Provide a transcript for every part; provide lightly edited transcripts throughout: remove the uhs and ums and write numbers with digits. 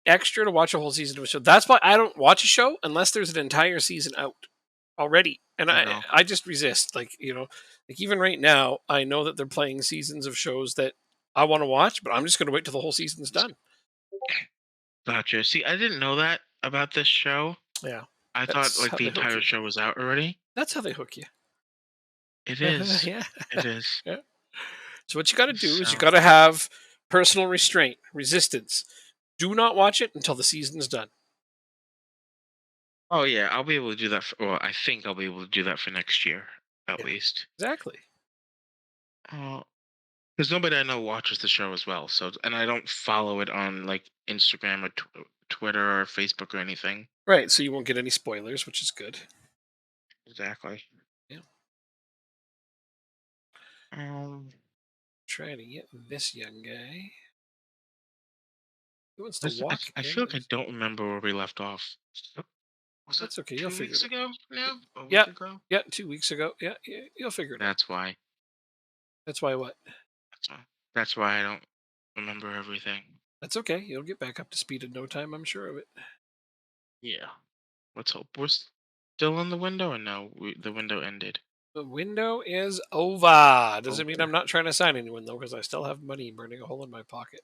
extra to watch a whole season of a show. That's why I don't watch a show unless there's an entire season out already, and I No. I just resist. Like even right now, I know that they're playing seasons of shows that I want to watch, but I'm just going to wait till the whole season's done. Gotcha. See, I didn't know that about this show. Yeah, I thought that's like how the they hook entire you. show was out already. That's how they hook you. It is. Yeah. It is. Yeah. So what you got to do is you So, got to have personal restraint, resistance. Do not watch it until the season's done. oh yeah, I'll be able to do that. Well, I think I'll be able to do that for next year, at Yeah, least. exactly. Because nobody I know watches the show as well. So, and I don't follow it on like Instagram or Twitter or Facebook or anything. Right. So you won't get any spoilers, which is good. Exactly. Yeah. Um, Trying to get this young guy. He wants to this, I, walk I in. feel like I don't remember where we left off. Was it That's okay. You'll 2 figure weeks it out. ago now? A Yeah. week ago? Yeah. 2 weeks ago. Yeah. Yeah, you'll figure it out. That's why. That's why what? That's why. That's why I don't remember everything. That's okay. You'll get back up to speed in no time. I'm sure of it. Yeah. Let's hope we're still in the window, and no, the window ended. The window is over. Doesn't mean Over. I'm not trying to sign anyone though, because I still have money burning a hole in my pocket.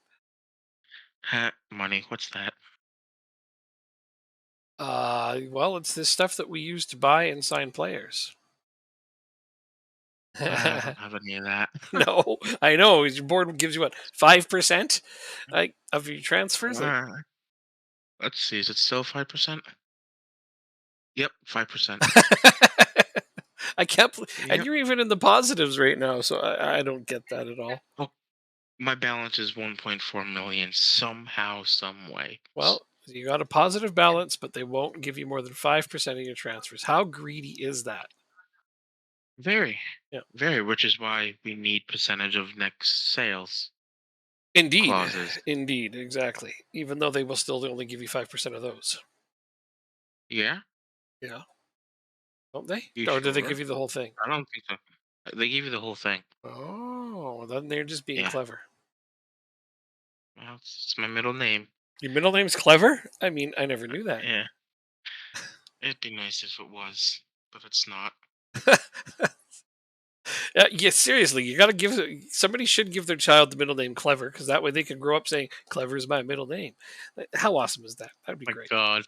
Money. What's that? Well, it's this stuff that we use to buy and sign players. I don't have any of that. No, I know. Your board gives you what, 5%, like of your transfers. Like, Uh, let's see. Is it still 5%? Yep, 5%. I kept, and Yep. you're even in the positives right now, so I don't get that at all. Oh, my balance is 1.4 million somehow, some way. Well, you got a positive balance, but they won't give you more than 5% of your transfers. How greedy is that? Very, Yeah, very, which is why we need percentage of next sales indeed, clauses. indeed, exactly. Even though they will still only give you 5% of those. Yeah, Yeah, don't they? you Or do they sure? give you the whole thing? I don't think so. They give you the whole thing. Oh, then they're just being Yeah, clever. well, it's my middle name. Your middle name's clever? I mean, I never knew that. Yeah, it'd be nice if it was, but it's not. Yeah, seriously, you got to give somebody should give their child the middle name Clever because that way they can grow up saying Clever is my middle name. How awesome is that? That'd be My great. God,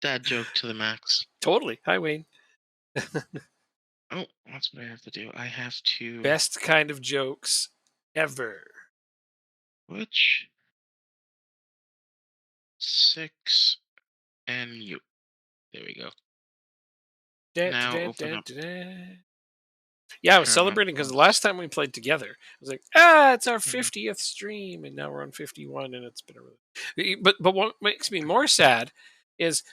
dad joke to the max. Totally. Hi, Wayne. Oh, that's what I have to do. I have to Best kind of jokes ever. which 6 and you. There we go. Da, da, Now da, open da, up da, da. Yeah, I was Paramount celebrating because the Plus. last time we played together, I was like, it's our Mhm. 50th stream, and now we're on 51, and it's been a really. But what makes me more sad is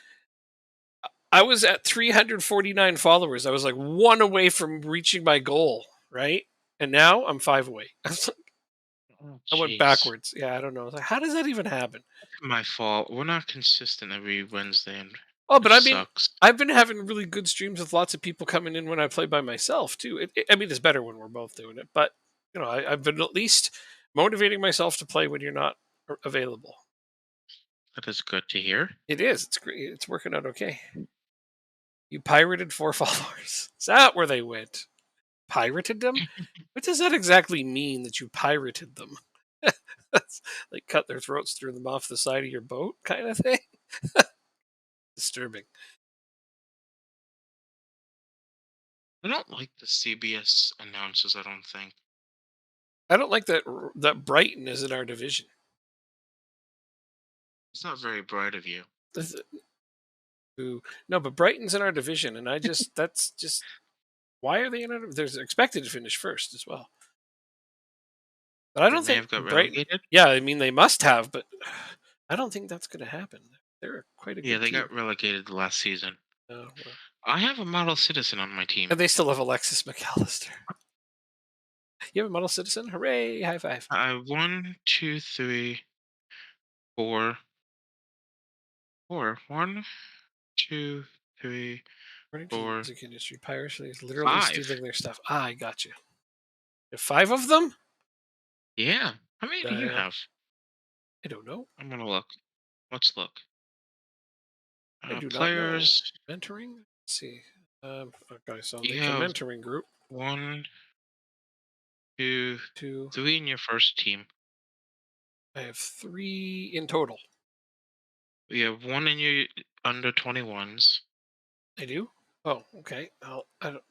I was at 349 followers. I was like one away from reaching my goal, right? And now I'm five away. Oh, I went jeez. backwards. Yeah, I don't know. I was like, how does that even happen? My fault. We're not consistent every Wednesday, and Oh, but it I mean, sucks. I've been having really good streams with lots of people coming in when I play by myself too. I mean, it's better when we're both doing it, but I've been at least motivating myself to play when you're not available. That is good to hear. It is. It's great. It's working out okay. You pirated four followers. Is that where they went? Pirated them? What does that exactly mean that you pirated them? That's like cut their throats, threw them off the side of your boat kind of thing? Disturbing. I don't like the CBS announces, I don't think. I don't like that Brighton is in our division. It's not very bright of you. This- No, but Brighton's in our division, and that's just why are they in our? They're expected to finish first as well, but I They don't may think have got Brighton. relegated. Yeah, I mean they must have, but I don't think that's going to happen. They're quite a Yeah, good they team. got relegated last season. Well. I have a model citizen on my And team. they still have Alexis McAllister. You have a model citizen? Hooray! High five. I 1, 2, 3, 4, 4. 1, 2, 3, According to the 4, music industry, piracy is literally 5. stealing their stuff. I got you. You have five of them? Yeah. How many do you Uh, have? I don't know. I'm gonna look. Let's look. I do not know. Players. Mentoring? Let's see. Okay, so You make a have mentoring group. one, two, Two. three in your first team. I have three in total. You have one in your under 21s. I do? Oh, okay. I don't,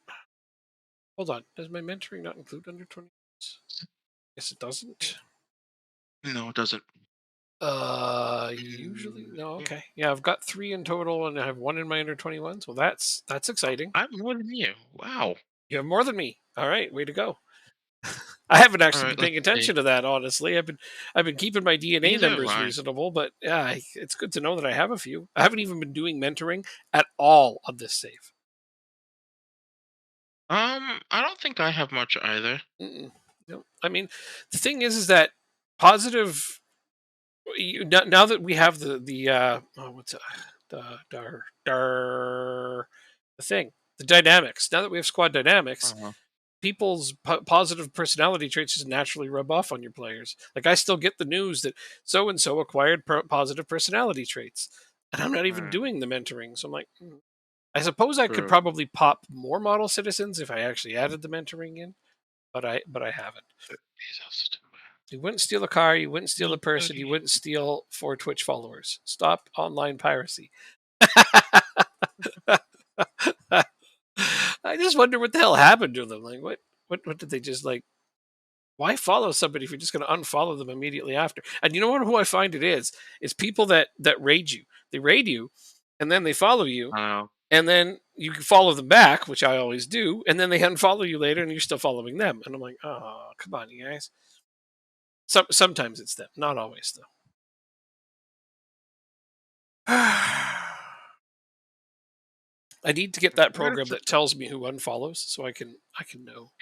hold on. Does my mentoring not include under 20? Yes, it doesn't. No, it doesn't. Usually Mm, no. yeah. Okay, yeah, I've got three in total, and I have one in my under 21s. Well, that's exciting. I'm more than you. Wow. You have more than me. All right, way to go. I haven't All actually right, been let's paying see. attention to that, honestly. I've been keeping my DNA Neither have numbers I. reasonable, but yeah, it's good to know that I have a few. I haven't even been doing mentoring at all on this save. I don't think I have much either. Mm-mm. No. I mean, the thing is that positive. Now that we have what's the thing, the dynamics. Now that we have squad dynamics, Uh-huh. people's positive personality traits just naturally rub off on your players. Like I still get the news that so and so acquired positive personality traits, and I'm not even Mm, doing the mentoring. So I'm like, I suppose I could true. probably pop more model citizens if I actually added the mentoring in, but I haven't. Jesus. You wouldn't steal a car, you wouldn't steal a Me person, you 30. wouldn't steal four Twitch followers. Stop online piracy. I just wonder what the hell happened to them. Like what did they just like why follow somebody if you're just going to unfollow them immediately after? And you know what? Who I find it is people that raid you. They raid you, and then they follow you, Uh, and then you can follow them back, which I always do, and then they unfollow you later, and you're still following them. And I'm like, oh, come on, you guys. Sometimes it's them, not always though. I need to get that I gotta program check that tells me who unfollows, so I can know.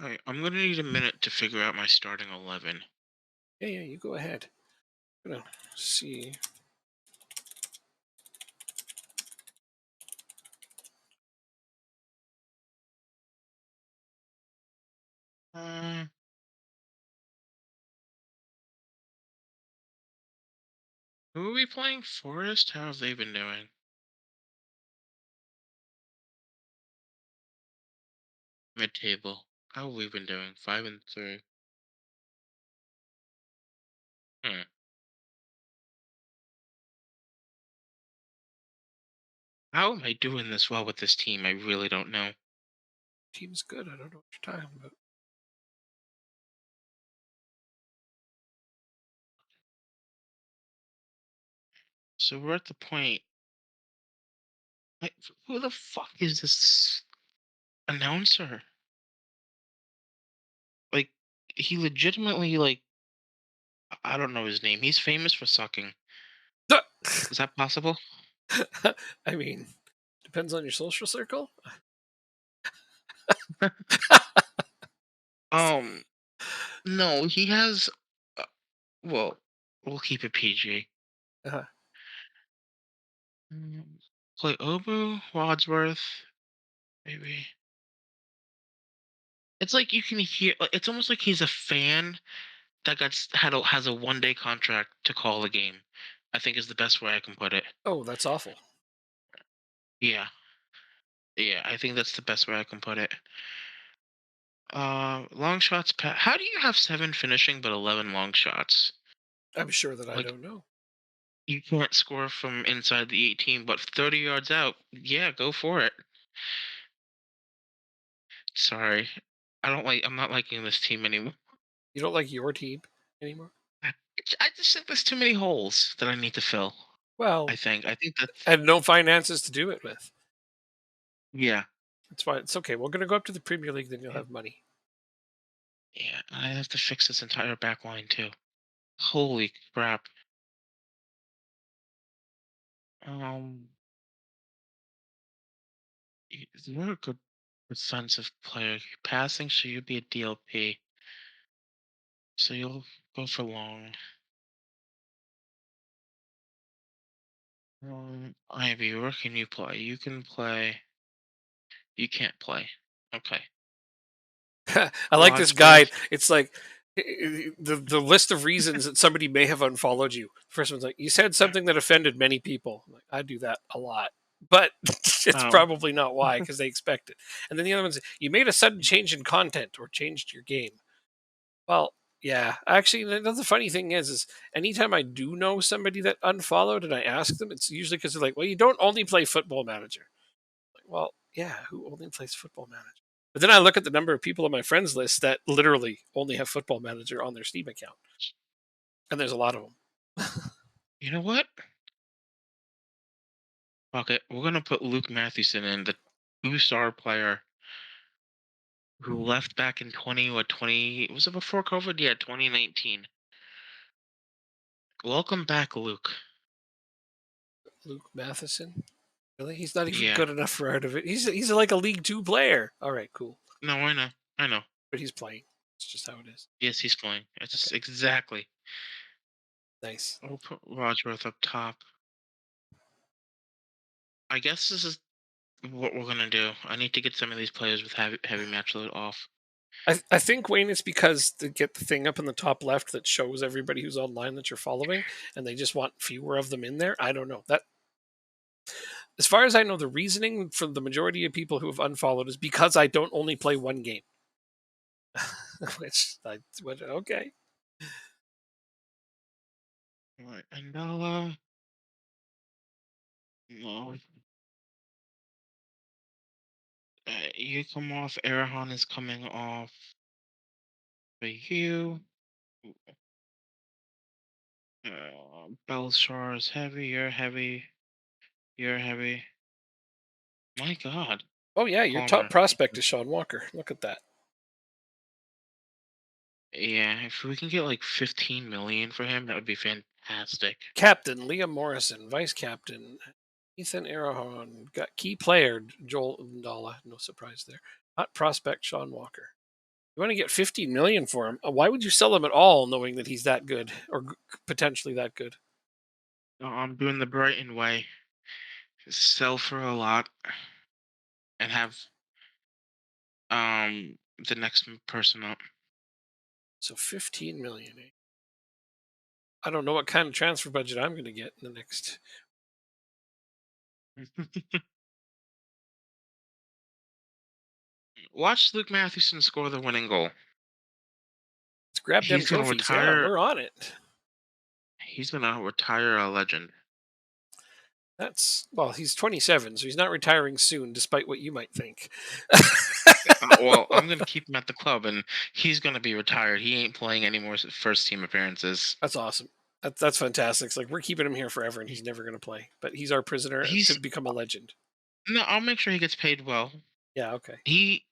Alright, I'm gonna need a minute to figure out my starting 11. Yeah, yeah, you go ahead. I'm gonna see. Uh, who are we playing? Forest? How have they been doing? Mid-table. How have we been doing? 5-3. Hmm. How am I doing this well with this team? I really don't know. Team's good. I don't know what you're talking about. So we're at the point. Like, who the fuck is this announcer? Like, he legitimately like I don't know his name. He's famous for sucking. Is that possible? I mean, depends on your social circle. Um, no, he has. Uh, well, we'll keep it PG. Uh, Play Obu, Wadsworth, maybe. It's like you can hear. Like, it's almost like he's a fan that has a 1 day contract to call a game. I think is the best way I can put it. oh, that's awful. Yeah, yeah. I think that's the best way I can put it. Long shots. How do you have 7 finishing but 11 long shots? I'm sure that I Like don't know. you can't score from inside the 18, but 30 yards out. Yeah, go for it. Sorry, I don't like. I'm not liking this team anymore. You don't like your team anymore? I just think there's too many holes that I need to fill. I Well, think. I think that's and no finances to do it with. yeah. That's why it's okay. We're gonna go up to the Premier League, then you'll Yeah. have money. Yeah. I have to fix this entire back line too. Holy crap. Um, you're a good defensive player. You're passing, so you'd be a DLP. So you'll go for long. Ivy, where can you play? You can play. You can't play. Okay. I like this guide. Wadsworth. It's like The list of reasons that somebody may have unfollowed you. First one's like, you said something that offended many people. I'm like, I do that a lot, but it's Oh, probably not why because they expect it. And then the other one's, you made a sudden change in content or changed your game. Well, yeah. Actually, the funny thing is anytime I do know somebody that unfollowed and I ask them, it's usually because they're like, well, you don't only play Football Manager. Like, well, yeah, who only plays Football Manager? But then I look at the number of people on my friends list that literally only have Football Manager on their Steam account, and there's a lot of them. you know what? Okay, we're gonna put Luke Mathewson in, the two-star player who left back in 20, was it before COVID? Yeah, 2019. Welcome back, Luke. Luke Matheson, really? He's not even Yeah. good enough for out of it. He's like a League Two player. All right, cool, No, I know. I know. but he's playing. It's just how it is. Yes, he's flying. It's Okay, exactly. nice. We'll put Wadsworth up top. I guess this is what we're gonna do. I need to get some of these players with heavy match load off. I think Wayne, it's because to get the thing up in the top left that shows everybody who's online that you're following, and they just want fewer of them in there. I don't know that. As far as I know, the reasoning for the majority of people who have unfollowed is because I don't only play one game. Which I went, okay. All right, and no, you come off. Arahan is coming off for you. Belshar is heavy. You're heavy. You're heavy. My God, Oh yeah, your top Palmer. prospect is Sean Walker. Look at that. Yeah, if we can get like 15 million for him, that would be fantastic. Captain Liam Morrison, vice captain Ethan Arahon, got key player Joel Ndala. No surprise there. Hot prospect Sean Walker. You want to get 15 million for him? Why would you sell him at all, knowing that he's that good or potentially that good? I'm doing the Brighton way. Sell for a lot and have the next person up. So 15 million. I don't know what kind of transfer budget I'm going to get in the next. Watch Luke Mathewson score the winning goal. Let's grab them He's gonna trophies. Yeah, retire. we're on it. He's gonna retire a legend. That's well, he's 27, so he's not retiring soon, despite what you might think. Well, I'm gonna keep him at the club, and he's gonna be retired. He ain't playing any more first team appearances. That's awesome. That's fantastic. It's like we're keeping him here forever, and He- he's never going to play. But he's our prisoner to He's become a legend. no. I'll make sure he gets paid well. Yeah, okay. He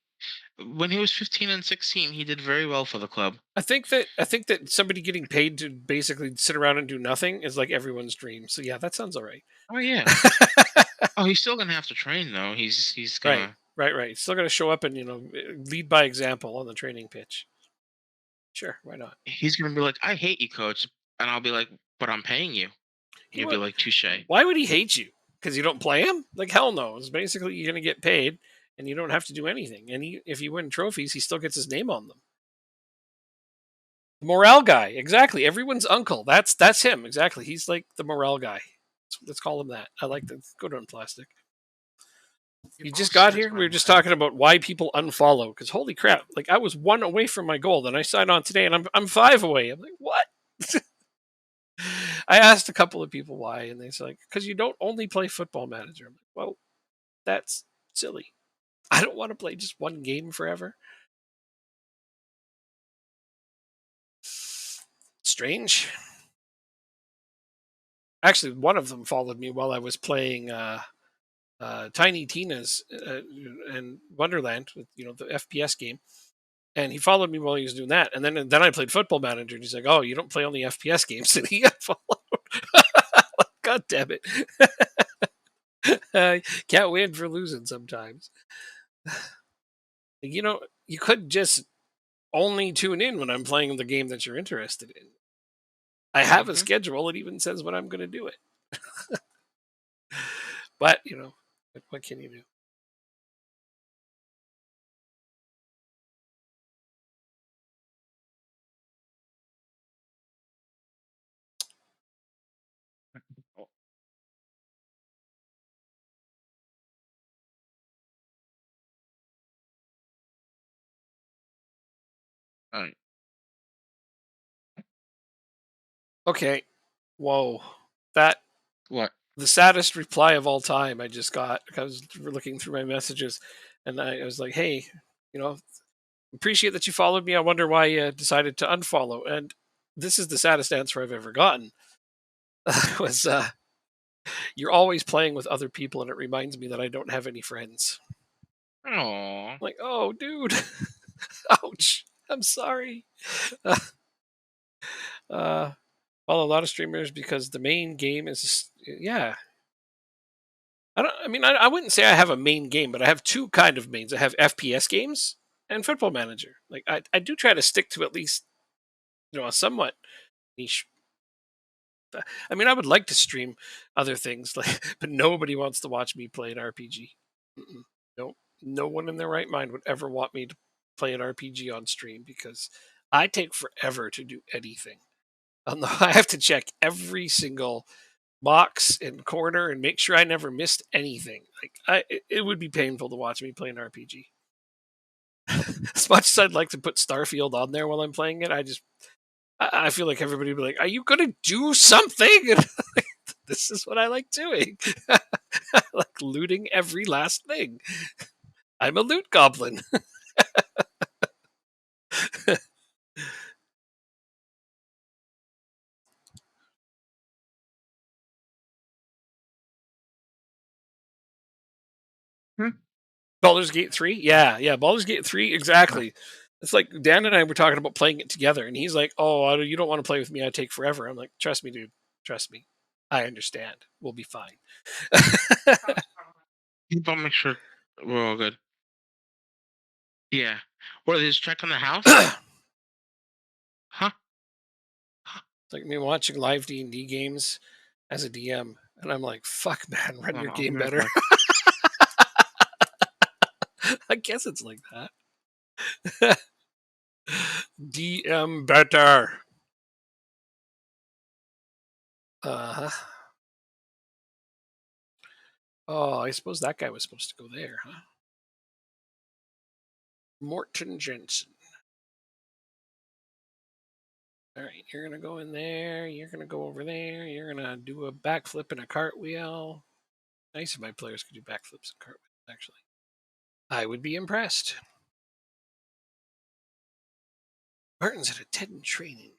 When he was 15 and 16, he did very well for the club. I think that somebody getting paid to basically sit around and do nothing is like everyone's dream. So yeah, that sounds all right. Oh yeah. Oh, he's still gonna have to train though. He's Right, gonna right. Still got to show up and lead by example on the training pitch. Sure, why not? he's gonna be like, I hate you, coach, and I'll be like, but I'm paying you. You know You'll be what? like, touche. Why would he hate you? Because you don't play him? Like hell no. It's basically you're going to get paid, and you don't have to do anything. And if you win trophies, he still gets his name on them. The morale guy, exactly. Everyone's uncle. That's him, exactly. He's like the morale guy. Let's call him that. I like that. Good on plastic. You You just both got stretch here. my We were just mind. talking about why people unfollow. Because holy crap, like I was one away from my goal, then I signed on today, and I'm five away. I'm like, what? I asked a couple of people why, and they said like, because you don't only play Football Manager. I'm like, well, that's silly. I don't want to play just one game forever. Strange. Actually, one of them followed me while I was playing Tiny Tina's and Wonderland, with the FPS game, and he followed me while he was doing that. And then I played Football Manager, and he's like, "Oh, you don't play only FPS games?" And he got followed. God damn it! Can't win for losing sometimes. You could just only tune in when I'm playing the game that you're interested in. I have a Hmm. schedule. It even says when I'm going to do it. But what can you do? Oh, alright. Okay. Whoa. That What? the saddest reply of all time I just got. I was looking through my messages, and I was like, "Hey, you know, appreciate that you followed me. I wonder why you decided to unfollow." And this is the saddest answer I've ever gotten. Was you're always playing with other people, and it reminds me that I don't have any friends. Oh. Like, oh, dude, ouch. I'm sorry. Uh, follow a lot of streamers because the main game is yeah. I don't. I mean, I wouldn't say I have a main game, but I have two kind of mains. I have FPS games and Football Manager. Like I do try to stick to at least a somewhat niche. I mean, I would like to stream other things, like, but nobody wants to watch me play an RPG. Mm-mm. No, no one in their right mind would ever want me to play an RPG on stream because I take forever to do anything. I have to check every single box and corner and make sure I never missed anything. Like it would be painful to watch me play an RPG. As much as I'd like to put Starfield on there while I'm playing it, I feel like everybody would be like, "Are you gonna do something?" And this is what I like doing. I like looting every last thing. I'm a loot goblin. Hmm. Baldur's Gate 3? Yeah, yeah, Baldur's Gate 3, exactly. It's like Dan and I were talking about playing it together, and he's like, "Oh, you don't want to play with me? I take forever." I'm like, "Trust me, dude. Trust me. I understand. We'll be fine." Keep on make sure we're all good. Yeah. What, they just check on the house? Huh? Huh. It's like me watching live D&D games as a DM, and I'm like, "Fuck, man, run your I'll be game right better." back. I guess it's like that. DM better. Uh-huh. Oh, I suppose that guy was supposed to go there, huh? Morton Jensen. All right, you're gonna go in there. You're gonna go over there. You're gonna do a backflip and a cartwheel. Nice if my players could do backflips and cartwheels. Actually, I would be impressed. Martin's at a 10 training.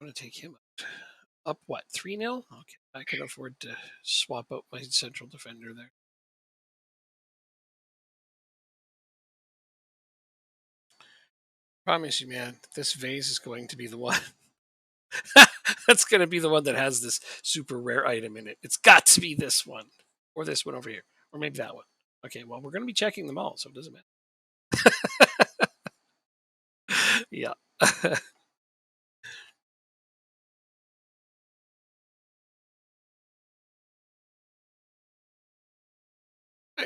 I'm gonna take him out. Up what? 3-0? Okay, I can afford to swap out my central defender there. Promise you, man, this vase is going to be the one. That's going to be the one that has this super rare item in it. It's got to be this one, or this one over here, or maybe that one. Okay, well, we're going to be checking them all, so it doesn't matter. Yeah.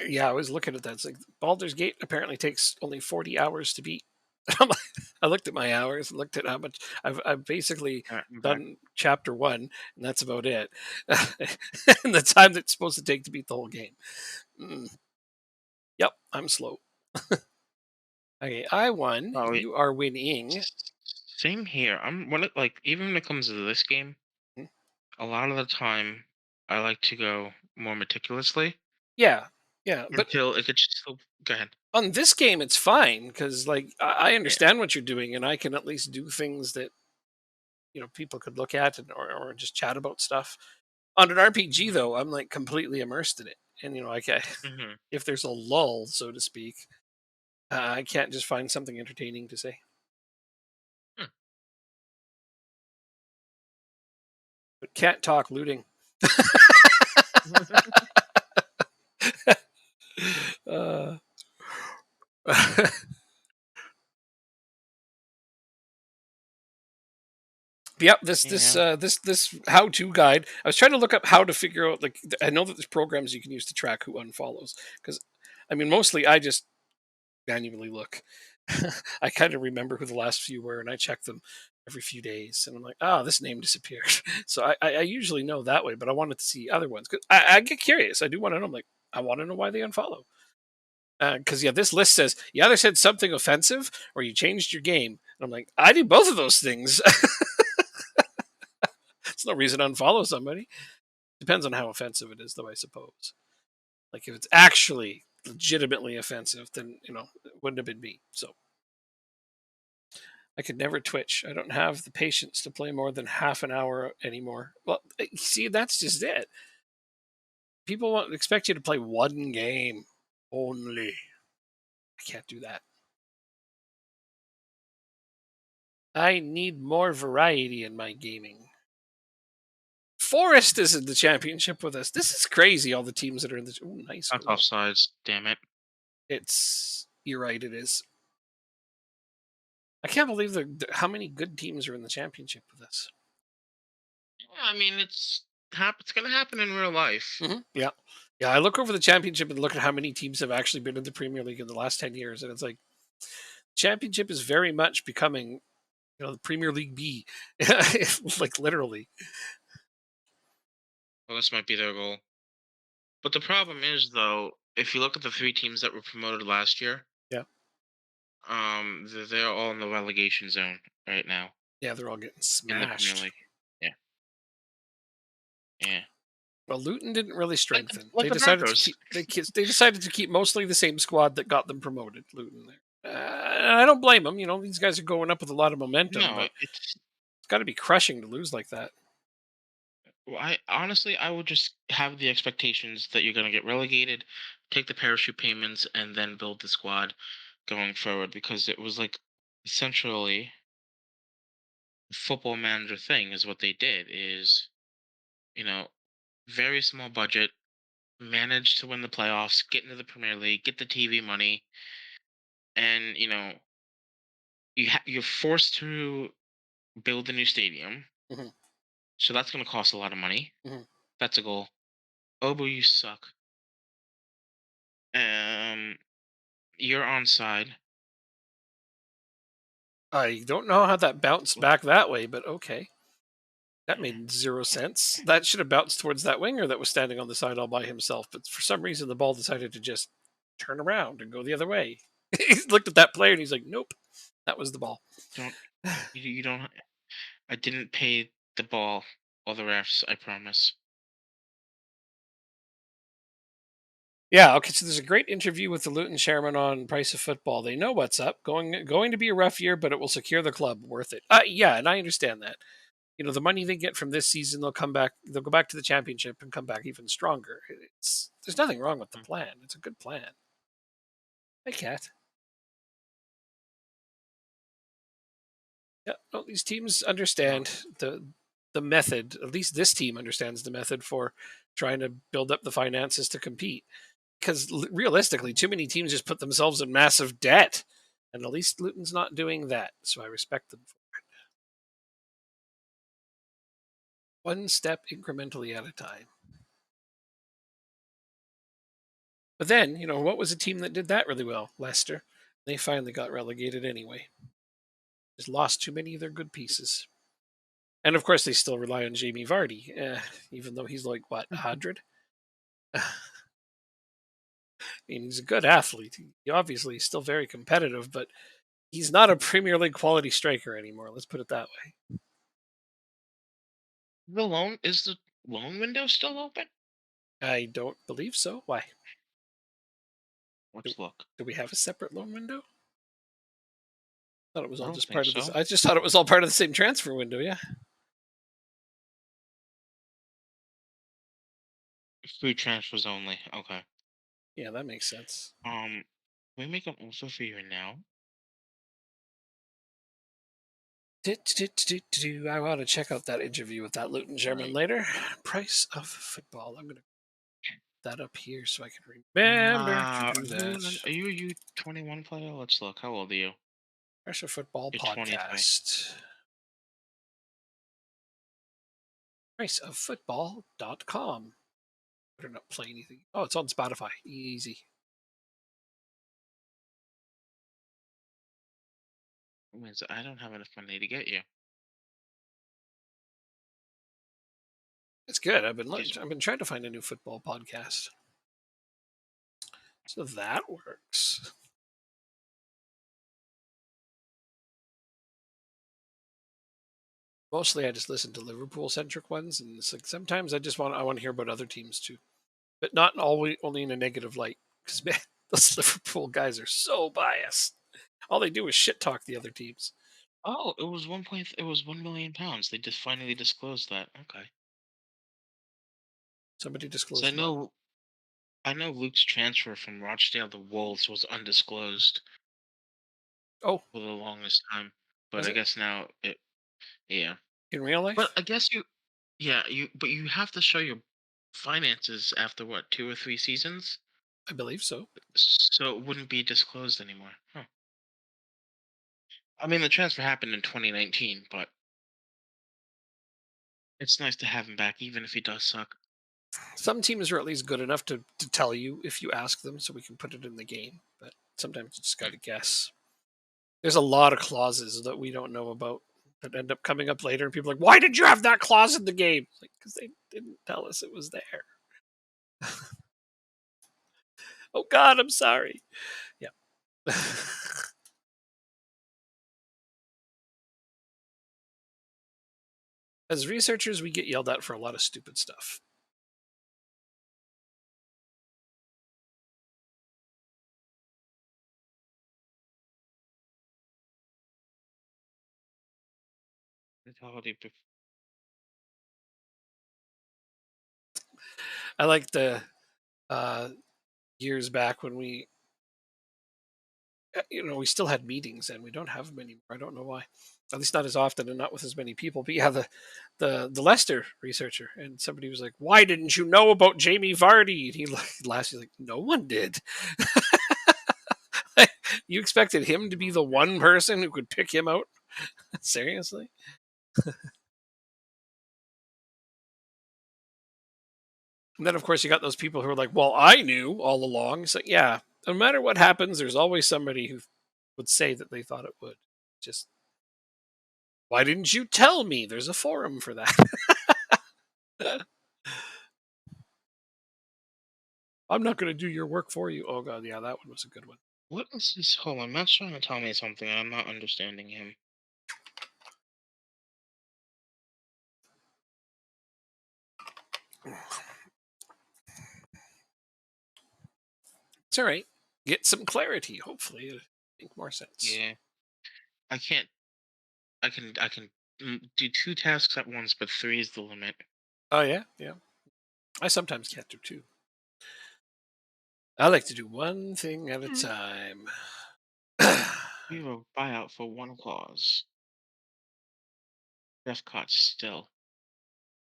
Yeah, I was looking at that. It's like Baldur's Gate apparently takes only 40 hours to beat. I'm like- I looked at my hours and looked at how much I've basically Alright, I'm back. done chapter one, and that's about it. And the time that's supposed to take to beat the whole game. Mm, yep, I'm slow. Okay, I won. Oh, wait. You are winning. Same here. Even when it comes to this game, Mm, a lot of the time I like to go more meticulously yeah, yeah, but until it could just still go ahead. on this game it's fine because like I Yeah. understand what you're doing, and I can at least do things that people could look at or just chat about stuff. On an RPG Mhm. though, I'm like completely immersed in it, and like Mhm. if there's a lull, so to speak, I can't just find something entertaining to say. Hmm. But cat talk looting. uh, yep, Yeah. this how to guide. I was trying to look up how to figure out like I know that there's programs you can use to track who unfollows because I mean mostly I just manually look. I kind of remember who the last few were and I check them. every few days, and I'm like, oh, this name disappeared. So I usually know that way, but I wanted to see other ones because I get curious. I do want to know. I'm like, I want to know why they unfollow. Because yeah, this list says you either said something offensive or you changed your game. And I'm like, I do both of those things. It's no reason to unfollow somebody. Depends on how offensive it is, though. I suppose. Like if it's actually legitimately offensive, then it wouldn't have been me. So I could never Twitch. I don't have the patience to play more than half an hour anymore. Well, see, that's just it. People expect you to play one game only. I can't do that. I need more variety in my gaming. Forest is in the championship with us. This is crazy. All the teams that are in the nice That's goal. offsides. Damn it. You're right. It is. I can't believe how many good teams are in the championship with us. Yeah, I mean, it's gonna happen in real life. Yeah, yeah. I look over the championship and look at how many teams have actually been in the Premier League in the last 10 years, and it's like championship is very much becoming, the Premier League B, like literally. Well, this might be their goal. But the problem is, though, if you look at the three teams that were promoted last year, Yeah, they're all in the relegation zone right now yeah. They're all getting in the Premier smashed. League. Yeah, yeah. Well, Luton didn't really Like the strengthen. like the Broncos. They decided to keep mostly the same squad that got them promoted. Luton there. And I don't blame them. These guys are going up with a lot of momentum, No, but it's got to be crushing to lose like that. well, I honestly, I would just have the expectations that you're gonna get relegated, take the parachute payments, and then build the squad going forward because it was like essentially football manager thing is what they did is you know very small budget, manage to win the playoffs, get into the Premier League, get the TV money, and you're forced to build a new stadium, Hmm. so that's going to cost a lot of money. Hmm. That's a goal. Obo, you suck. Um, you're on side. I don't know how that bounced back that way, but okay. That made zero sense. That should have bounced towards that winger that was standing on the side all by himself, but for some reason the ball decided to just turn around and go the other way. He looked at that player and he's like, "Nope, that was the ball." Don't you don't? I didn't pay the ball or the refs. I promise. Yeah, okay. So there's a great interview with the Luton chairman on Price of Football. They know what's up. Going to be a rough year, but it will secure the club. Worth it. Yeah, and I understand that. The money they get from this season, they'll come back. They'll go back to the championship and come back even stronger. There's nothing wrong with the Mm. plan. It's a good plan. Hey, cat. Yeah, no, these teams No, understand the method. At least this team understands the method for trying to build up the finances to compete. Because realistically, too many teams just put themselves in massive debt, and at least Luton's not doing that. So I respect them for it. One step incrementally at a time. But then, what was a team that did that really well? Leicester. They finally got relegated anyway. Just lost too many of their good pieces. And of course, they still rely on Jamie Vardy, even though he's like, what, 100? I mean, he's a good athlete. He obviously is still very competitive, but he's not a Premier League quality striker anymore. Let's put it that way. the loan window still open? I don't believe so. Why? Do, Let's look. do we have a separate loan window? Thought it was I all don't just think part of this. so. I just thought it was all part of the same transfer window. Yeah. Free transfers only. Okay. Yeah, that makes sense. Can we make an offer for you now? I want to check out that interview with that Luton German Right. later. Price of football. I'm going to that up here so I can remember to Are do you that. a U21 player? Let's look. How old are you? Pressure Football You're 23. Podcast. Priceoffootball.com. Better not play anything. Oh, it's on Spotify. Easy. Means I don't have enough money to get you. It's good. These I've been trying to find a new football podcast. So that works. Mostly, I just listen to Liverpool centric ones, and it's like sometimes I want to hear about other teams too, but not always only in a negative light. Because man, those Liverpool guys are so biased. All they do is shit talk the other teams. Oh, it was £1 million. They just finally disclosed that. Okay. Somebody So disclosed what? I know Luke's transfer from Rochdale to Wolves was undisclosed Oh, for the longest time. But was I it guess now it yeah. in real But life? I guess you have to show your finances after what, 2 or 3 seasons? I believe so. So it wouldn't be disclosed anymore. Huh. I mean the transfer happened in 2019, but it's nice to have him back even if he does suck. Some teams are at least good enough to tell you if you ask them, so we can put it in the game. But sometimes you just got Hmm. to guess. There's a lot of clauses that we don't know about that end up coming up later, and people are like, "Why did you have that clause in the game?" Like, because they didn't tell us it was there. Oh God, I'm sorry. Yeah. As researchers, we get yelled at for a lot of stupid stuff. It's holiday I like the uh, years back when we still had meetings, and we don't have them anymore. I don't know why. At least not as often, and not with as many people. But yeah, the Leicester researcher, and somebody was like, "Why didn't you know about Jamie Vardy?" And he like last, he's like, "No one did." You expected him to be the one person who could pick him out? Seriously? And then, of course, you got those people who are like, "Well, I knew all along." It's like, yeah, no matter what happens, there's always somebody who would say that they thought it would. Just, why didn't you tell me? There's a forum for that. I'm not going to do your work for you. Oh, God, yeah, that one was a good one. What is this? Hold on, Matt's trying to tell me something and I'm not understanding him. It's all right. Get some clarity. Hopefully, it'll make more sense. Yeah. I can't I can do 2 tasks at once, but three is the limit. Oh, yeah, yeah. I sometimes can't do two. I like to do one thing at a time. We have a buyout for one clause. Jeff Cott still.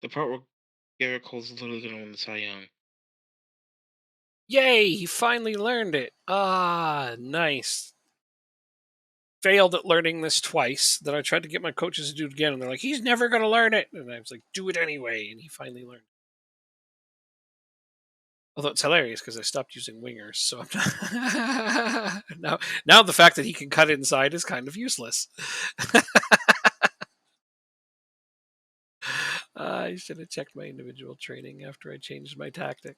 The part where Garrett Cole's literally gonna win the Cy Young. Yay, he finally learned it. Ah, nice. Failed at learning this twice. Then I tried to get my coaches to do it again, and they're like, he's never going to learn it. And I was like, do it anyway. And he finally learned. Although it's hilarious because I stopped using wingers, so I'm not. Now the fact that he can cut inside is kind of useless. I should have checked my individual training after I changed my tactic.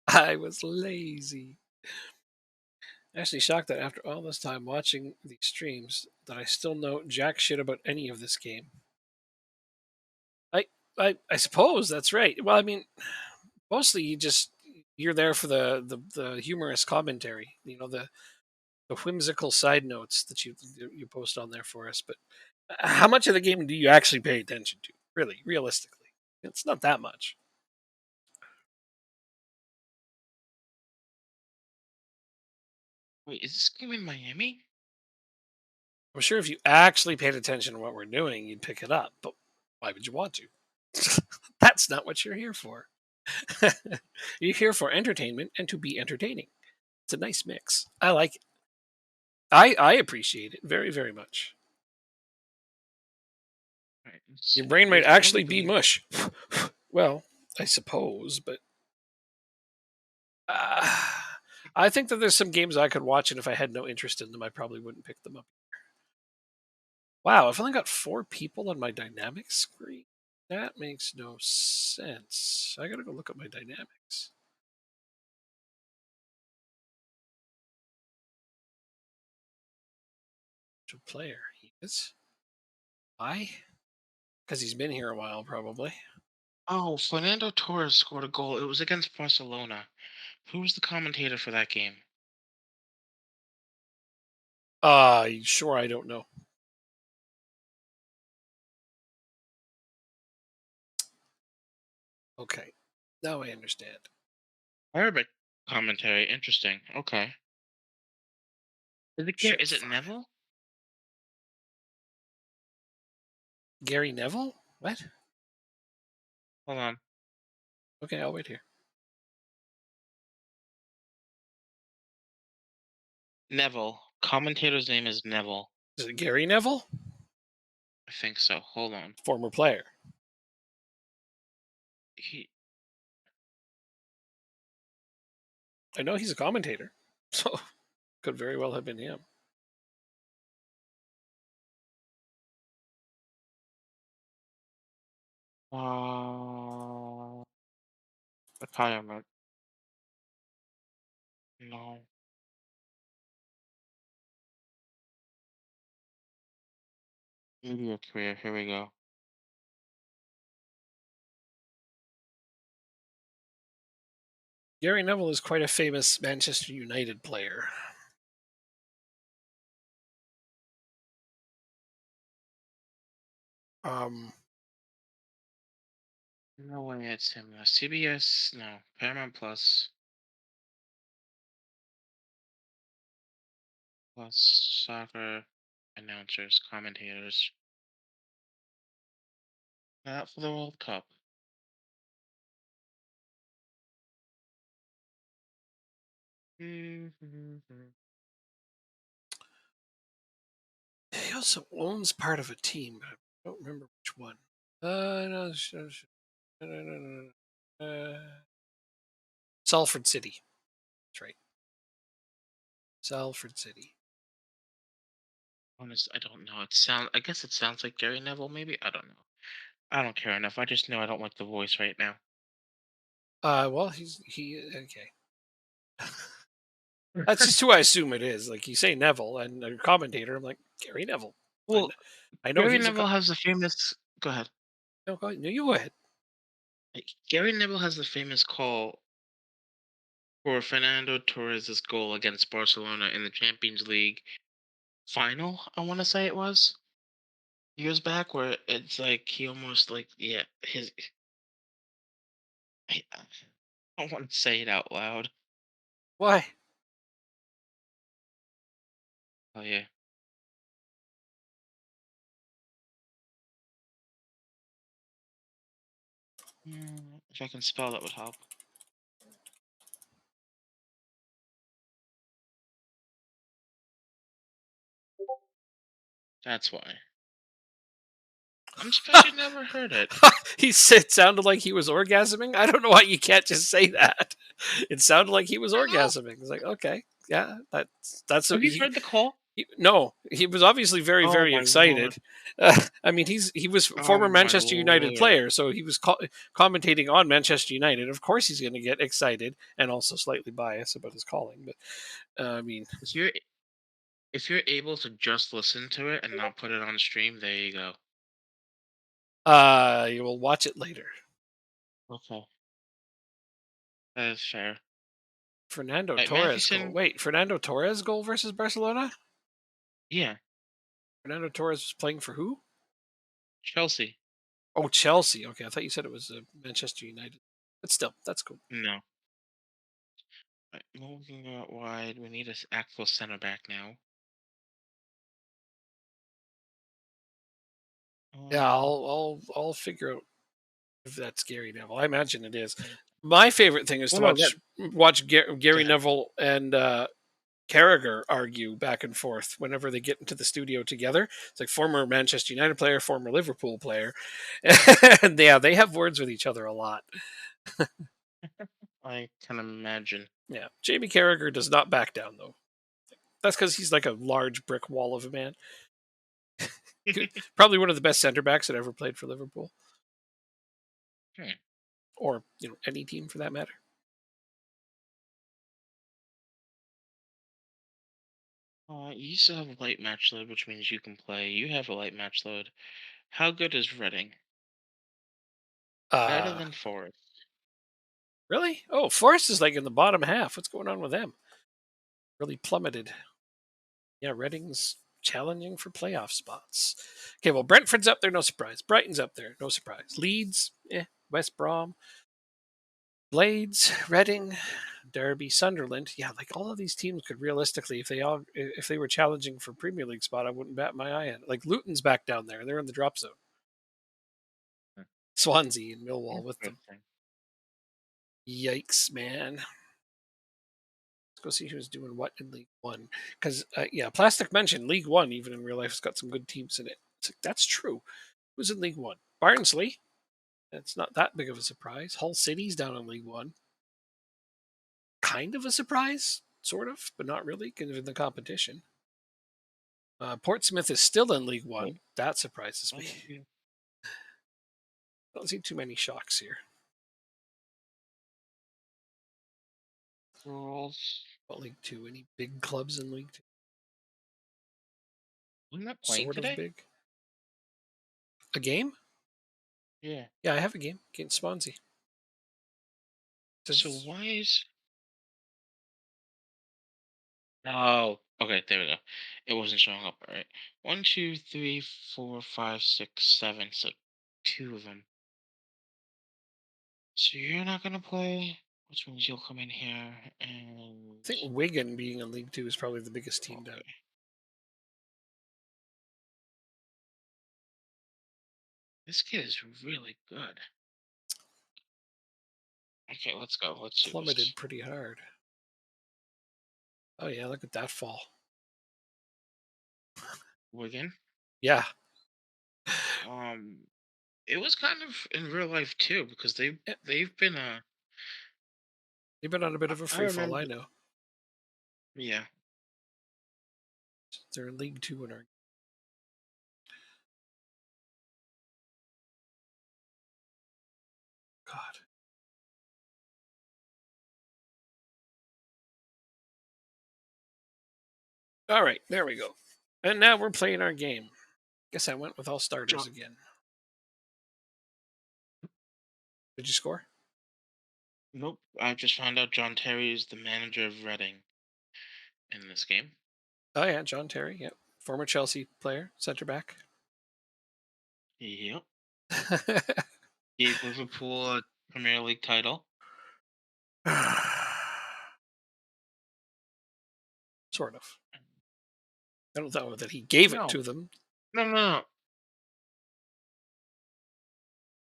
I was lazy. Actually shocked that after all this time watching these streams that I still know jack shit about any of this game. I I suppose that's right. Well, I mean, mostly you're there for the humorous commentary, the whimsical side notes that you post on there for us. But how much of the game do you actually pay attention to? Really, realistically, it's not that much. Wait, is this game in Miami? I'm sure if you actually paid attention to what we're doing, you'd pick it up. But why would you want to? That's not what you're here for. You're here for entertainment and to be entertaining. It's a nice mix. I like it. I appreciate it very, very much. Alright, let's Your see. brain might I don't actually be believe mush. Well, I suppose, but uh, I think that there's some games I could watch, and if I had no interest in them, I probably wouldn't pick them up. Wow, I've only got 4 people on my dynamic screen. That makes no sense. I gotta go look at my dynamics. To player, he is. Why? Because he's been here a while, probably. Oh, Fernando Torres scored a goal. It was against Barcelona. Who was the commentator for that game? Sure, I don't know. Okay, now I understand. Arabic commentary. Interesting. Okay. Shit, Is it fine. Neville? Gary Neville? What? Hold on. Okay, I'll wait here. Neville. Commentator's name is Neville. Is it Gary Neville? I think so. Hold on. Former player. He. I know he's a commentator, so could very well have been him. Retirement. No. Media career. Here we go. Gary Neville is quite a famous Manchester United player. Um, No way it's him. CBS. No. Paramount Plus. Plus soccer announcers, commentators. Not for the World Cup. he also owns part of a team, but I don't remember which one. No, Salford City. That's right. Salford City. Honest, I don't know. I guess it sounds like Gary Neville. Maybe I don't know. I don't care enough. I just know I don't like the voice right now. Well, he okay. That's just who I assume it is. Like you say Neville and a commentator, I'm like Gary Neville. Well, I know Gary he's a. Neville has the famous. Go ahead. No, no, you go ahead. Gary Neville has the famous call for Fernando Torres' goal against Barcelona in the Champions League final. I want to say it was years back, where it's like he almost like his. I don't want to say it out loud. Why? Oh yeah. If I can spell, that would help. That's why. I'm surprised you never heard it. He said sounded like he was orgasming. I don't know why you can't just say that. It sounded like he was I don't know. orgasming. It's like okay, yeah, that's what Have you heard the call? no. He was obviously very Oh very my lord. excited. I mean, he was Oh former my Manchester United lord. player, so he was commentating on Manchester United. Of course, he's going to get excited and also slightly biased about his calling. But I mean, If you're able to just listen to it and not put it on stream, there you go. you will watch it later. Okay. That is fair. Fernando Like Torres goal. Mathewson, Wait, Fernando Torres goal versus Barcelona? yeah. Fernando Torres was playing for who? Chelsea. Oh, Chelsea. Okay, I thought you said it was Manchester United. But still, that's cool. No. Right, moving out wide. We need an actual center back now. Yeah, Um, I'll figure out if that's Gary Neville. I imagine it is. My favorite thing is well, to no, that. watch Go Gary ahead. Neville and Carragher argue back and forth whenever they get into the studio together. It's like former Manchester United player, former Liverpool player, and yeah, they have words with each other a lot. I can imagine. Yeah, Jamie Carragher does not back down though. That's because he's like a large brick wall of a man. Probably one of the best center backs that ever played for Liverpool. Hmm. or any team for that matter. You still have a light match load, which means you can play. You have a light match load. How good is Reading? Better Uh, than Forest. really? Oh, Forest is like in the bottom half. What's going on with them? Really plummeted. Yeah, Reading's challenging for playoff spots. Okay, well, Brentford's up there, no surprise. Brighton's up there, no surprise. Leeds, West Brom, Blades, Reading, Derby, Sunderland. Yeah, like all of these teams could realistically, if they were challenging for Premier League spot, I wouldn't bat my eye at it. Like Luton's back down there; they're in the drop zone. Hmm. Swansea and Millwall with them. Interesting. Yikes, man! Let's go see who's doing what in League One. Because yeah, Plastic mentioned League One, even in real life, has got some good teams in it. It's like, that's true. Who's in League One? Barnsley. That's not that big of a surprise. Hull City's down in League One. Kind of a surprise, sort of, but not really, given the competition. Portsmouth is still in League Well, One. That surprises me. yeah. I don't see too many shocks here. Girls. About League Two? Any big clubs in League Two? Wasn't that playing Sort of today? big. A game? Yeah. Yeah, I have a game against Swansea. So Does why is? Oh, okay. There we go. It wasn't showing up. All right. One, two, three, four, five, six, seven. So two of them. So you're not gonna play, which means you'll come in here I and think Wigan being in League Two is probably the biggest team down. okay. This kid is really good. Okay, let's go. Let's do Plummeted this. pretty hard. Oh yeah, look at that fall. Wigan. Yeah, Um, it was kind of in real life too because they yeah, they've been a. they've been on a bit of a I free fall. remember. I know. Yeah. They're in League Two and are God. All right, there we go. And now we're playing our game. Guess I went with all starters John, again. Did you score? nope. I just found out John Terry is the manager of Reading in this game. Oh yeah, John Terry. Yep, former Chelsea player, center back. Yep. Gave Liverpool a Premier League title. Sort of. I don't know that he gave it No, to them. no, no, no.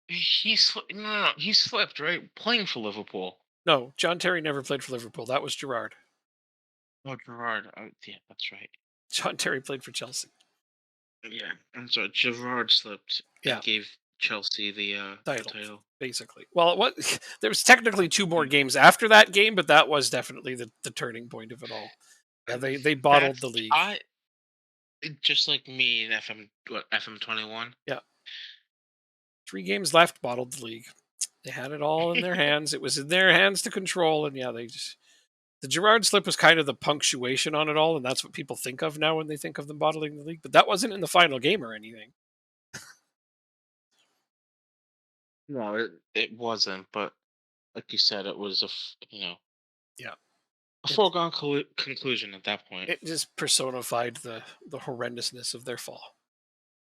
He slipped right playing for Liverpool. No, John Terry never played for Liverpool. That was Gerrard. Oh, Gerard. Oh, yeah, that's right. John Terry played for Chelsea. Yeah, I'm sorry. Gerard slipped and Yeah, gave Chelsea the title, title. basically. Well, what there was technically two more Mm. games after that game, but that was definitely the turning point of it all. Yeah, they bottled That's the league. just like me in FM 21. Yeah, 3 games left, bottled the league. They had it all in their hands. It was in their hands to control, and yeah, they just the Gerard slip was kind of the punctuation on it all, and that's what people think of now when they think of them bottling the league. But that wasn't in the final game or anything. No, it wasn't. But like you said, it was Yeah, a it foregone conclusion at that point. it just personified the horrendousness of their fall.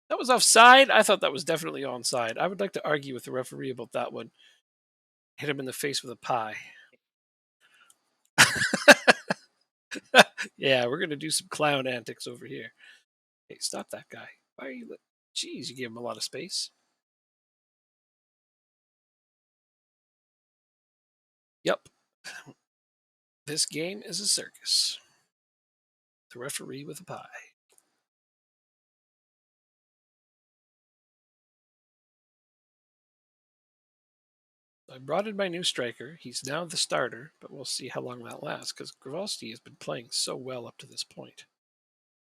That was offside. I thought that was definitely onside. I would like to argue with the referee about that one. Hit him in the face with a pie. Yeah, we're gonna do some clown antics over here. Hey, stop that guy. Why are you? Jeez, you gave him a lot of space. Yep, this game is a circus. The referee with a pie. I brought in my new striker. He's now the starter, but we'll see how long that lasts because Gravosti has been playing so well up to this point.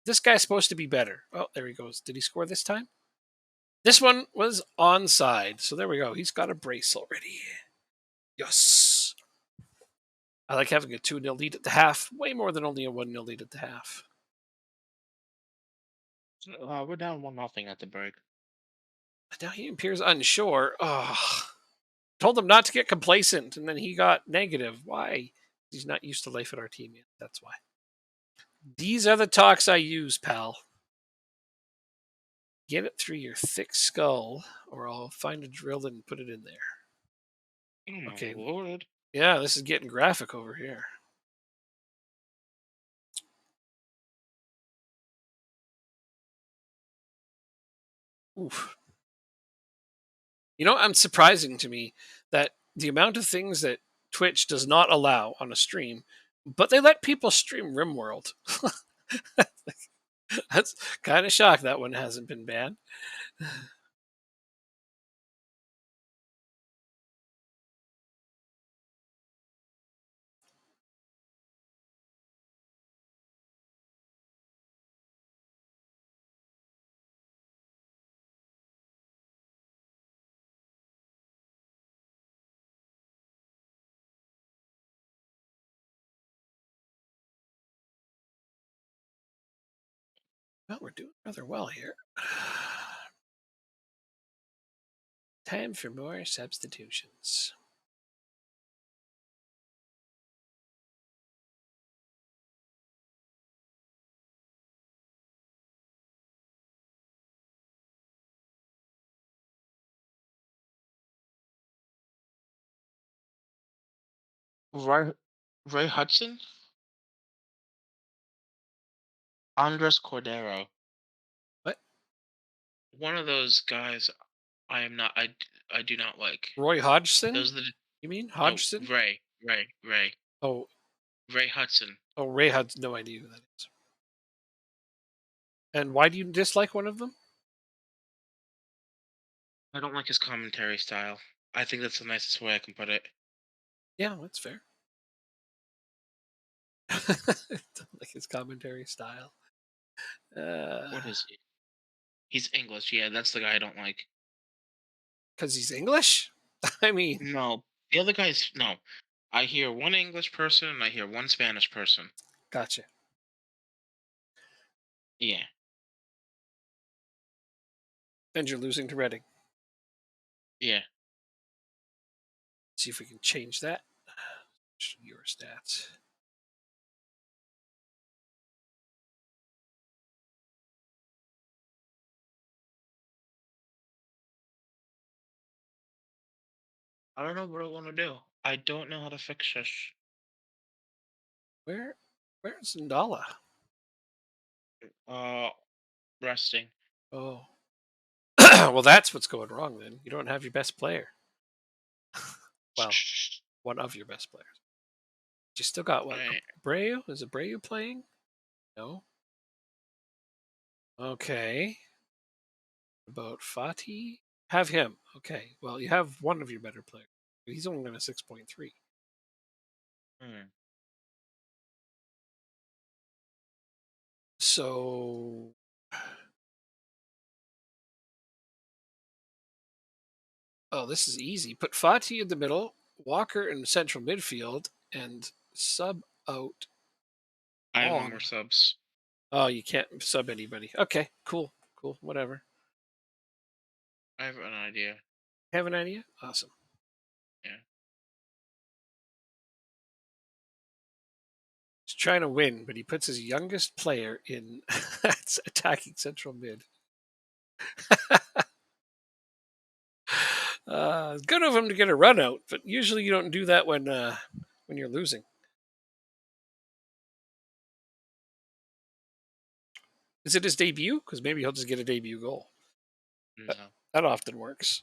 This guy's supposed to be better. Oh, there he goes. Did he score this time? This one was onside. So there we go. He's got a brace already. Yes. I like having a 2-0 lead at the half, way more than only a 1-0 lead at the half. So, we're down 1-0 at the break. But now he appears unsure. Oh, told him not to get complacent, and then he got negative. Why? He's not used to life at our team yet. That's why. These are the talks I use, pal. Get it through your thick skull, or I'll find a drill and put it in there. Oh my Okay. lord. Yeah, this is getting graphic over here. Oof. I'm surprising to me that the amount of things that Twitch does not allow on a stream, but they let people stream RimWorld. That's kind of shocked that one hasn't been banned. Well, we're doing rather well here. Time for more substitutions. Ray Hudson, Andres Cordero, What? one of those guys. I am not. I do not like. Roy Hodgson? Those are the You mean no Hodgson? Ray Oh, Ray Hudson. Ray Hodgson. No idea who that is. And why do you dislike one of them? I don't like his commentary style. I think that's the nicest way I can put it. Yeah, that's fair. Don't like his commentary style. What is he? He's English. Yeah, that's the guy I don't like. Because he's English? I mean, No, the other guy's no. I hear one English person and I hear one Spanish person. gotcha. Yeah. And you're losing to Reading. Yeah. See if we can change that. Your stats. I don't know what I want to do. I don't know how to fix this. Where's Ndala? Uh, resting. Oh. Well, that's what's going wrong then. You don't have your best player. Well, one of your best players. You still got what? Alright. Abreu? Is Abreu playing? No. Okay. About Fati? Have him. Okay. Well, you have one of your better players. He's only on a 6.3. Hmm. So this is easy. Put Fati in the middle, Walker in central midfield, and sub out I have no more Long. subs. Oh, you can't sub anybody. Okay, cool. Cool. Whatever. I have an idea. Have an idea? Awesome. Yeah. He's trying to win, but he puts his youngest player in attacking central mid. Good of him to get a run out, but usually you don't do that when you're losing. Is it his debut? Because maybe he'll just get a debut goal. That, No. that often works.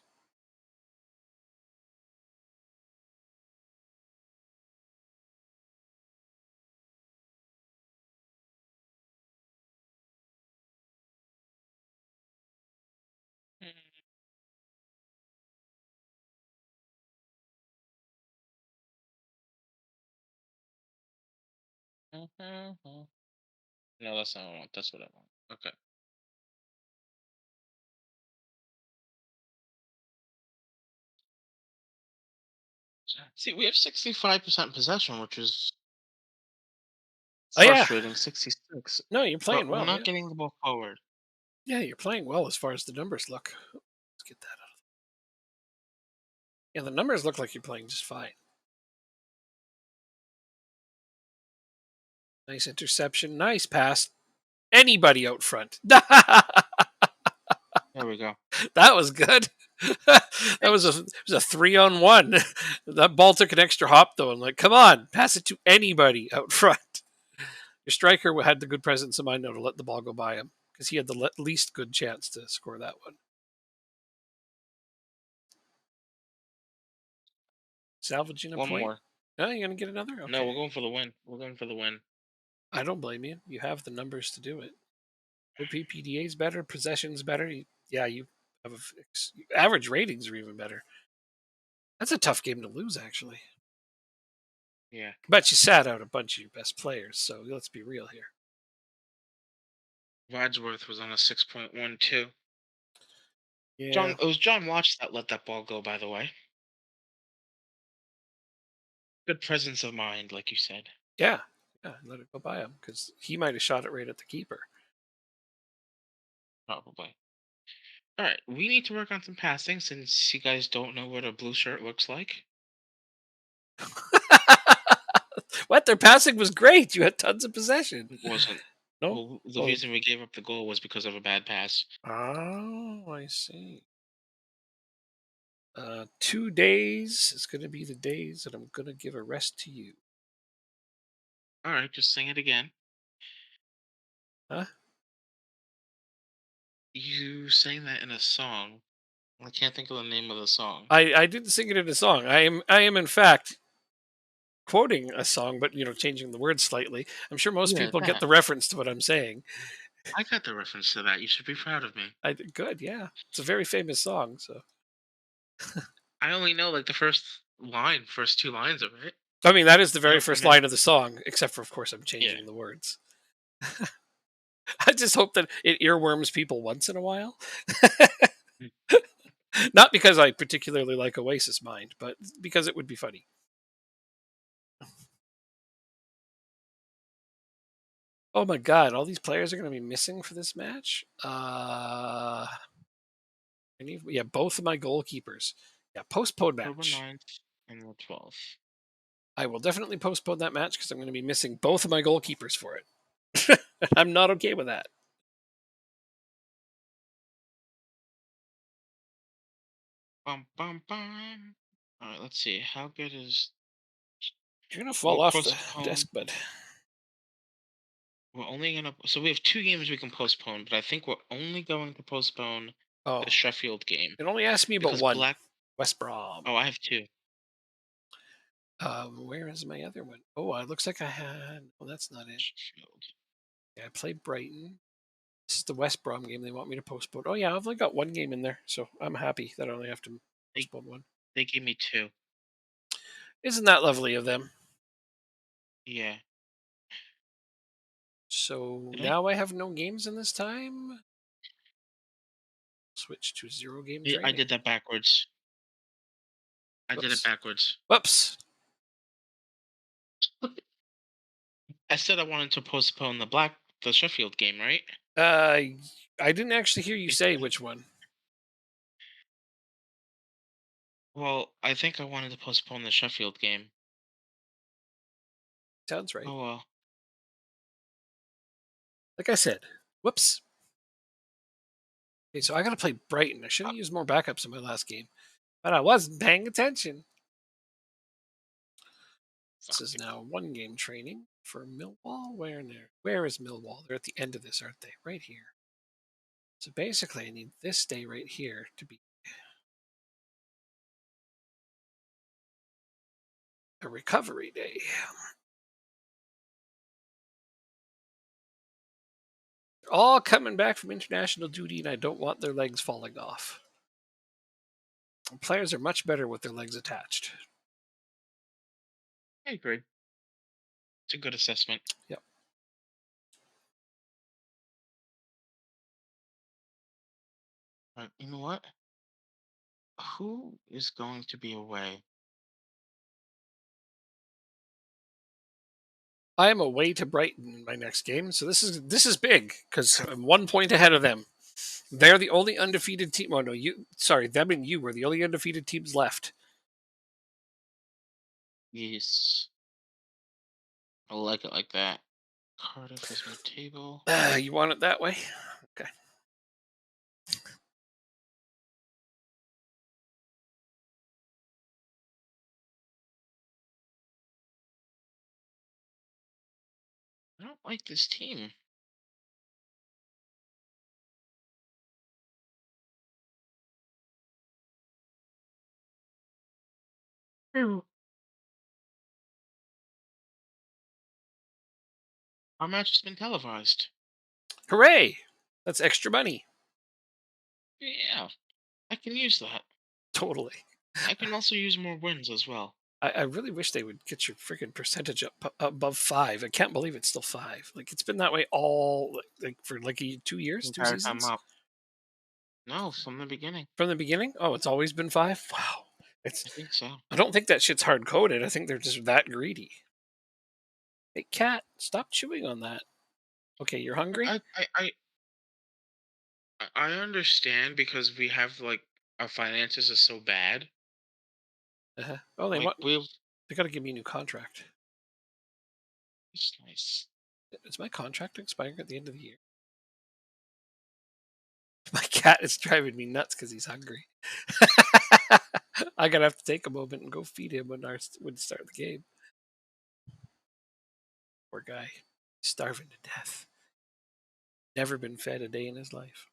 Mhm. No, that's not what I want. That's what I want. Okay. See, we have 65% possession, which is Oh yeah, frustrating. 66, no, you're but playing we're well. not Yeah, getting the ball forward. yeah, you're playing well as far as the numbers look. Let's get that out. Yeah, the numbers look like you're playing just fine. Nice interception, nice pass. Anybody out front. That There we go. was good. It was a 3-on-1. That ball took an extra hop though. I'm like, come on, pass it to anybody out front. Your striker had the good presence of mind though to let the ball go by him because he had the least good chance to score that one. Salvaging a One point. more. Oh, you're gonna get another? No, Okay. we're going for the win. We're going for the win. I don't blame you. You have the numbers to do it. OPPDA is better. Possession's better. Yeah, you have average ratings are even better. That's a tough game to lose, actually. Yeah. But you sat out a bunch of your best players, so let's be real here. Wadsworth was on a 6.12. Yeah, John, it was John Watch that let that ball go. By the way, good presence of mind, like you said. yeah, yeah. Let it go by him because he might have shot it right at the keeper. Probably. All right, we need to work on some passing since you guys don't know what a blue shirt looks like. What? Their passing was great. You had tons of possession. It wasn't. No. Well, the Oh, reason we gave up the goal was because of a bad pass. oh, I see. 2 days is going to be the days that I'm going to give a rest to you. All right, just sing it again. Huh? You sang that in a song. I can't think of the name of the song. I didn't sing it in a song. I am in fact quoting a song, but changing the words slightly. I'm sure most Yeah, people get that. the reference to what I'm saying. I got the reference to that. You should be proud of me. I did good, yeah. It's a very famous song. So I only know like the first two lines of it. I mean, that is the I very don't first remember. line of the song, except for, of course, I'm Yeah. changing the words. I just hope that it earworms people once in a while. Mm. Not because I particularly like Oasis Mind, but because it would be funny. Oh my god, all these players are going to be missing for this match? Yeah, both of my goalkeepers. Yeah, postpone October match. 9th and the 12th. I will definitely postpone that match because I'm going to be missing both of my goalkeepers for it. I'm not okay with that. Bum bum bum. All right, let's see. How good is You're going to fall we'll off the postpone? desk, bud. We're only gonna so we have two games we can postpone, but I think we're only going to postpone Oh, the Sheffield game it only asked me about because one. Black. West Brom. Oh, I have two. Where is my other one? Oh, it looks like I had. Well, that's not it. Sheffield. Yeah, I played Brighton. This is the West Brom game they want me to postpone. Oh yeah, I've only got one game in there, so I'm happy that I only have to They postpone one. they gave me two. Isn't that lovely of them? Yeah. So Did I? now I have no games in this time. Switch to zero game Yeah, I training. did that backwards. I did it Whoops. backwards. Whoops. I said I wanted to postpone the Sheffield game, right? Uh, I didn't actually hear you You say said. which one. Well, I think I wanted to postpone the Sheffield game. Sounds right. Oh well. Like I said. Whoops. Okay, so I got to play Brighton. I should have used more backups in my last game, but I wasn't paying attention. This Fuck. is now one game training for Millwall. Where is Millwall? They're at the end of this, aren't they? Right here. So basically, I need this day right here to be a recovery day. They're all coming back from international duty, and I don't want their legs falling off. Players are much better with their legs attached. I agree. It's a good assessment. Yep. You know what? Who is going to be away? I am away to Brighton in my next game, so this is big because I'm 1 point ahead of them. They're the only undefeated team. Oh no, you sorry, them and you were the only undefeated teams left. Yes. I like it like that. Cardiff is mid-table. You want it that way? Okay. I don't like this team. Hmm. Our match has been televised. Hooray! That's extra money. Yeah, I can use that. Totally. I can also use more wins as well. I really wish they would get your freaking percentage up above 5. I can't believe it's still 5. Like it's been that way all like for like 2 years, two Entire time seasons up. No, from the beginning. from the beginning. Oh, it's always been 5. Wow. It's I think so. I don't think that shit's hard coded. I think they're just that greedy. Hey, cat, stop chewing on that. Okay, you're hungry. I understand because we have like our finances are so bad. Oh, they Like want we've they got to give me a new contract. it's nice. Is my contract expiring at the end of the year? My cat is driving me nuts because he's hungry. I gotta have to take a moment and go feed him when start the game. Poor guy, starving to death. Never been fed a day in his life.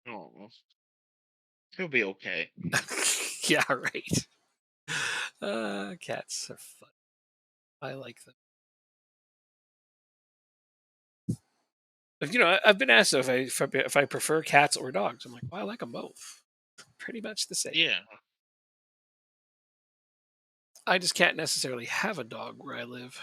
Oh, he'll be okay. Yeah, right. Cats are fun. I like them. But, I've been asked if I prefer cats or dogs. I'm like, well, I like them both. Pretty much the same. Yeah. I just can't necessarily have a dog where I live.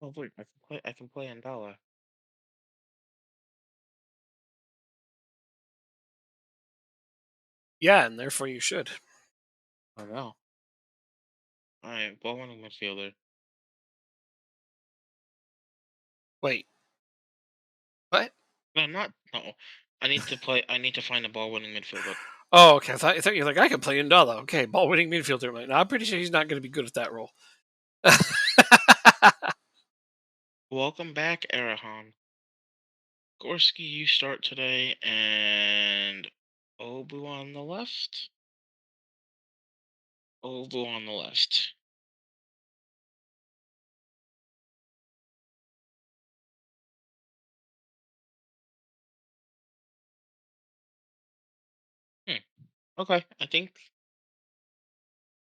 Oh wait, I can play. I can play Andala. Yeah, and therefore you should. I know. All right, ball winning midfielder. Wait, what? No, not no. I need to play. I need to find a ball winning midfielder. Oh, okay. I thought you were like, I can play Indala. Okay, ball winning midfielder. No, I'm pretty sure he's not going to be good at that role. Welcome back, Arahan. Gorski, you start today, and Obu on the left. Obu on the left. Hmm. Okay, I think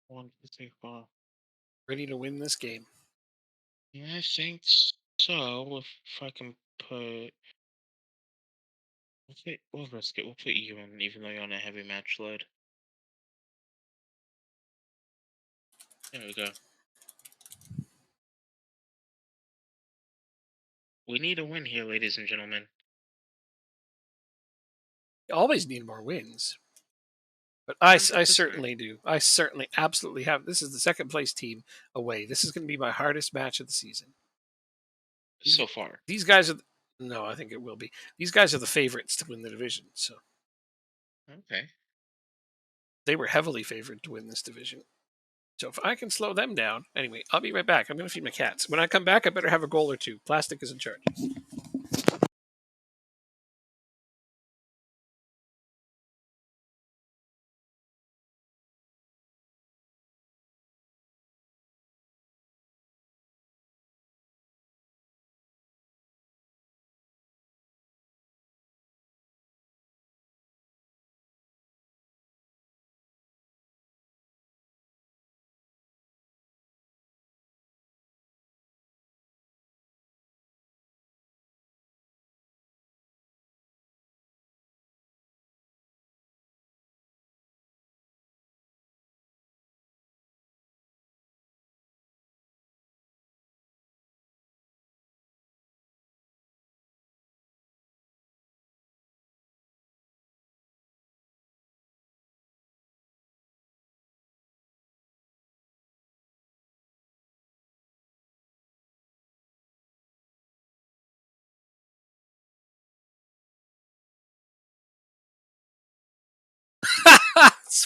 1, 2, 3, 4. Ready to win this game. Yeah, I think so. If I can put, we'll risk it. We'll put you in, even though you're on a heavy match load. There we go. We need a win here, ladies and gentlemen. You always need more wins. But I 100%. certainly do. I certainly absolutely have. This is the second place team away. This is going to be my hardest match of the season. These So far. these guys are no, I think it will be. These guys are the favorites to win the division. So Okay. they were heavily favored to win this division. So if I can slow them down, anyway, I'll be right back. I'm going to feed my cats. When I come back, I better have a goal or two. Plastic is in charge.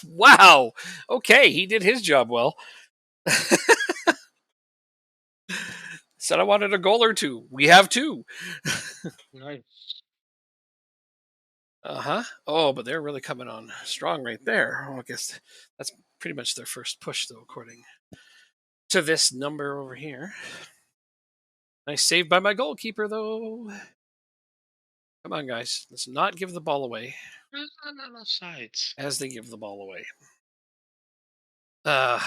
Wow. Okay, he did his job well. Said I wanted a goal or two. We have two. Nice. Uh huh. Oh, but they're really coming on strong right there. Oh, I guess that's pretty much their first push, though, according to this number over here. Nice save by my goalkeeper, though. Come on, guys. Let's not give the ball away There's not enough sides. as they give the ball away. Uh,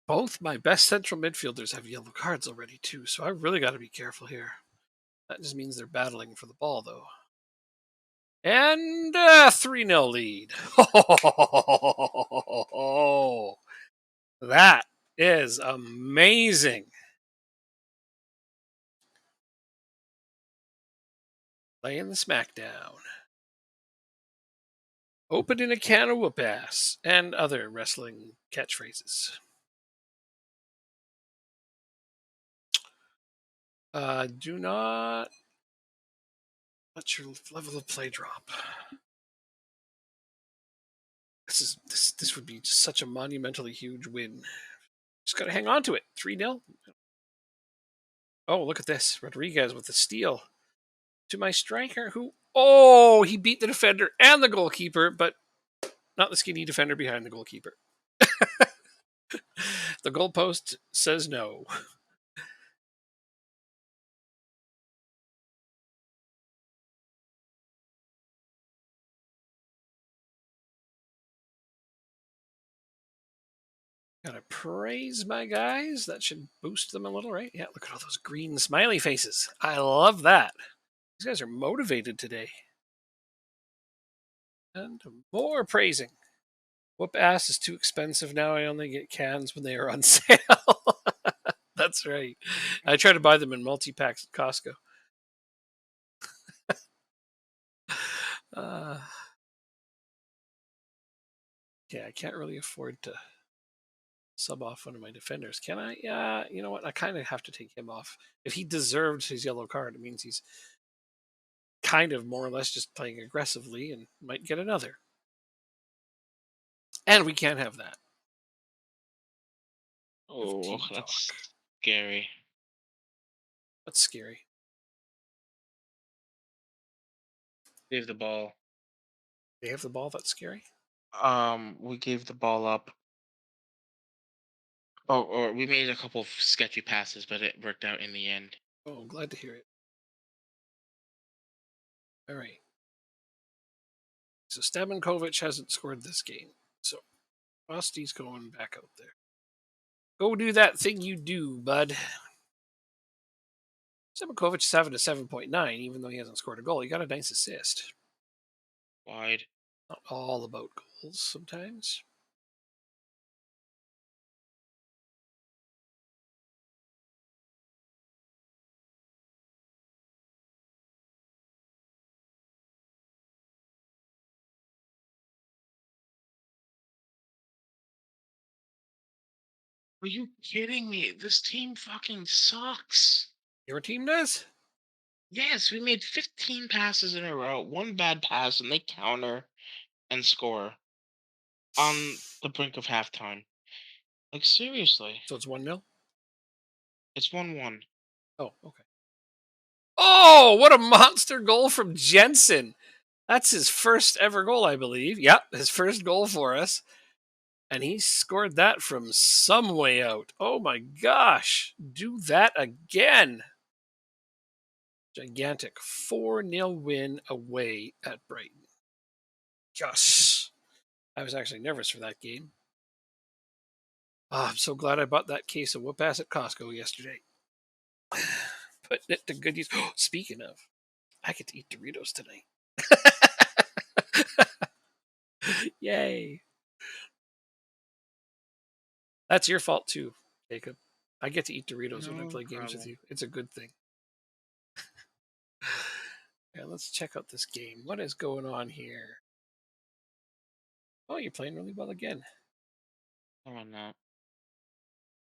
both my best central midfielders have yellow cards already, too, so I really got to be careful here. That just means they're battling for the ball, though. And 3-0 lead. Oh, that is amazing. Laying the smackdown. Opening a can of whoop ass and other wrestling catchphrases. Do not let your level of play drop. This would be such a monumentally huge win. Just gotta hang on to it. 3-0. Oh, look at this. Rodriguez with the steal to my striker who he beat the defender and the goalkeeper, but not the skinny defender behind the goalkeeper. The goalpost says no. Gotta praise my guys. That should boost them a little, right? Yeah, look at all those green smiley faces. I love that. These guys are motivated today. And more praising. Whoop ass is too expensive now. I only get cans when they are on sale. That's right. I try to buy them in multi packs at Costco. Uh, yeah, I can't really afford to sub off one of my defenders, can I? Yeah, you know what? I kind of have to take him off. If he deserved his yellow card, it means he's kind of more or less just playing aggressively and might get another. And we can't have that. Of Oh, team that's talk. scary. That's scary. Gave the ball. They have the ball. That's scary. We gave the ball up. Oh, or we made a couple of sketchy passes, but it worked out in the end. Oh, glad to hear it. All right. So Staminkovic hasn't scored this game. So Rosty's going back out there. Go do that thing you do, bud. Staminkovic is having a 7.9, even though he hasn't scored a goal. He got a nice assist. Wide. Not all about goals sometimes. Are you kidding me? This team fucking sucks. Your team does? Yes, we made 15 passes in a row, one bad pass, and they counter and score on the brink of halftime. Like, seriously. So it's 1-0? It's 1-1. Oh, okay. Oh, what a monster goal from Jensen. That's his first ever goal, I believe. Yep, his first goal for us. And he scored that from some way out. Oh my gosh. Do that again. Gigantic 4-0 win away at Brighton. Gosh. I was actually nervous for that game. Oh, I'm so glad I bought that case of whoop ass at Costco yesterday. Putting it to good use. Speaking of, I get to eat Doritos tonight. Yay. That's your fault too, Jacob. I get to eat Doritos when I No play games with problem. you. It's a good thing. Yeah, let's check out this game. What is going on here? Oh, you're playing really well again. Come on now.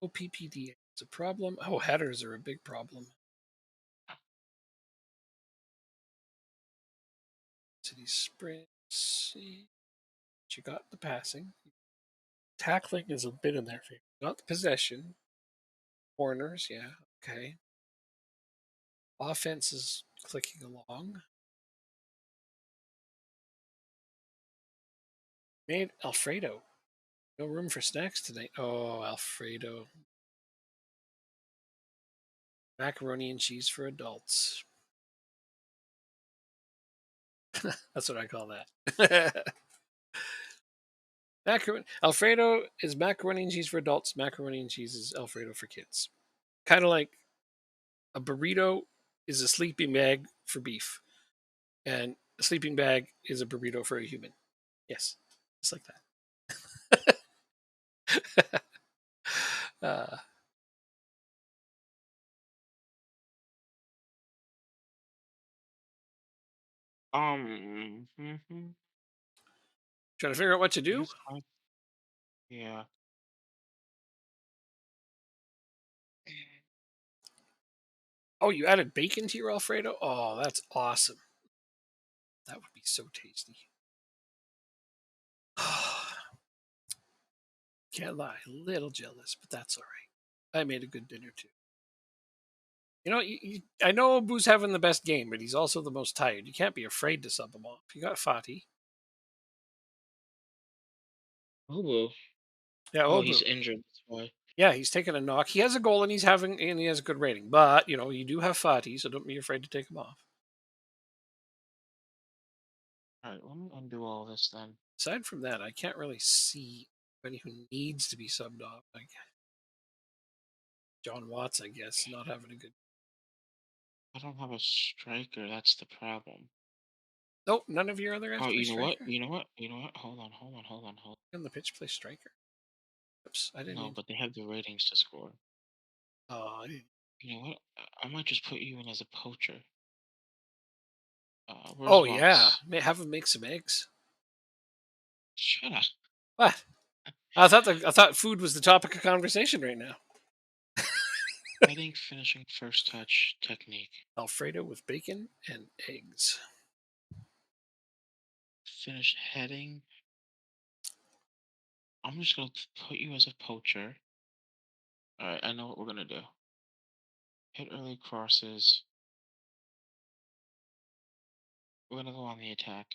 OPPD is a problem. Oh, headers are a big problem. these sprints. But you got the passing. Tackling is a bit in there for you. Got the possession. Corners, yeah. Okay. Offense is clicking along. Made Alfredo. No room for snacks tonight. Oh, Alfredo. Macaroni and cheese for adults. That's what I call that. Alfredo is macaroni and cheese for adults. Macaroni and cheese is Alfredo for kids. Kind of like a burrito is a sleeping bag for beef, and a sleeping bag is a burrito for a human. Yes, just like that. uh, trying to figure out what to do. Yes, yeah. Oh, you added bacon to your Alfredo? Oh, that's awesome. That would be so tasty. Can't lie, a little jealous, but that's all right. I made a good dinner too. You know, I know Boo's having the best game, but he's also the most tired. You can't be afraid to sub him off. You got Fati. Obu. Yeah, Oh, he's Obu. injured. That's why. Yeah, he's taking a knock. He has a goal and he has a good rating. But you know, you do have Fati, so don't be afraid to take him off. All right, let me undo all this then. Aside from that, I can't really see anybody who needs to be subbed off. Like John Watts, I guess, not having a good. I don't have a striker. That's the problem. Nope, none of your other guys Oh, play you know what? striker. You know what? You know what? Hold on, hold on, hold on, hold On the pitch, play striker. Oops, I on. didn't No, mean. but they have the ratings to score. Oh, I didn't. You know what? I might just put you in as a poacher. Where's Oh yeah, Watts? have him make some eggs. Shut up. What? I thought food was the topic of conversation right now. Heading, finishing, first touch, technique. Alfredo with bacon and eggs. Finish heading. I'm just gonna put you as a poacher. All right, I know what we're gonna do. Hit early crosses. We're gonna go on the attack.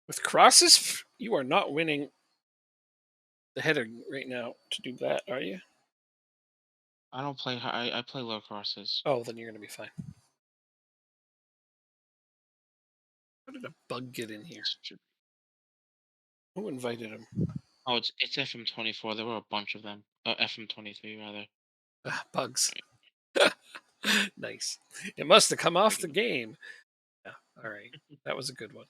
With crosses, you are not winning the header right now to do that, are you? I don't play high. I play low crosses. Oh, then you're going to be fine. How did a bug get in here? Who invited him? Oh, it's FM24. There were a bunch of them. FM23 rather. Bugs. Nice. It must have come off the game. Yeah. All right. That was a good one.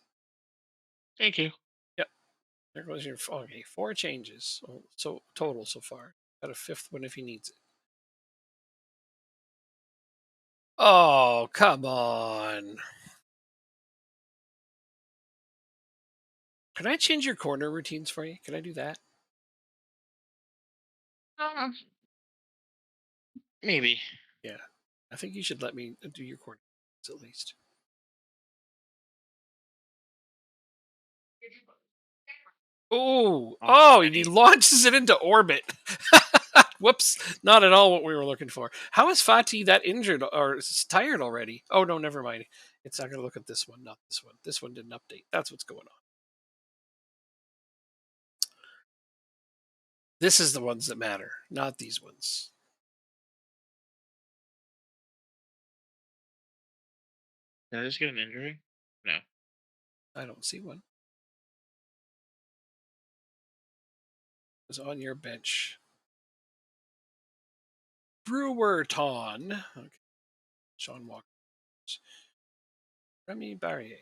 Thank you. Yep. There goes your okay. 4 changes. So total so far. Got a 5th one if he needs it. Oh, come on. Can I change your corner routines for you? Can I do that? Um, maybe. Yeah. I think you should let me do your corner routines at least. Oh, oh, and he Already. launches it into orbit. Whoops, not at all what we were looking for. How is Fati that injured or tired already? Oh, no, never mind. It's not going to look at this one, not this one. This one didn't update. That's what's going on. This is the ones that matter, not these ones. Did I just get an injury? No. I don't see one. It's on your bench. Brewerton. Okay. Sean Walker. Remy Barrier.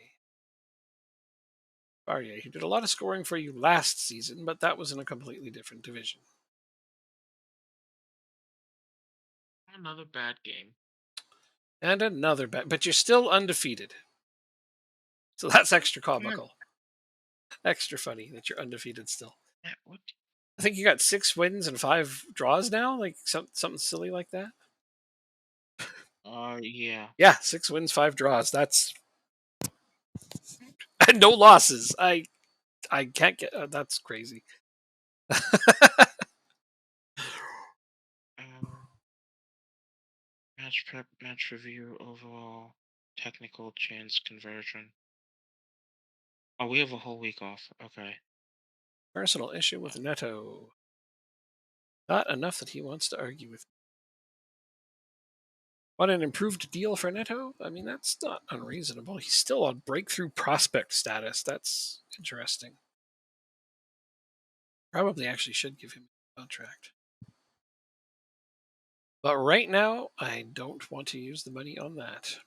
Barrier, who did a lot of scoring for you last season, but that was in a completely different division. Another bad game. And another bet, but you're still undefeated. So that's extra comical. Extra funny that you're undefeated still. What? I think you got 6 wins and 5 draws now, like something silly like that. Yeah. Yeah, 6 wins, 5 draws. That's No losses. I can't get. That's crazy. Um, match prep, match review, overall, technical chance conversion. Oh, we have a whole week off. Okay. Personal issue with Neto. Not enough that he wants to argue with. Want an improved deal for Neto? I mean, that's not unreasonable. He's still on breakthrough prospect status. That's interesting. Probably actually should give him a contract. But right now, I don't want to use the money on that.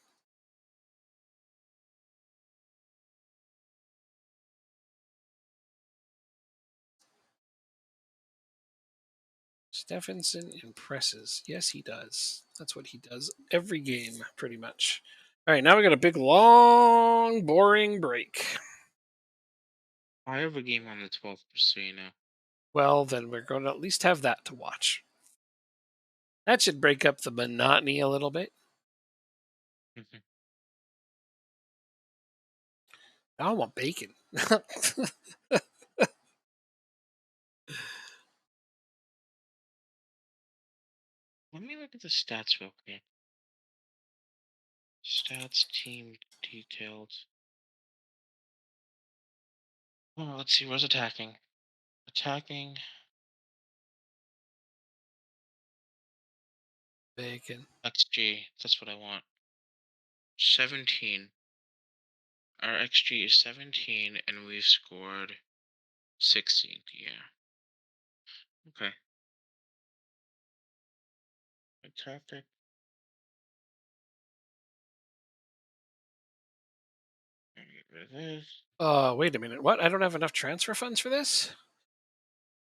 Stephenson impresses. Yes, he does. That's what he does every game, pretty much. All right, now we got a big, long, boring break. I have a game on the 12th, just so you know. Well, then we're going to at least have that to watch. That should break up the monotony a little bit. Mhm. I want bacon. Let me look at the stats real quick. Stats, team details. Oh, let's see. Where's attacking? Attacking. Bacon. XG. That's what I want. 17. Our XG is 17, and we've scored 16. Yeah. Okay. Tactic. Get rid of this. Wait a minute. What? I don't have enough transfer funds for this?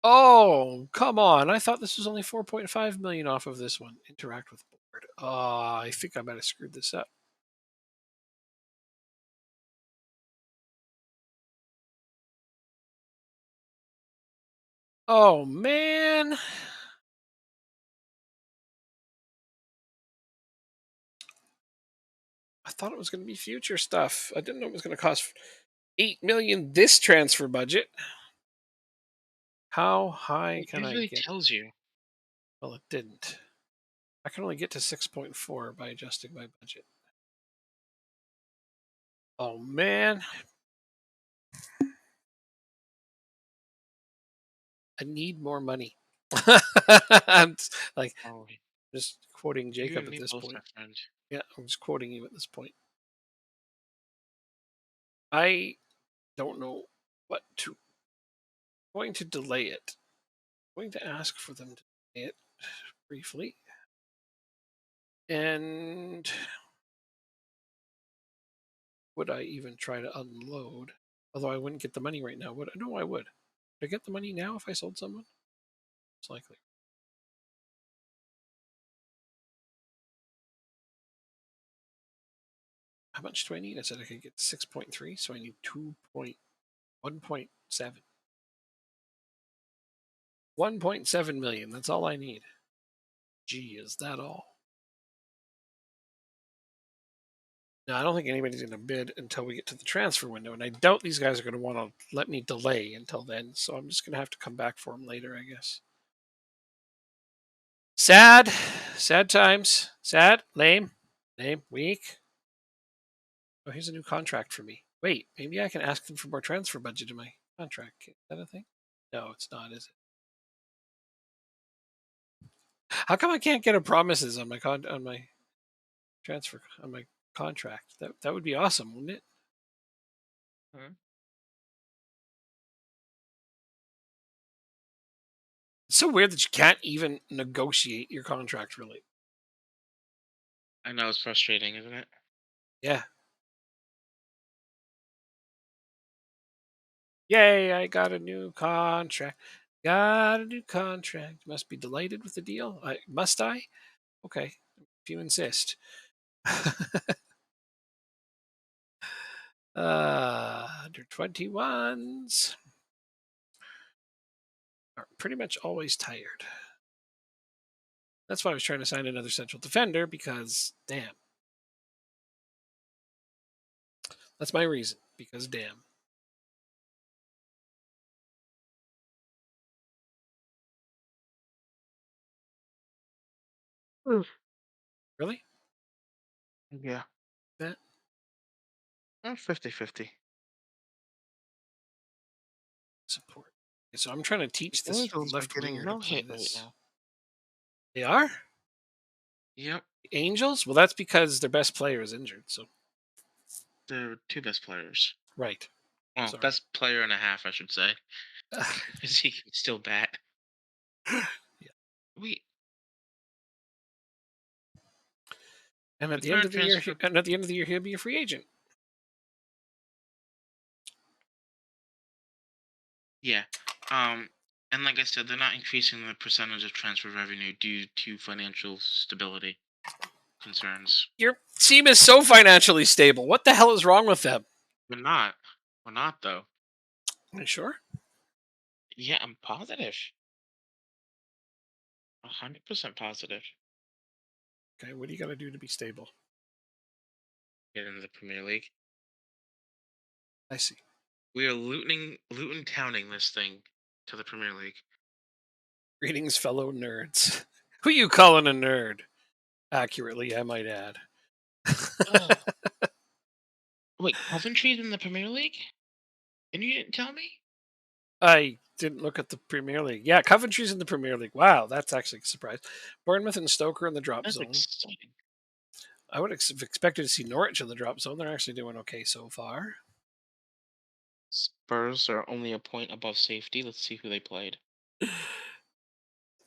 Oh, come on. I thought this was only 4.5 million off of this one. Interact with board. I think I might have screwed this up. Oh, man. I thought it was going to be future stuff. I didn't know it was going to cost 8 million this transfer budget. How high It can I usually get? tells you. Well, it didn't. I can only get to 6.4 by adjusting my budget. Oh, man. I need more money. I'm like Oh, just quoting you Jacob and at me this both, my point. friend. Yeah, I'm just quoting you at this point. I don't know what to. Going to delay it. Going to ask for them to delay it briefly. And would I even try to unload? Although I wouldn't get the money right now. Would I? No, I would. Would I get the money now if I sold someone? It's likely. How much do I need? I said I could get 6.3, so I need 2.1.7. 1.7 million. That's all I need. Gee, is that all? Now, I don't think anybody's going to bid until we get to the transfer window, and I doubt these guys are going to want to let me delay until then, so I'm just going to have to come back for them later, I guess. Sad. Sad times. Sad. Lame. Lame. Weak. Oh, here's a new contract for me. Wait, maybe I can ask them for more transfer budget in my contract. Is that a thing? No, it's not, is it? How come I can't get a promises on my on my transfer on my contract? That would be awesome, wouldn't it? Huh? It's so weird that you can't even negotiate your contract, really. I know it's frustrating, isn't it? Yeah. Yay, I got a new contract. Got a new contract. Must be delighted with the deal. Must I? Okay, if you insist. Under 21s are pretty much always tired. That's why I was trying to sign another central defender because, damn. That's my reason. Because, damn. Mm. Really? Yeah. That 50-50. support. Okay, so I'm trying to The teach this Angels are left getting winger to no play hit right this. now. They are Yep. the Angels. Well, that's because their best player is injured. So They're two best players. right. Well, Sorry. best player and a half, I should say. Because he can still bat. Yeah. We And at the the end current of the year, transfer. he'll be a free agent. Yeah. Um, and like I said, they're not increasing the percentage of transfer revenue due to financial stability concerns. Your team is so financially stable. What the hell is wrong with them? We're not. We're not though. Are you sure? Yeah, I'm positive. 100% positive. Okay. What do you got to do to be stable? Get into the Premier League. I see. We are Luton Towning this thing to the Premier League. Greetings, fellow nerds. Who you calling a nerd? Accurately, I might add. Oh, wait, Coventry's in the Premier League? And you didn't tell me? I didn't look at the Premier League. Yeah, Coventry's in the Premier League. Wow, that's actually a surprise. Bournemouth and Stoke are in the drop That's zone. exciting. I would have expected to see Norwich in the drop zone. They're actually doing okay so far. Spurs are only a point above safety. Let's see who they played.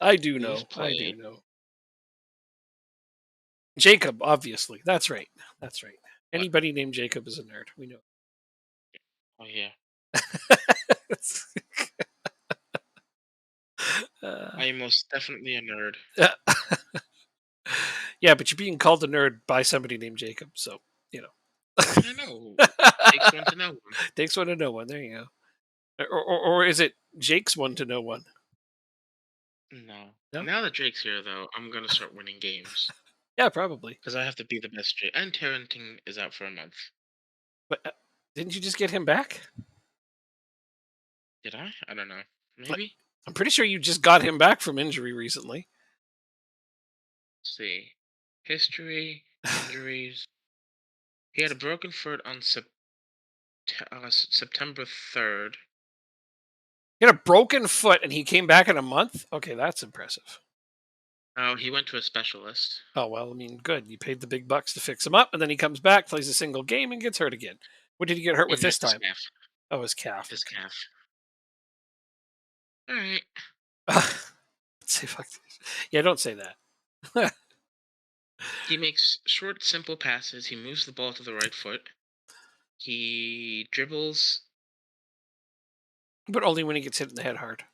I do Who's know. I do played? know. Jacob, obviously. That's right. That's right. What? Anybody named Jacob is a nerd. We know. Oh yeah. uh, I am most definitely a nerd. yeah, but you're being called a nerd by somebody named Jacob, so you know. I know. Takes one to know one. Takes one to know one. There you go. Or is it Jake's one to know one? No. No. Now that Drake's here, though, I'm gonna start winning games Yeah, probably. because I have to be the best Drake. And Tarrenting is out for a month. But didn't you just get him back? Did I? I don't know. Like, Maybe. I'm pretty sure you just got him back from injury recently. Let's see. History, injuries. He had a broken foot on September 3rd. He had a broken foot and he came back in a month. Okay, that's impressive. Oh, he went to a specialist. Oh well, I mean, good. You paid the big bucks to fix him up, and then he comes back, plays a single game, and gets hurt again. What did he get hurt He with this missed his time? calf. Oh, his calf. His Okay. calf. All right. Say fuck this. Yeah, don't say that. He makes short, simple passes. He moves the ball to the right foot. He dribbles. But only when he gets hit in the head hard.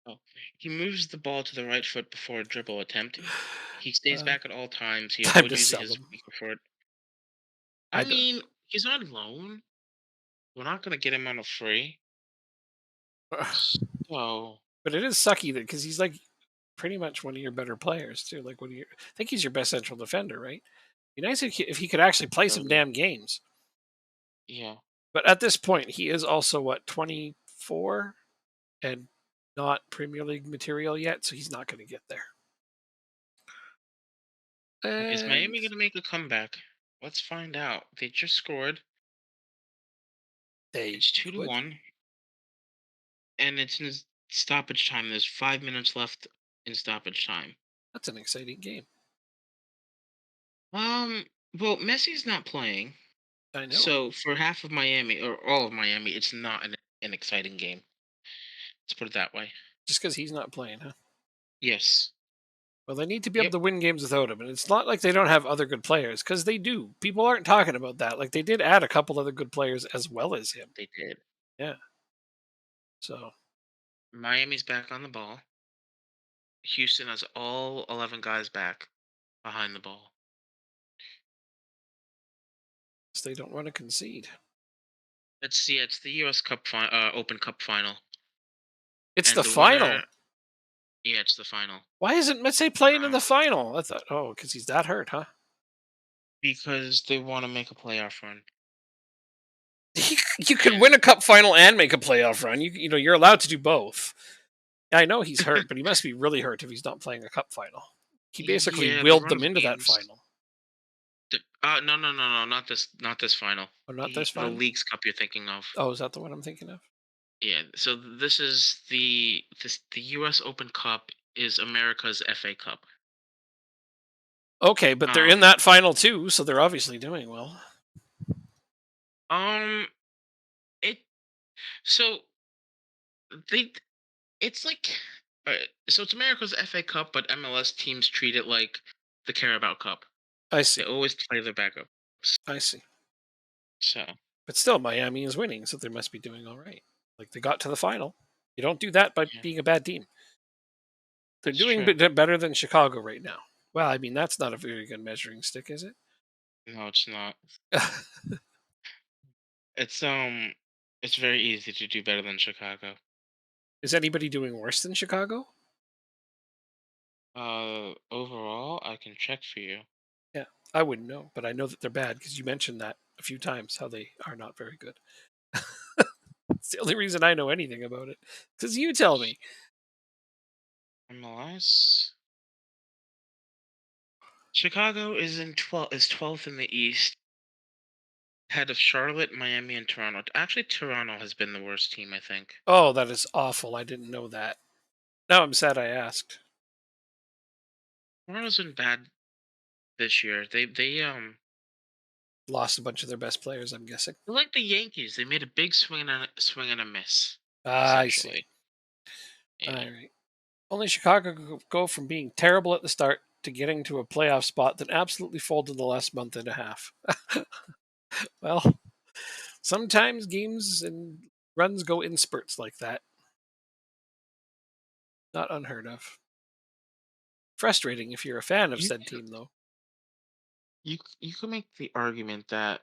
Oh, he moves the ball to the right foot before a dribble attempt. He stays Uh, back at all times. He time avoids to using sell his him. weaker foot. I I don't. mean, he's on loan. We're not gonna get him on a free. So But it is sucky that because he's like pretty much one of your better players too. Like I think he's your best central defender, right? Be nice if he could actually play some really, damn games. yeah. But at this point, he is also what 24 and not Premier League material yet, so he's not going to get there. Is And Miami gonna make a comeback? Let's find out. They just scored. they It's two to would. one, and it's in stoppage time. There's 5 minutes left in stoppage time. That's an exciting game. Um. Well, Messi's not playing, I know. so for half of Miami or all of Miami, it's not an exciting game. Let's put it that way. Just because he's not playing, huh? Yes. Well, they need to be able Yep. to win games without him, and it's not like they don't have other good players because they do. People aren't talking about that. Like they did add a couple other good players as well as him. They did. Yeah. So Miami's back on the ball. Houston has all 11 guys back behind the ball. they don't want to concede. Let's see. It's the U.S. Open Cup final, It's and the the final. winner. Yeah, it's the final. Why isn't Metsy playing in Um, the final? I thought, oh, because he's that hurt, huh? because they want to make a playoff run. You can win And a cup final and make a playoff run. You're allowed to do both. I know he's hurt, but he must be really hurt if he's not playing a cup final. He basically Yeah, the willed run them of into that games. final. No, no, no, no, not this final. Oh, not this The final? Leagues Cup you're thinking of. Oh, is that the one I'm thinking of? Yeah, so this is the U.S. Open Cup is America's FA Cup. Okay, but they're in Um, that final too, so they're obviously doing well. um, it so they it's like so it's America's FA Cup, but MLS teams treat it like the Carabao Cup. I They see. always play their backup. I see. So But still, Miami is winning, so they must be doing all right. Like they got to the final. You don't do that by yeah, being a bad team. They're it's doing true. better than Chicago right now. Well, I mean, that's not a very good measuring stick, is it? No, it's not. It's it's very easy to do better than Chicago. Is anybody doing worse than Chicago? Overall, I can check for you. Yeah, I wouldn't know, but I know that they're bad because you mentioned that a few times how they are not very good. It's the only reason I know anything about it because you tell me. MLS. Chicago is in 12th in the East, ahead of Charlotte, Miami, and Toronto. Actually, Toronto has been the worst team, I think. Oh, that is awful. I didn't know that. Now I'm sad I asked. Toronto's been bad this year. Lost a bunch of their best players, I'm guessing. They're like the Yankees. They made a big swing and a miss, I see. essentially. All Yeah. right. Only Chicago could go from being terrible at the start to getting to a playoff spot that absolutely folded in the last month and a half. Well, sometimes games and runs go in spurts like that. Not unheard of. Frustrating if you're a fan of You said team, though. you could make the argument that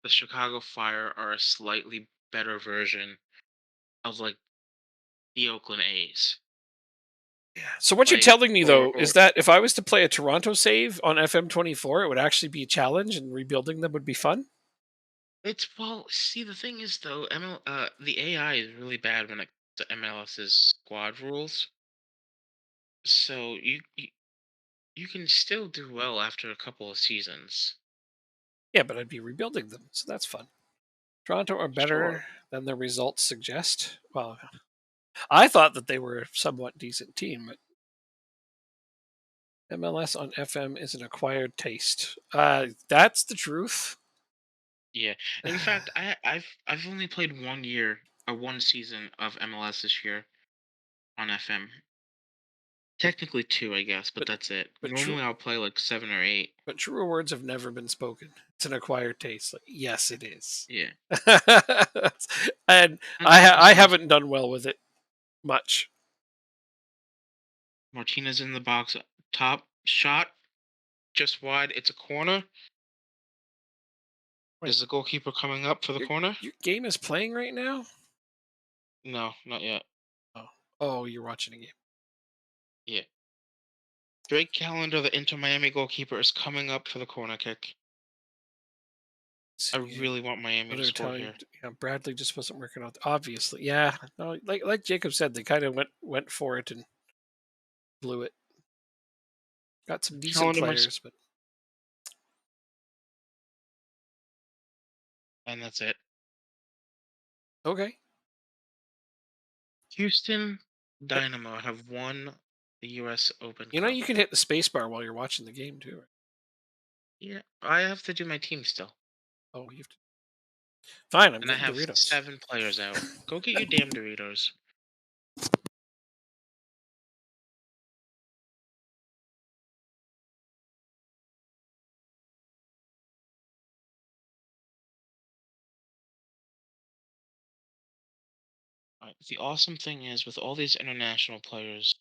the Chicago Fire are a slightly better version of like the Oakland A's. Yeah. So what you're Like telling me though is or that if I was to play a Toronto save on FM24, it would actually be a challenge, and rebuilding them would be fun. it's well, see the thing is though, the AI is really bad when it comes to MLS's squad rules. So you can still do well after a couple of seasons. Yeah, but I'd be rebuilding them, so that's fun. Toronto are Sure. better than the results suggest. Well, I thought that they were a somewhat decent team, but MLS on FM is an acquired taste. That's the truth. Yeah. In fact, I've only played 1 year or 1 season of MLS this year on FM. Technically two, I guess, but but that's it. but true Normally I'll play like 7 or 8. but truer words have never been spoken. It's an acquired taste. Like, yes, it is. Yeah. And I 100%. haven't done well with it much. Martinez in the box, top shot, just wide. It's a corner. Wait, Is the goalkeeper coming up for the your corner? your game is playing right now? No, not yet. Oh, oh, you're watching a game. Yeah. Drake Callender, the Inter Miami goalkeeper, is coming up for the corner kick. I See, really want Miami what to they're score telling, here. Bradley just wasn't working out. Obviously, yeah. No, like Jacob said, they kind of went for it and blew it. Got some decent Callender must, players, but and that's it. okay. Houston Uh, Dynamo have won the U.S. Open You know, Cup. you can hit the space bar while you're watching the game too. Right? Yeah, I have to do my team still, Oh, you have to. Fine, I'm and I getting have Doritos. 7 players out. Go get your damn Doritos. The awesome thing is, with all these international players,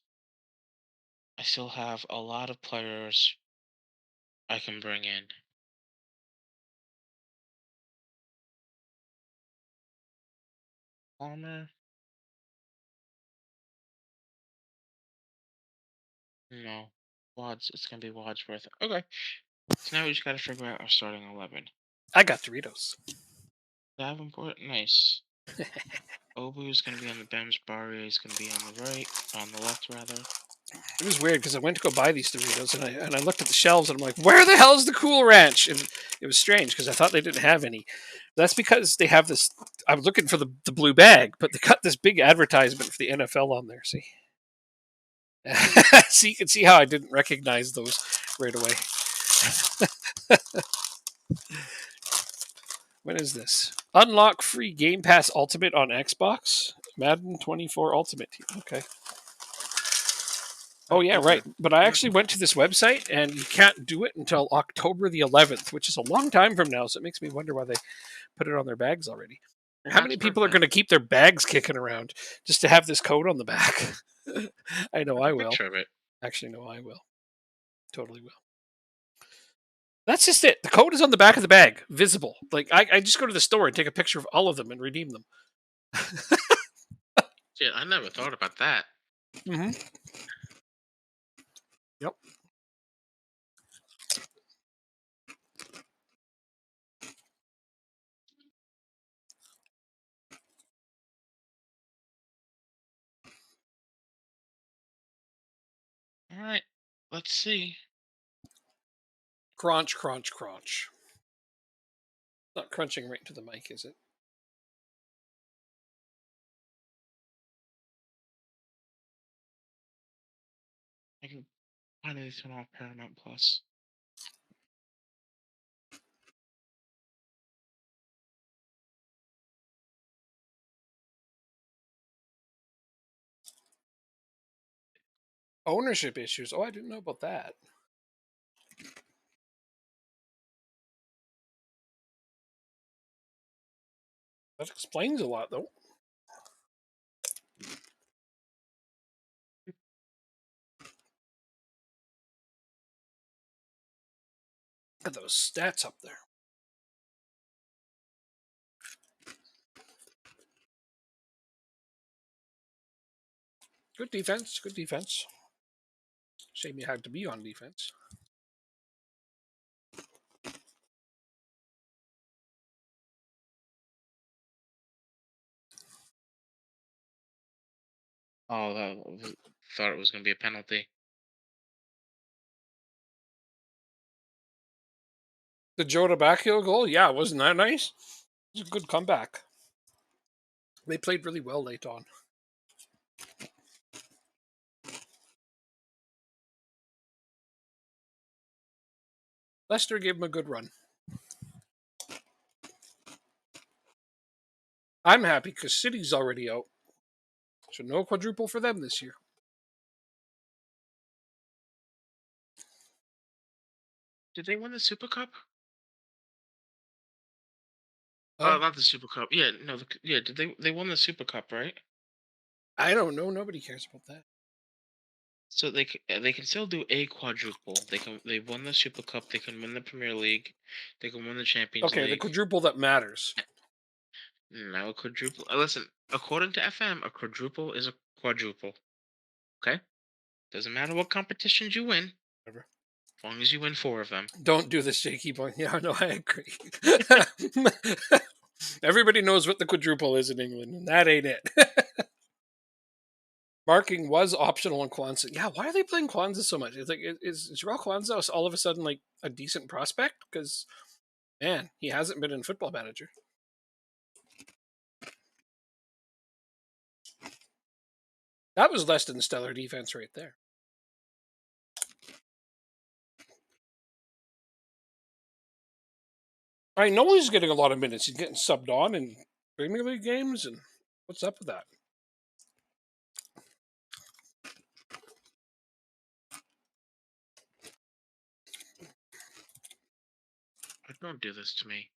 I still have a lot of players I can bring in. Palmer, no. Wads, it's gonna be Wadsworth. Okay, so now we just gotta figure out our starting 11. I got Doritos. Davenport, nice. Obu is gonna be on the bench. Barry is gonna be on the right, on the left rather. It was weird because I went to go buy these Doritos and I looked at the shelves and I'm like, where the hell is the Cool Ranch? And it was strange because I thought they didn't have any. That's because they have this. I was looking for the blue bag, but they cut this big advertisement for the NFL on there. See, so you can see how I didn't recognize those right away. When is this? Unlock free Game Pass Ultimate on Xbox. Madden 24 Ultimate. Okay. Oh yeah, right. October. But I Yep. actually went to this website, and you can't do it until October the 11th, which is a long time from now. So it makes me wonder why they put it on their bags already. How many Matt's people are birthday. going to keep their bags kicking around just to have this code on the back? I know Take I a will. picture of it. Actually, no, I will. Totally will. That's just it. The code is on the back of the bag, visible. Like I just go to the store and take a picture of all of them and redeem them. Shit, I never thought about that. Mm-hmm. Yep. All right, let's see. Crunch, crunch, crunch. Not crunching right into the mic, is it? I can finally turn off Paramount Plus. Ownership issues. Oh, I didn't know about that. That explains a lot, though. Look at those stats up there. Good defense. Good defense. Shame you had to be on defense. Oh, thought it was gonna be a penalty. The Jota Bacchio goal, yeah, wasn't that nice? It was a good comeback. They played really well late on. Leicester gave him a good run. I'm happy because City's already out. So no quadruple for them this year. Did they win the Super Cup? Huh? Not the Super Cup. Yeah, no, yeah. Did they won the Super Cup, right? I don't know. Nobody cares about that. So they can still do a quadruple. They won the Super Cup. They can win the Premier League. They can win the Champions Okay, the League. quadruple that matters. No, a quadruple. Listen, according to FM, a quadruple is a quadruple. Okay, doesn't matter what competitions you win, Whatever. as long as you win 4 of them. Don't do this, Jakey boy. Yeah, no, I agree. Everybody knows what the quadruple is in England, and that ain't it. Marking was optional on Kwanzaa. Yeah, why are they playing Kwanzaa so much? It's like is Jarrell Kwanzaa all of a sudden like a decent prospect? Because man, he hasn't been in Football Manager. That was less than stellar defense right there. I know he's getting a lot of minutes. He's getting subbed on in Premier League games, and what's up with that? Don't do this to me.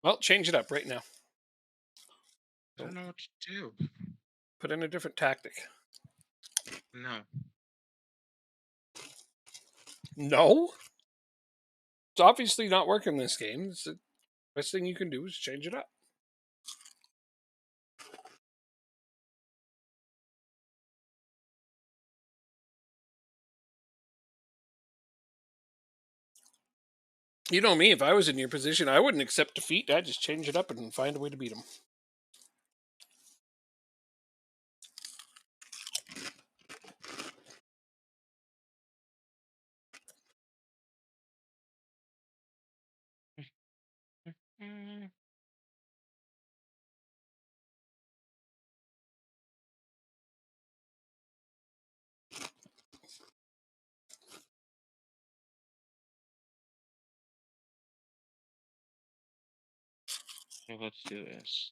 Well, change it up right now. I don't know what to do. Put in a different tactic. No. No, it's obviously not working this game. It's the best thing you can do is change it up. You know me, if I was in your position, I wouldn't accept defeat. I'd just change it up and find a way to beat them. Mm, so let's do this.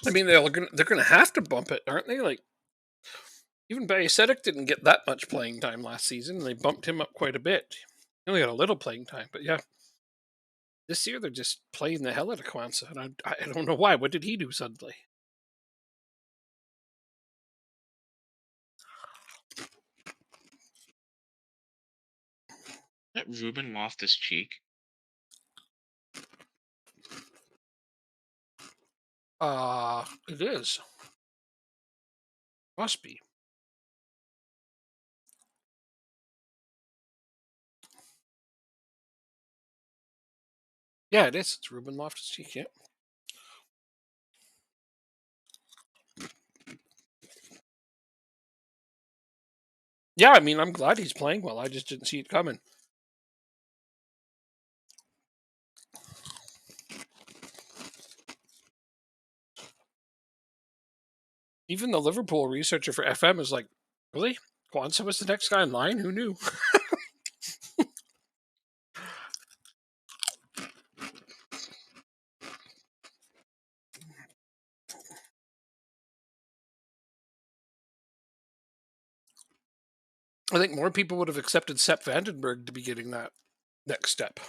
I mean, they're gonna have to bump it, aren't they? Like even Bayesetic didn't get that much playing time last season. And they bumped him up quite a bit. He only got a little playing time, but yeah, this year they're just playing the hell out of Kwanzaa, and I don't know why. What did he do suddenly? That Ruben Loftus Cheek. It is. Must be. Yeah, it is. It's Ruben Loftus Cheek. Yeah. Yeah, I mean, I'm glad he's playing well. I just didn't see it coming. Even the Liverpool researcher for FM is like, really? Kwanzaa was the next guy in line? Who knew? I think more people would have accepted Sepp Vandenberg to be getting that next step.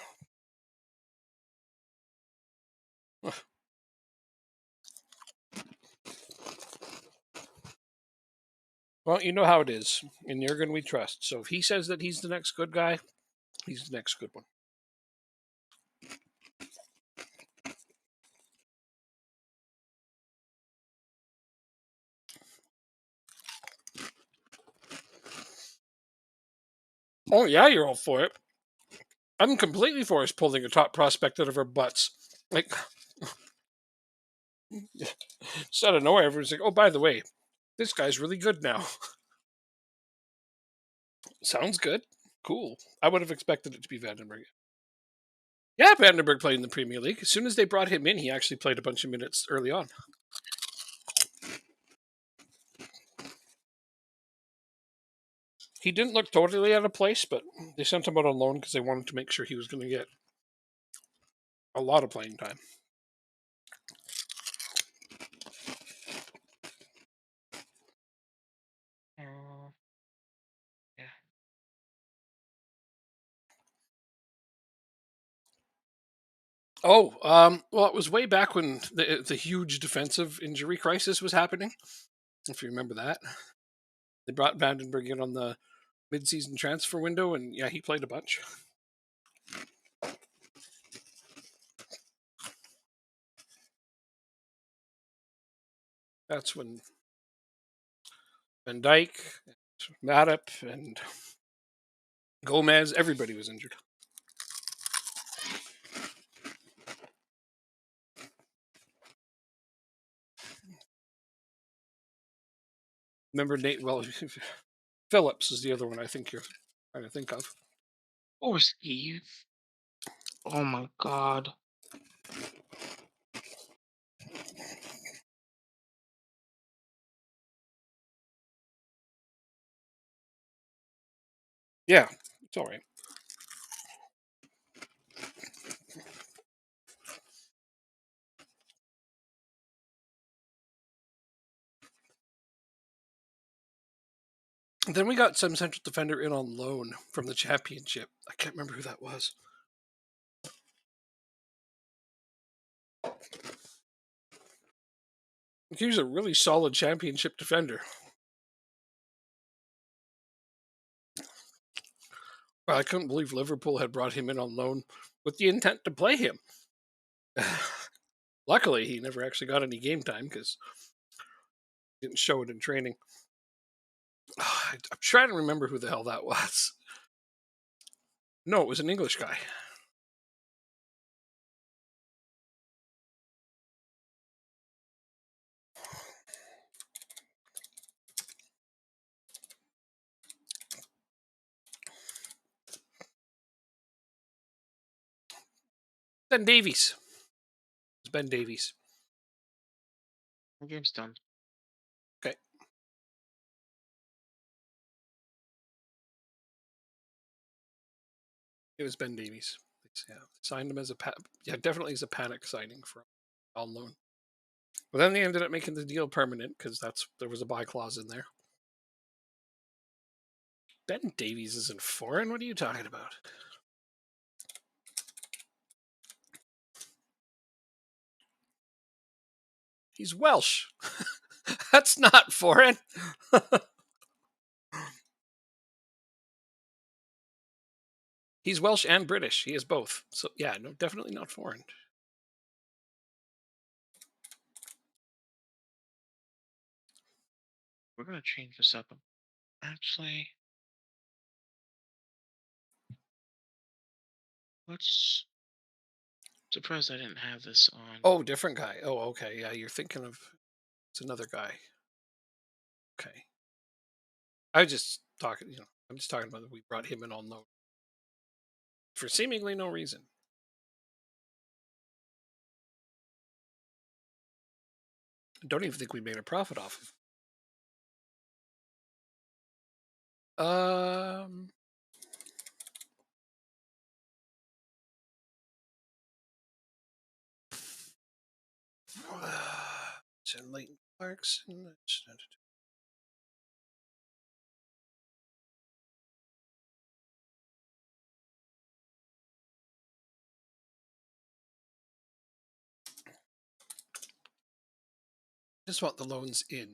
Well, you know how it is. In Jurgen, we trust. So if he says that he's the next good guy, he's the next good one. Oh, yeah, you're all for it. I'm completely for us pulling a top prospect out of our butts. Like, just out of nowhere, everyone's like, oh, by the way, this guy's really good now. Sounds good. Cool. I would have expected it to be Vandenberg. Yeah, Vandenberg played in the Premier League. As soon as they brought him in, he actually played a bunch of minutes early on. He didn't look totally out of place, but they sent him out on loan because they wanted to make sure he was going to get a lot of playing time. Uh, yeah. Oh, well, it was way back when the huge defensive injury crisis was happening. If you remember that, they brought Vandenberg in on the mid-season transfer window, and yeah, he played a bunch. That's when Van Dyke, Matip, and Gomez, everybody was injured. Remember Nate? Well, Phillips is the other one I think you're trying to think of. Oh, Steve. Oh my God. Yeah, it's all right. Then we got some central defender in on loan from the championship. I can't remember who that was. He was a really solid championship defender. Well, I couldn't believe Liverpool had brought him in on loan with the intent to play him. Luckily, he never actually got any game time because he didn't show it in training. I'm trying to remember who the hell that was. No, it was an English guy. Ben Davies. It's Ben Davies. The game's done. Okay. It was Ben Davies. Yeah, signed him as definitely as a panic signing for on loan. But then they ended up making the deal permanent because there was a buy clause in there. Ben Davies isn't foreign. What are you talking about? He's Welsh. That's not foreign. He's Welsh and British. He is both. So yeah, no, definitely not foreign. We're gonna change this up. Actually, let's. Surprised I didn't have this on. Oh, different guy. Oh, okay. Yeah, you're thinking of it's another guy. Okay. I was just talking, I'm just talking about that we brought him in on loan for seemingly no reason. I don't even think we made a profit off of it. Leighton Clarkson. Just want the loans in.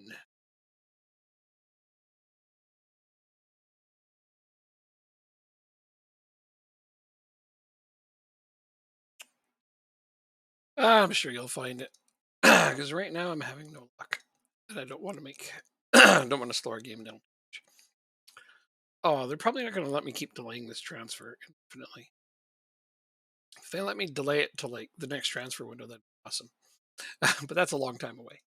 I'm sure you'll find it. Because right now I'm having no luck. And I don't want to make I don't want to slow our game down. Oh, they're probably not going to let me keep delaying this transfer infinitely. If they let me delay it to like the next transfer window, that'd be awesome. But that's a long time away.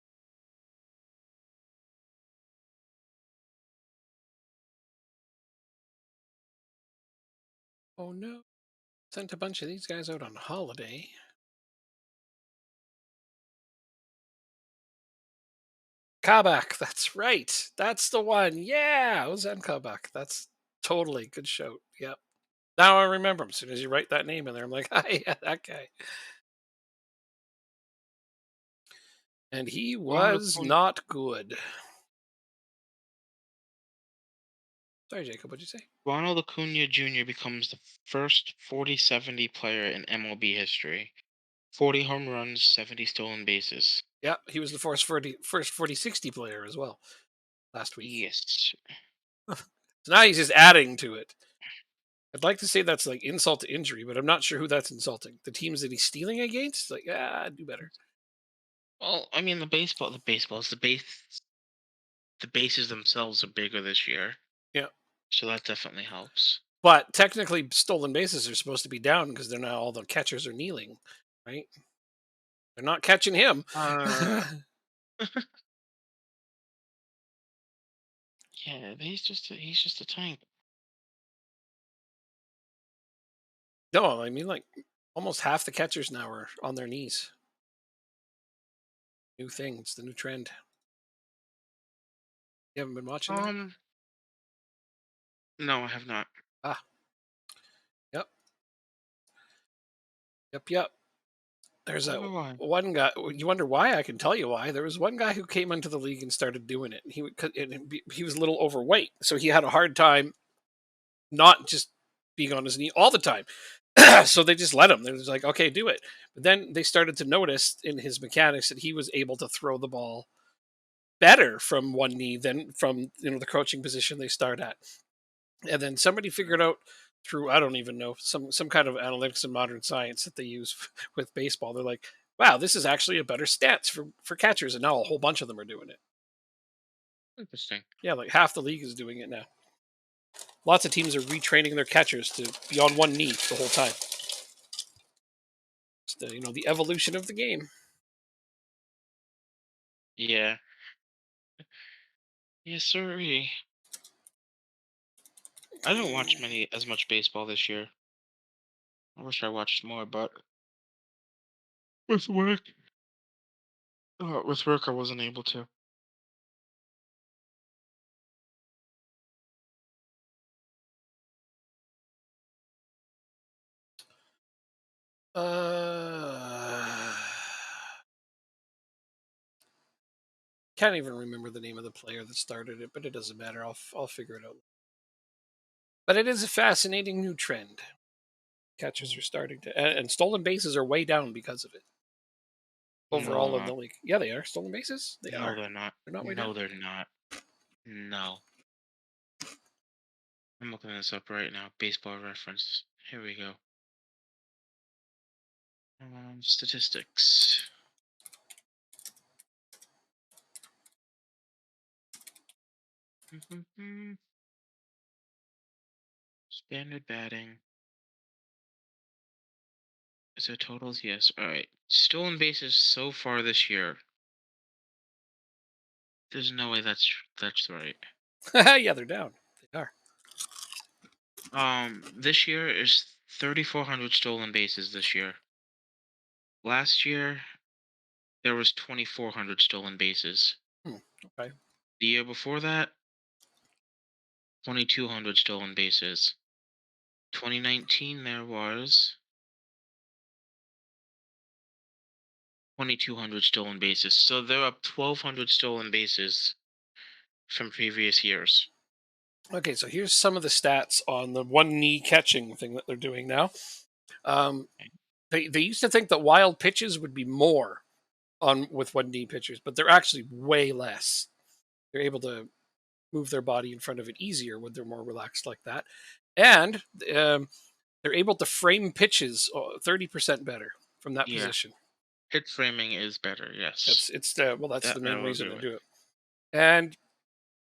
Oh no. Sent a bunch of these guys out on holiday. Kabak, that's right. That's the one. Yeah, Ozan Kabak. That's totally good shout. Yep. Now I remember him. As soon as you write that name in there, I'm like, ah, yeah, that guy. And he Ronald was Acuna, not good. Sorry, Jacob, what'd you say? Ronald Acuna Jr. becomes the first 40-70 player in MLB history. 40 home runs, 70 stolen bases. Yep, he was the first 40-60 player as well last week. Yes. So now he's just adding to it. I'd like to say that's like insult to injury, but I'm not sure who that's insulting. The teams that he's stealing against? Like, yeah, do better. Well, I mean, the bases themselves are bigger this year, Yeah. so that definitely helps. But technically, stolen bases are supposed to be down because they're now all the catchers are kneeling, right? They're not catching him. Yeah, but he's just a tank. No, I mean like almost half the catchers now are on their knees. New thing. It's the new trend. You haven't been watching that? No, I have not. Ah, yep, yep. There's I a wonder why. one guy. You wonder why? I can tell you why. There was one guy who came into the league and started doing it. He was a little overweight, so he had a hard time not just being on his knee all the time. So they just let him. They was like, okay, do it. But then they started to notice in his mechanics that he was able to throw the ball better from one knee than from the crouching position they start at. And then somebody figured out through I don't even know some kind of analytics and modern science that they use with baseball. They're like, wow, this is actually a better stats for catchers, and now a whole bunch of them are doing it. Interesting. Yeah, like half the league is doing it now. Lots of teams are retraining their catchers to be on one knee the whole time. It's the evolution of the game. Yeah. Yes, sorry. I didn't watch many as much baseball this year. I wish I watched more, but with work, I wasn't able to. Uh, can't even remember the name of the player that started it, but it doesn't matter. I'll figure it out. But it is a fascinating new trend. Catchers Mm. are starting to, and stolen bases are way down because of it. No, they're Overall in the not. league, yeah, they are stolen bases. They No, are. they're not. They're not way down. No, they're not. No. I'm looking this up right now. Baseball reference. Here we go. Statistics. Standard batting. Is it totals? Yes. All right. Stolen bases so far this year. There's no way that's right. Yeah, they're down. They are. This year is 3,400 stolen bases this year. Last year there was 2,400 stolen bases. Hmm, okay. The year before that, 2,200 stolen bases. 2019 there was 2,200 stolen bases. So they're up 1,200 stolen bases from previous years. Okay, so here's some of the stats on the one knee catching thing that they're doing now. Um, Okay. they used to think that wild pitches would be more on with one knee pitchers, but they're actually way less. They're able to move their body in front of it easier when they're more relaxed like that, and um, they're able to frame pitches 30% better from that Yeah, position. hit framing is better. Yes, That's the that I main will reason agree they with. do it. And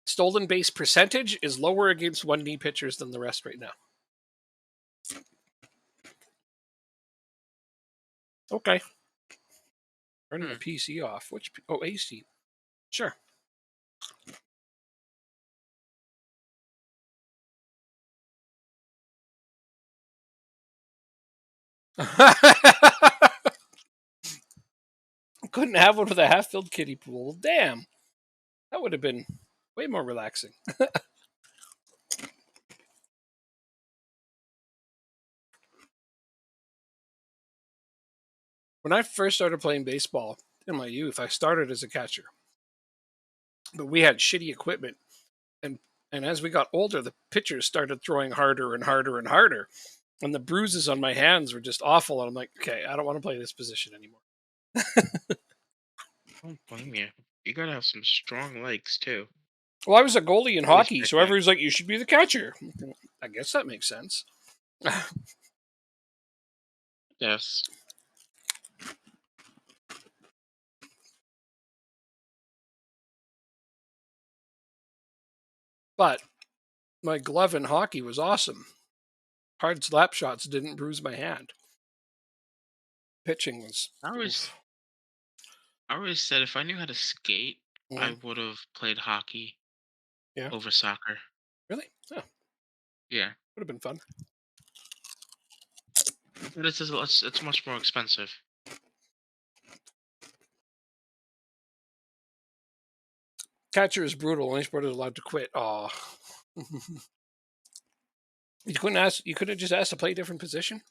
stolen base percentage is lower against one knee pitchers than the rest right now. Okay, turning my Hmm. PC off. AC? Sure. Couldn't have one with a half-filled kiddie pool. Damn, that would have been way more relaxing. When I first started playing baseball in my youth, I started as a catcher, but we had shitty equipment, and as we got older, the pitchers started throwing harder and harder and harder, and the bruises on my hands were just awful. And I'm like, okay, I don't want to play this position anymore. Don't blame you. You gotta have some strong legs too. Well, I was a goalie in Always hockey, so pitching. everyone's like, you should be the catcher. I guess that makes sense. Yes. But my glove in hockey was awesome. Hard slap shots didn't bruise my hand. Pitching was I always oof. I always said if I knew how to skate, I Mhm. would have played hockey Yeah, over soccer. really? Yeah, Yeah. would have been fun. But it's much more expensive. Catcher is brutal. Only sport is allowed to quit. Oh, you couldn't ask. You could have just asked to play a different position.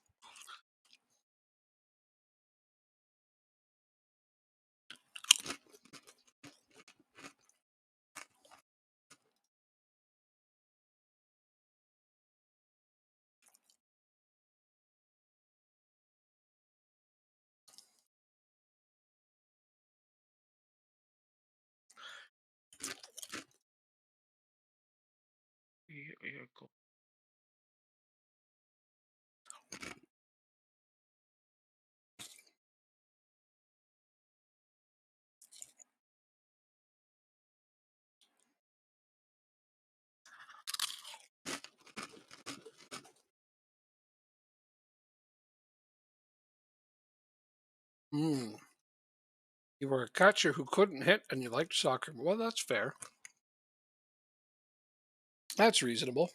Yeah, yeah, cool. Hmm. You were a catcher who couldn't hit and you liked soccer. Well, that's fair. That's reasonable.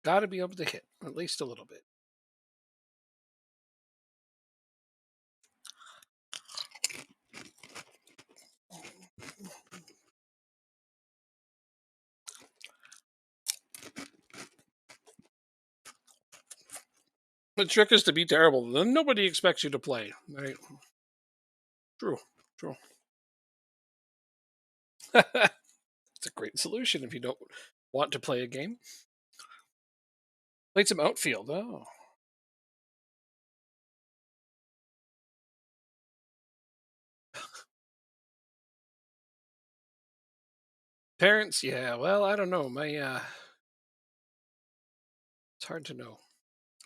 Got to be able to hit at least a little bit. The trick is to be terrible. Then nobody expects you to play. Right? True. True. It's a great solution if you don't want to play a game. Played some outfield. Oh. Parents, yeah. Well, I don't know. My it's hard to know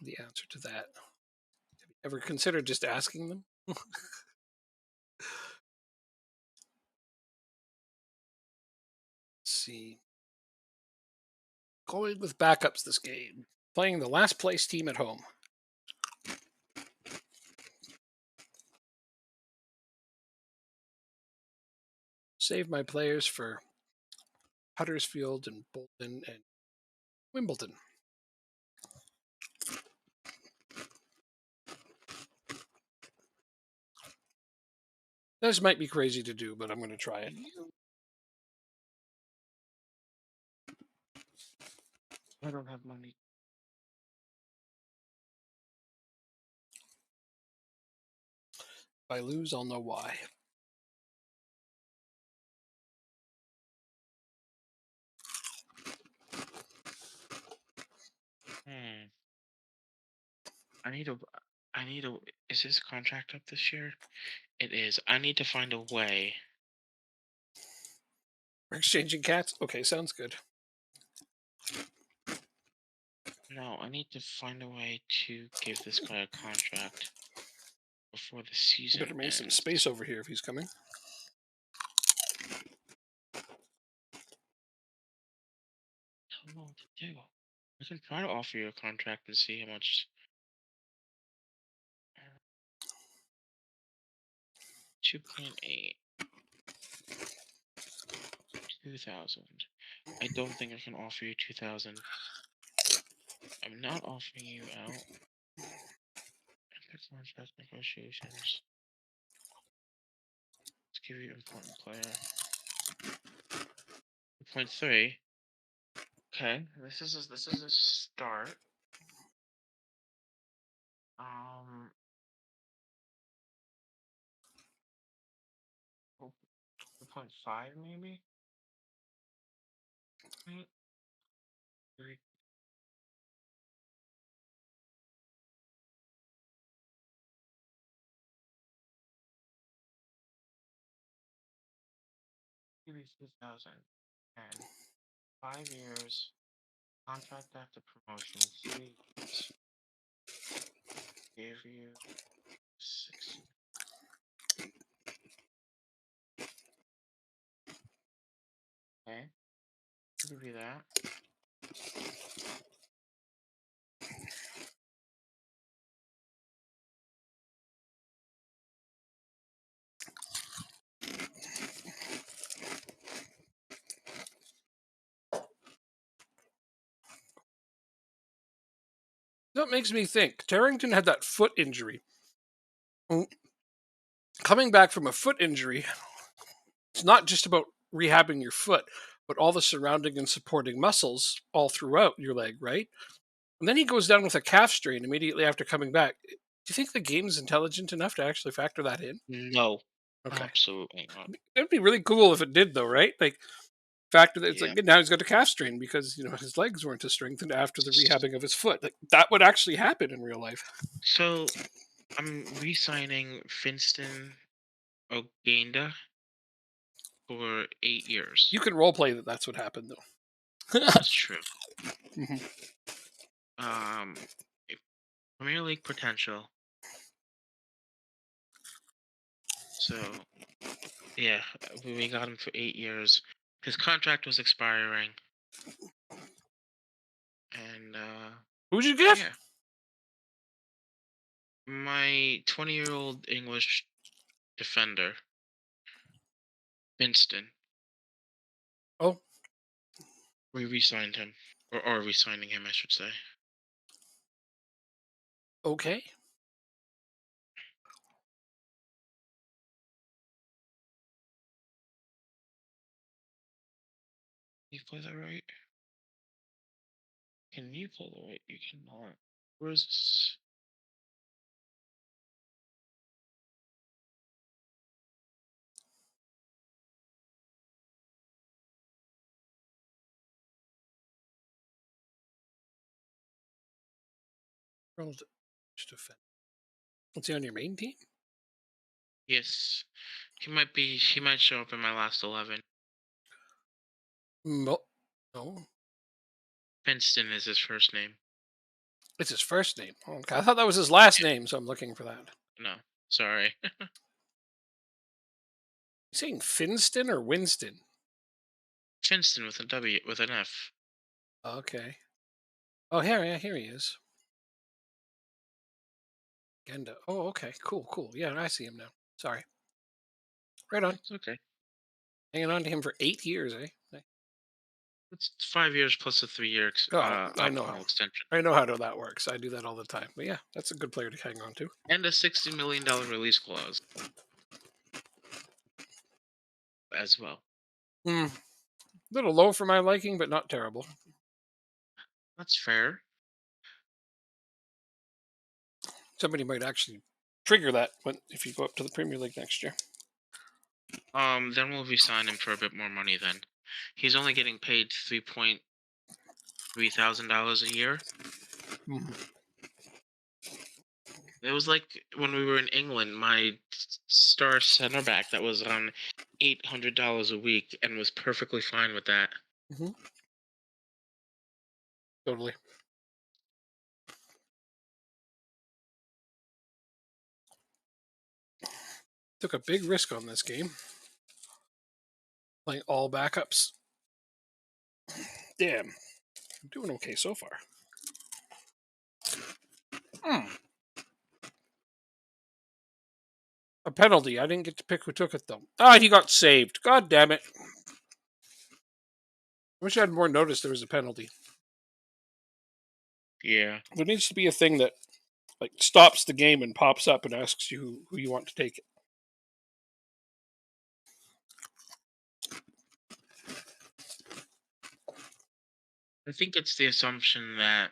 the answer to that. Ever considered just asking them? Let's see. Going with backups this game. Playing the last place team at home. Save my players for Huddersfield and Bolton and Wimbledon. This might be crazy to do, but I'm going to try it. I don't have money. If I lose, I'll know why. Hmm. I need a. I need a. Is his contract up this year? It is. I need to find a way. We're exchanging cats? Okay, sounds good. No, I need to find a way to give this guy a contract before the season Better make some ends. space over here if he's coming. I don't know what to do. I can try to offer you a contract and see how much. 2.8, 2,000. I don't think I can offer you 2,000. I'm not offering you out. Epic contract negotiations. Let's give you important player. 2.3. Okay, this is a start. Um, 2.5 maybe. Right? Three- Maybe 2,000. And 5 years. Contract after promotion. 3 years. Give you 6. Okay, give you that. That makes me think. Tarrington had that foot injury. Mm, coming back from a foot injury, it's not just about rehabbing your foot, but all the surrounding and supporting muscles all throughout your leg, right? And then he goes down with a calf strain immediately after coming back. Do you think the game's intelligent enough to actually factor that in? No, Okay. absolutely not. It'd be really cool if it did, though, right? Like, factor that it's like Yeah. now he's got a calf strain because his legs weren't as strengthened after the rehabbing of his foot. Like that would actually happen in real life. So I'm re-signing Finston Oganda for 8 years. You can role play that that's what happened though. That's true. Mhm. Um, Premier League potential. So yeah, we got him for 8 years. His contract was expiring, and Who'd you get? yeah, My 20-year-old English defender, Winston. Oh, We re-signed him, or are re-signing him, I should say. okay. You play that right? Can you play the right? You cannot. Where's this? World defense. What's he on your main team? Yes, He might show up in my last 11. No, no, Winston is his first name. it's his first name. Oh, okay, I thought that was his last name, so I'm looking for that. No, sorry. You saying Finston or Winston? Winston with a W with an F. Okay. Oh, here, yeah, here he is. Genda. Oh, okay. Cool, cool. Yeah, I see him now. Sorry. Right on. It's okay. Hanging on to him for 8 years, eh? It's 5 years plus a 3-year Oh, I know how. optional extension I know how that works. I do that all the time. But yeah, that's a good player to hang on to. and a $60 million release clause as well. Hmm. Little low for my liking, but not terrible. That's fair. Somebody might actually trigger that if you go up to the Premier League next year. Then we'll re-sign him for a bit more money. Then he's only getting paid $3,300 a year. Mhm. It was like when we were in England, my star center back that was on $800 a week and was perfectly fine with that. Mhm. Totally. Took a big risk on this game. Playing all backups. Damn. I'm doing okay so far. Hmm. A penalty. I didn't get to pick who took it though. Ah, he got saved. God damn it. I wish I had more notice there was a penalty. Yeah, There needs to be a thing that like stops the game and pops up and asks you who you want to take it. I think it's the assumption that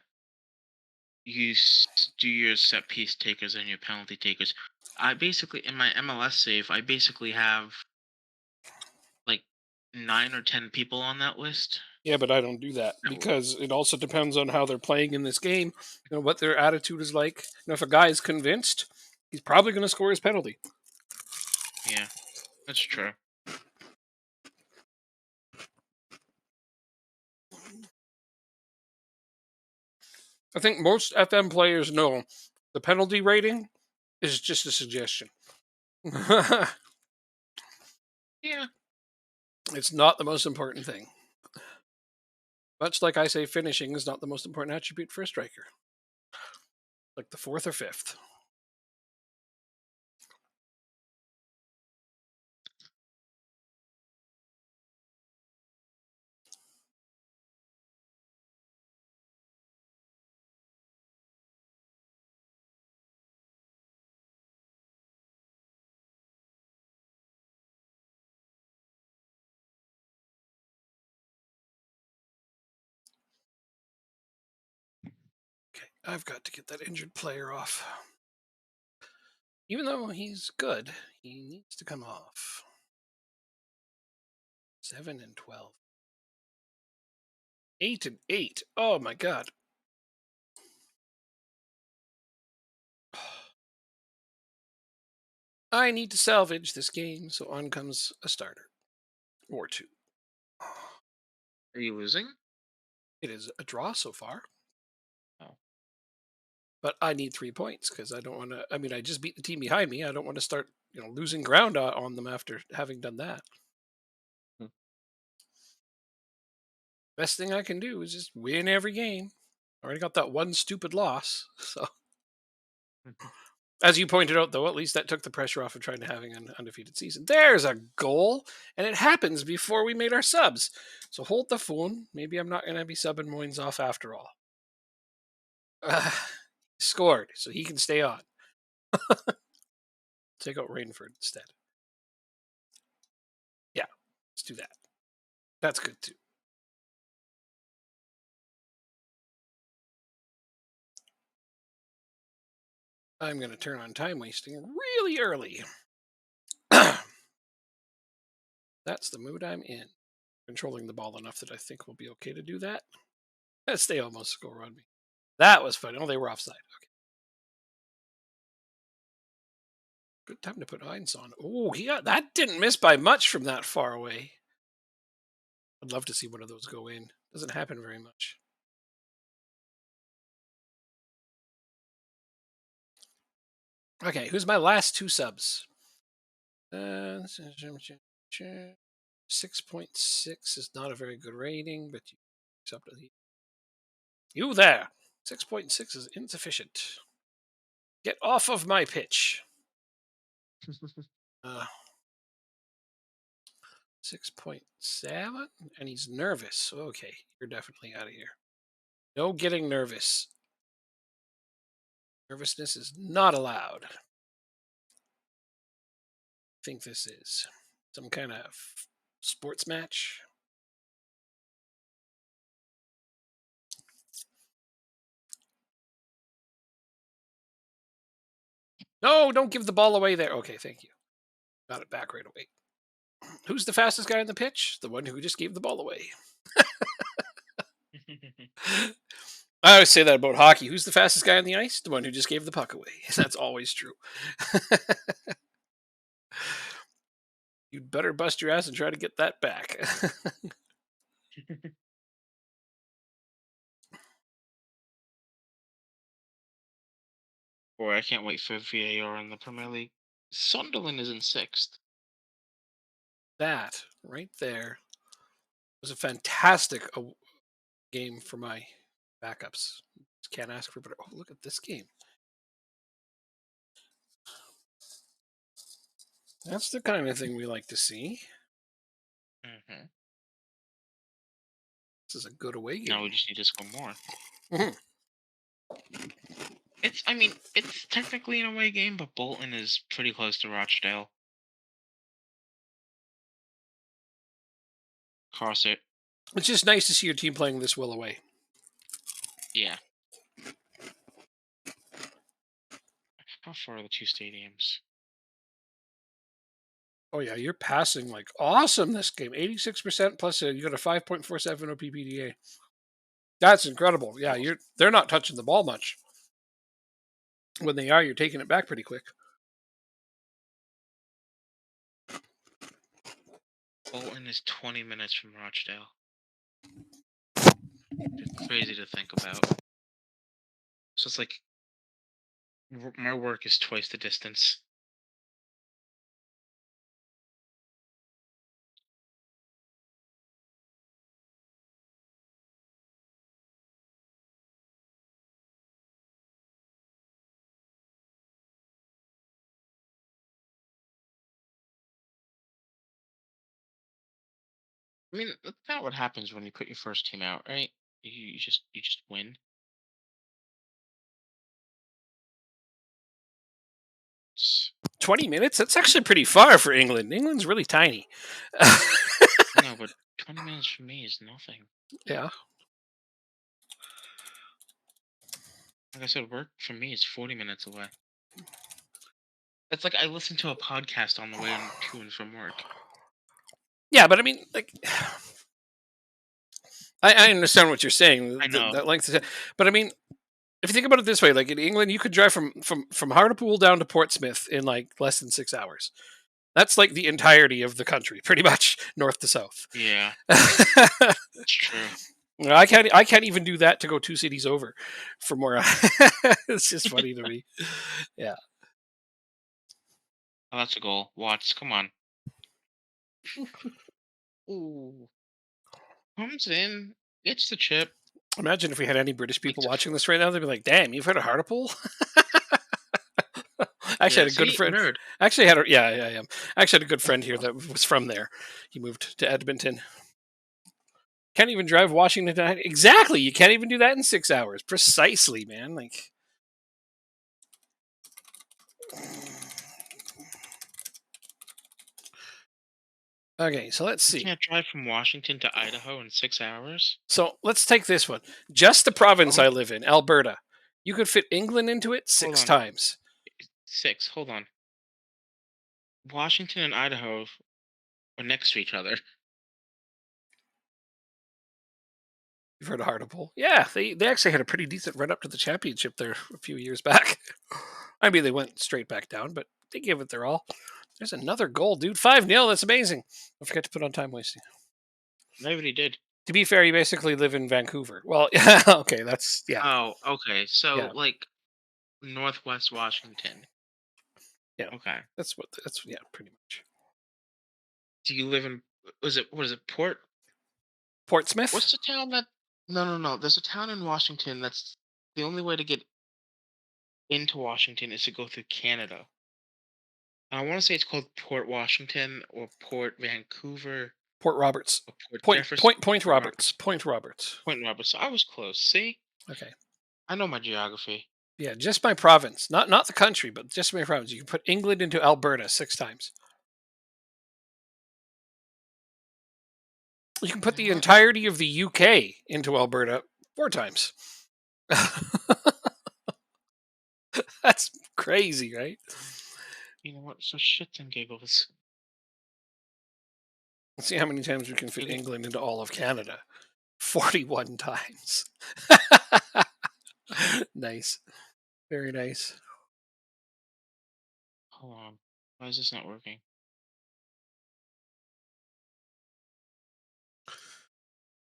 do your set piece takers and your penalty takers. I basically in my MLS save, I basically have like 9 or 10 people on that list. Yeah, but I don't do that That because it also depends on how they're playing in this game. What their attitude is like. If a guy is convinced, he's probably going to score his penalty. Yeah, that's true. I think most FM players know the penalty rating is just a suggestion. Yeah, It's not the most important thing. Much like I say, finishing is not the most important attribute for a striker. Like the fourth or fifth. Okay, I've got to get that injured player off. Even though he's good, he needs to come off. 7 and 12. 8 and 8. Oh my god. I need to salvage this game, so on comes a starter. Or two. are you losing? It is a draw so far, Oh, but I need 3 points because I don't want to. I mean, I just beat the team behind me. I don't want to start, losing ground on them after having done that. hmm. Best thing I can do is just win every game. I already got that one stupid loss, so As you pointed out, though, at least that took the pressure off of trying to having an undefeated season. There's a goal, and it happens before we made our subs. So hold the phone. Maybe I'm not going to be subbing Moines off after all. Scored, so he can stay on. Take out Rainford instead. Yeah, let's do that. That's good too. I'm going to turn on time wasting really early. That's the mood I'm in. Controlling the ball enough that I think we'll be okay to do that. They almost score on me. That was fun. Oh, they were offside. Okay. Good time to put Heinz on. Oh, that didn't miss by much from that far away. I'd love to see one of those go in. Doesn't happen very much. Okay, who's my last two subs? 6.6 is not a very good rating, but you there. 6.6 is insufficient. Get off of my pitch. 6.7, and he's nervous. Okay, you're definitely out of here. No getting nervous. Nervousness is not allowed. I think this is some kind of sports match. No, don't give the ball away there. Okay, thank you. Got it back right away. Who's the fastest guy on the pitch? The one who just gave the ball away. I always say that about hockey. Who's the fastest guy on the ice? The one who just gave the puck away. That's always true. You'd better bust your ass and try to get that back. Boy, I can't wait for VAR in the Premier League. Sunderland is in sixth. That right there was a fantastic game for my backups. Just can't ask for better. Oh, look at this game. That's the kind of thing we like to see. Mm-hmm. This is a good away game. Now we just need to score more. Mhm. It's technically an away game, but Bolton is pretty close to Rochdale. Cross it. It's just nice to see your team playing this well away. Yeah. How far are the two stadiums? Oh yeah, you're passing like awesome this game. 86% plus you got a 5.47 OPPDA. That's incredible. Yeah, they're not touching the ball much. When they are, you're taking it back pretty quick. Bolton is 20 minutes from Rochdale. It's crazy to think about. So it's like my work is twice the distance. I mean, that's not what happens when you put your first team out, right? You just win. 20 minutes? That's actually pretty far for England. England's really tiny. No, but 20 minutes for me is nothing. Yeah. Like I said, work for me is 40 minutes away. It's like I listen to a podcast on the way to and from work. Yeah, but I mean, like, I understand what you're saying. I know. That length, but I mean, if you think about it this way, like in England, you could drive from Hartlepool down to Portsmouth in like less than 6 hours. That's like the entirety of the country, pretty much north to south. Yeah, that's true. I can't even do that to go 2 cities over from where it's just funny to me. Yeah. Oh, that's a goal. Watts, come on. Ooh. Comes in, gets the chip. Imagine if we had any British people Makes it watching this right now, they'd be like, "Damn, you've heard of Hartlepool?" I actually Yeah, had a good see, friend. nerd. Actually had a yeah, I am. I actually had a good friend here that was from there. He moved to Edmonton. Can't even drive Washington to exactly. You can't even do that in 6 hours. Precisely, man. Like okay, so let's You see. can't drive from Washington to Idaho in 6 hours. So let's take this one. Just the province Uh-huh. I live in, Alberta. You could fit England into it Hold six on, times. six. Hold on. Washington and Idaho are next to each other. You've heard of Hartlepool? Yeah, they actually had a pretty decent run up to the championship there a few years back. I mean, they went straight back down, but they gave it their all. There's another goal, dude. 5-0. That's amazing. Don't forget to put on time wasting. I already did. To be fair, you basically live in Vancouver. Well, yeah, okay, that's yeah, Oh, okay. So yeah, like Northwest Washington. yeah. Okay. That's yeah, pretty much. Do you live in? Was it? What is it? Port? Portsmouth, What's the town that? No, no, no. There's a town in Washington that's the only way to get into Washington is to go through Canada. I want to say it's called Port Washington or Port Vancouver Port Roberts, or Port Point Jefferson. Point Point Port Roberts, Roberts. Point Roberts. Point Roberts. So I was close. See, Okay, I know my geography. yeah, just my province, not the country, but just my province. You can put England into Alberta 6 times. You can You put know the what? entirety of the UK into Alberta 4 times. That's crazy, right? You know what? So shits and giggles. Let's see how many times we can fit You're gonna England into all of Canada. 41 times. Nice. Very nice. hold on. Why is this not working?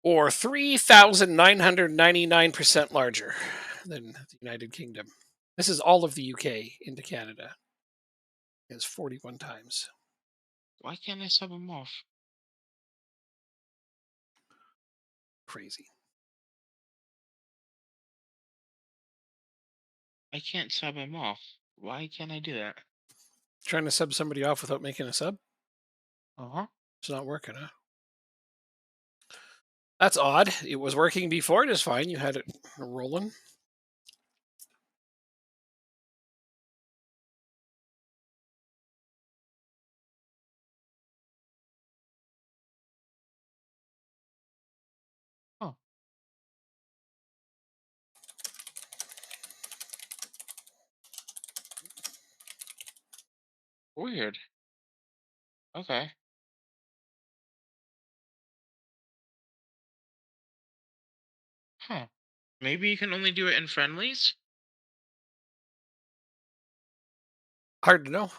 Or 3,999% larger than the United Kingdom. This is all of the UK into Canada. It's 41 times. Why can't I sub them off? Crazy. I can't sub them off. Why can't I do that? Trying to sub somebody off without making a sub? Uh huh. It's not working, huh? That's odd. It was working before just fine. You had it rolling. Oh, weird. Okay. Huh. Maybe you can only do it in friendlies? Hard to know.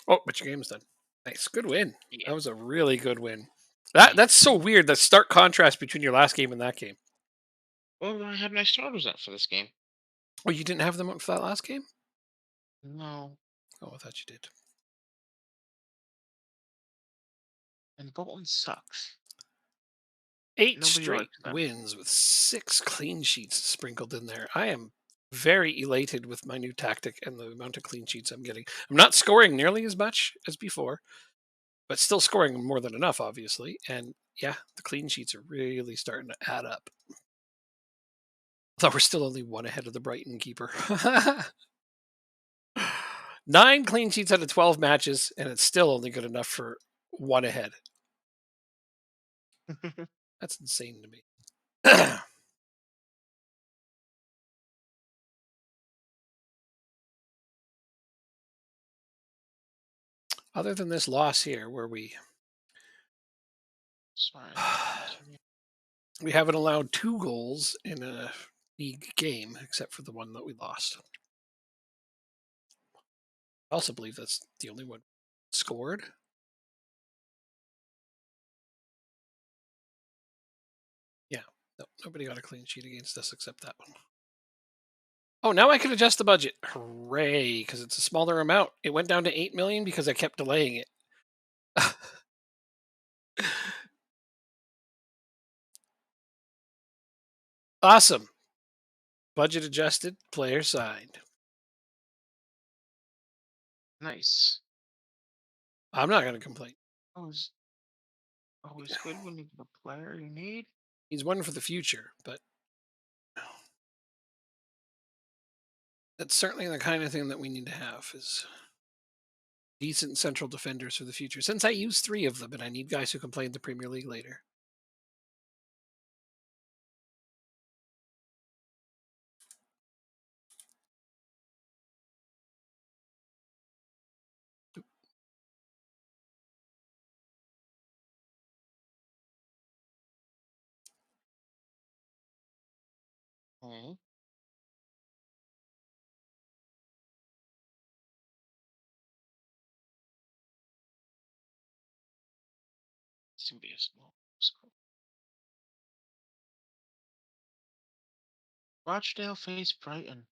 Oh, but your game's done. Nice. Good win. Yeah. That was a really good win. Yeah. That's so weird. The stark contrast between your last game and that game. Well, I had my starters up for this game. Oh, you didn't have them up for that last game? No. Oh, I thought you did. And Bolton sucks. Eight Nobody straight likes them. wins with 6 clean sheets sprinkled in there. I am very elated with my new tactic and the amount of clean sheets I'm getting. I'm not scoring nearly as much as before, but still scoring more than enough, obviously. And yeah, the clean sheets are really starting to add up. Though we're still only one ahead of the Brighton keeper. 9 clean sheets out of 12 matches, and it's still only good enough for one ahead. That's insane to me. Other than this loss here, where Sorry. Continue. we haven't allowed 2 goals in a league game, except for the one that we lost. I also believe that's the only one scored. Yeah, no, nobody got a clean sheet against us except that one. Oh, now I can adjust the budget. Hooray! Because it's a smaller amount. It went down to 8 million because I kept delaying it. Awesome. Budget adjusted. Player signed. Nice. I'm not going to complain. Always, always good when you get a player you need. He's one for the future, but that's certainly the kind of thing that we need to have is decent central defenders for the future. Since I use three of them, and I need guys who can play in the Premier League later. Okay. This can be a small scope. Rochdale face Brighton.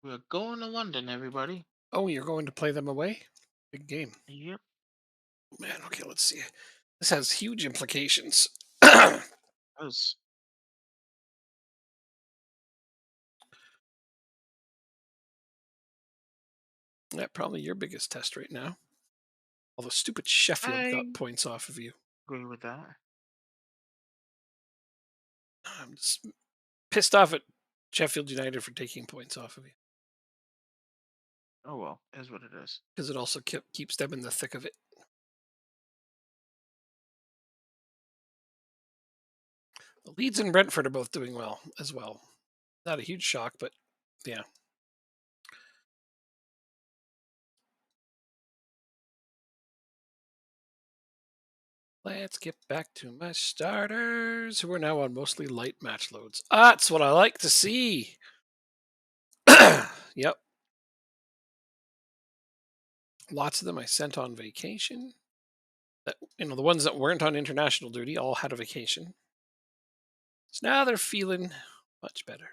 We're going to London, everybody. Oh, you're going to play them away? Big game. Yep. Man, okay, let's see. This has huge implications. Yeah, Us. probably your biggest test right now. Although stupid Sheffield got I points off of you. agree with that. I'm just pissed off at Sheffield United for taking points off of you Oh well, is what it is. because it also keeps them in the thick of it. The Leeds and Brentford are both doing well as well. Not a huge shock, but yeah. Let's get back to my starters, who are now on mostly light match loads. That's what I like to see. Yep. Lots of them I sent on vacation. That, the ones that weren't on international duty all had a vacation. So now they're feeling much better.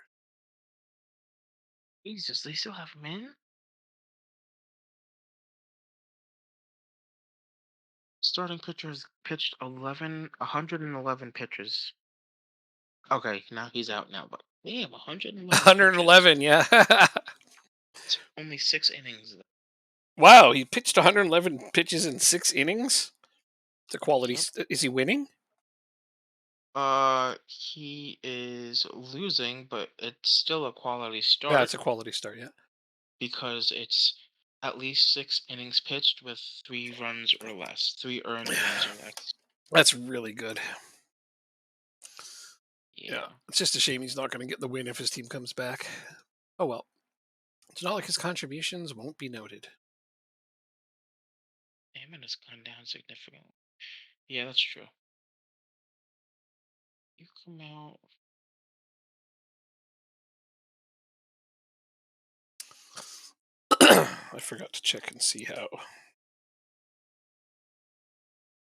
Jesus, they still have men? Starting pitcher has pitched 111 pitches. Okay, now he's out now, but damn, 111 pitches. 111, yeah. It's only 6 innings. Wow, he pitched 111 pitches in 6 innings. It's a quality. Yep. Is he winning? He is losing, but it's still a quality Yeah, start it's a quality start. Yeah, because it's at least 6 innings pitched with 3 runs or less, 3 earned runs or less. that's really good. Yeah, Yeah. it's just a shame he's not going to get the win if his team comes back. Oh well, it's not like his contributions won't be noted. Damon has gone down significantly. Yeah, that's true. You come out. I forgot to check and see how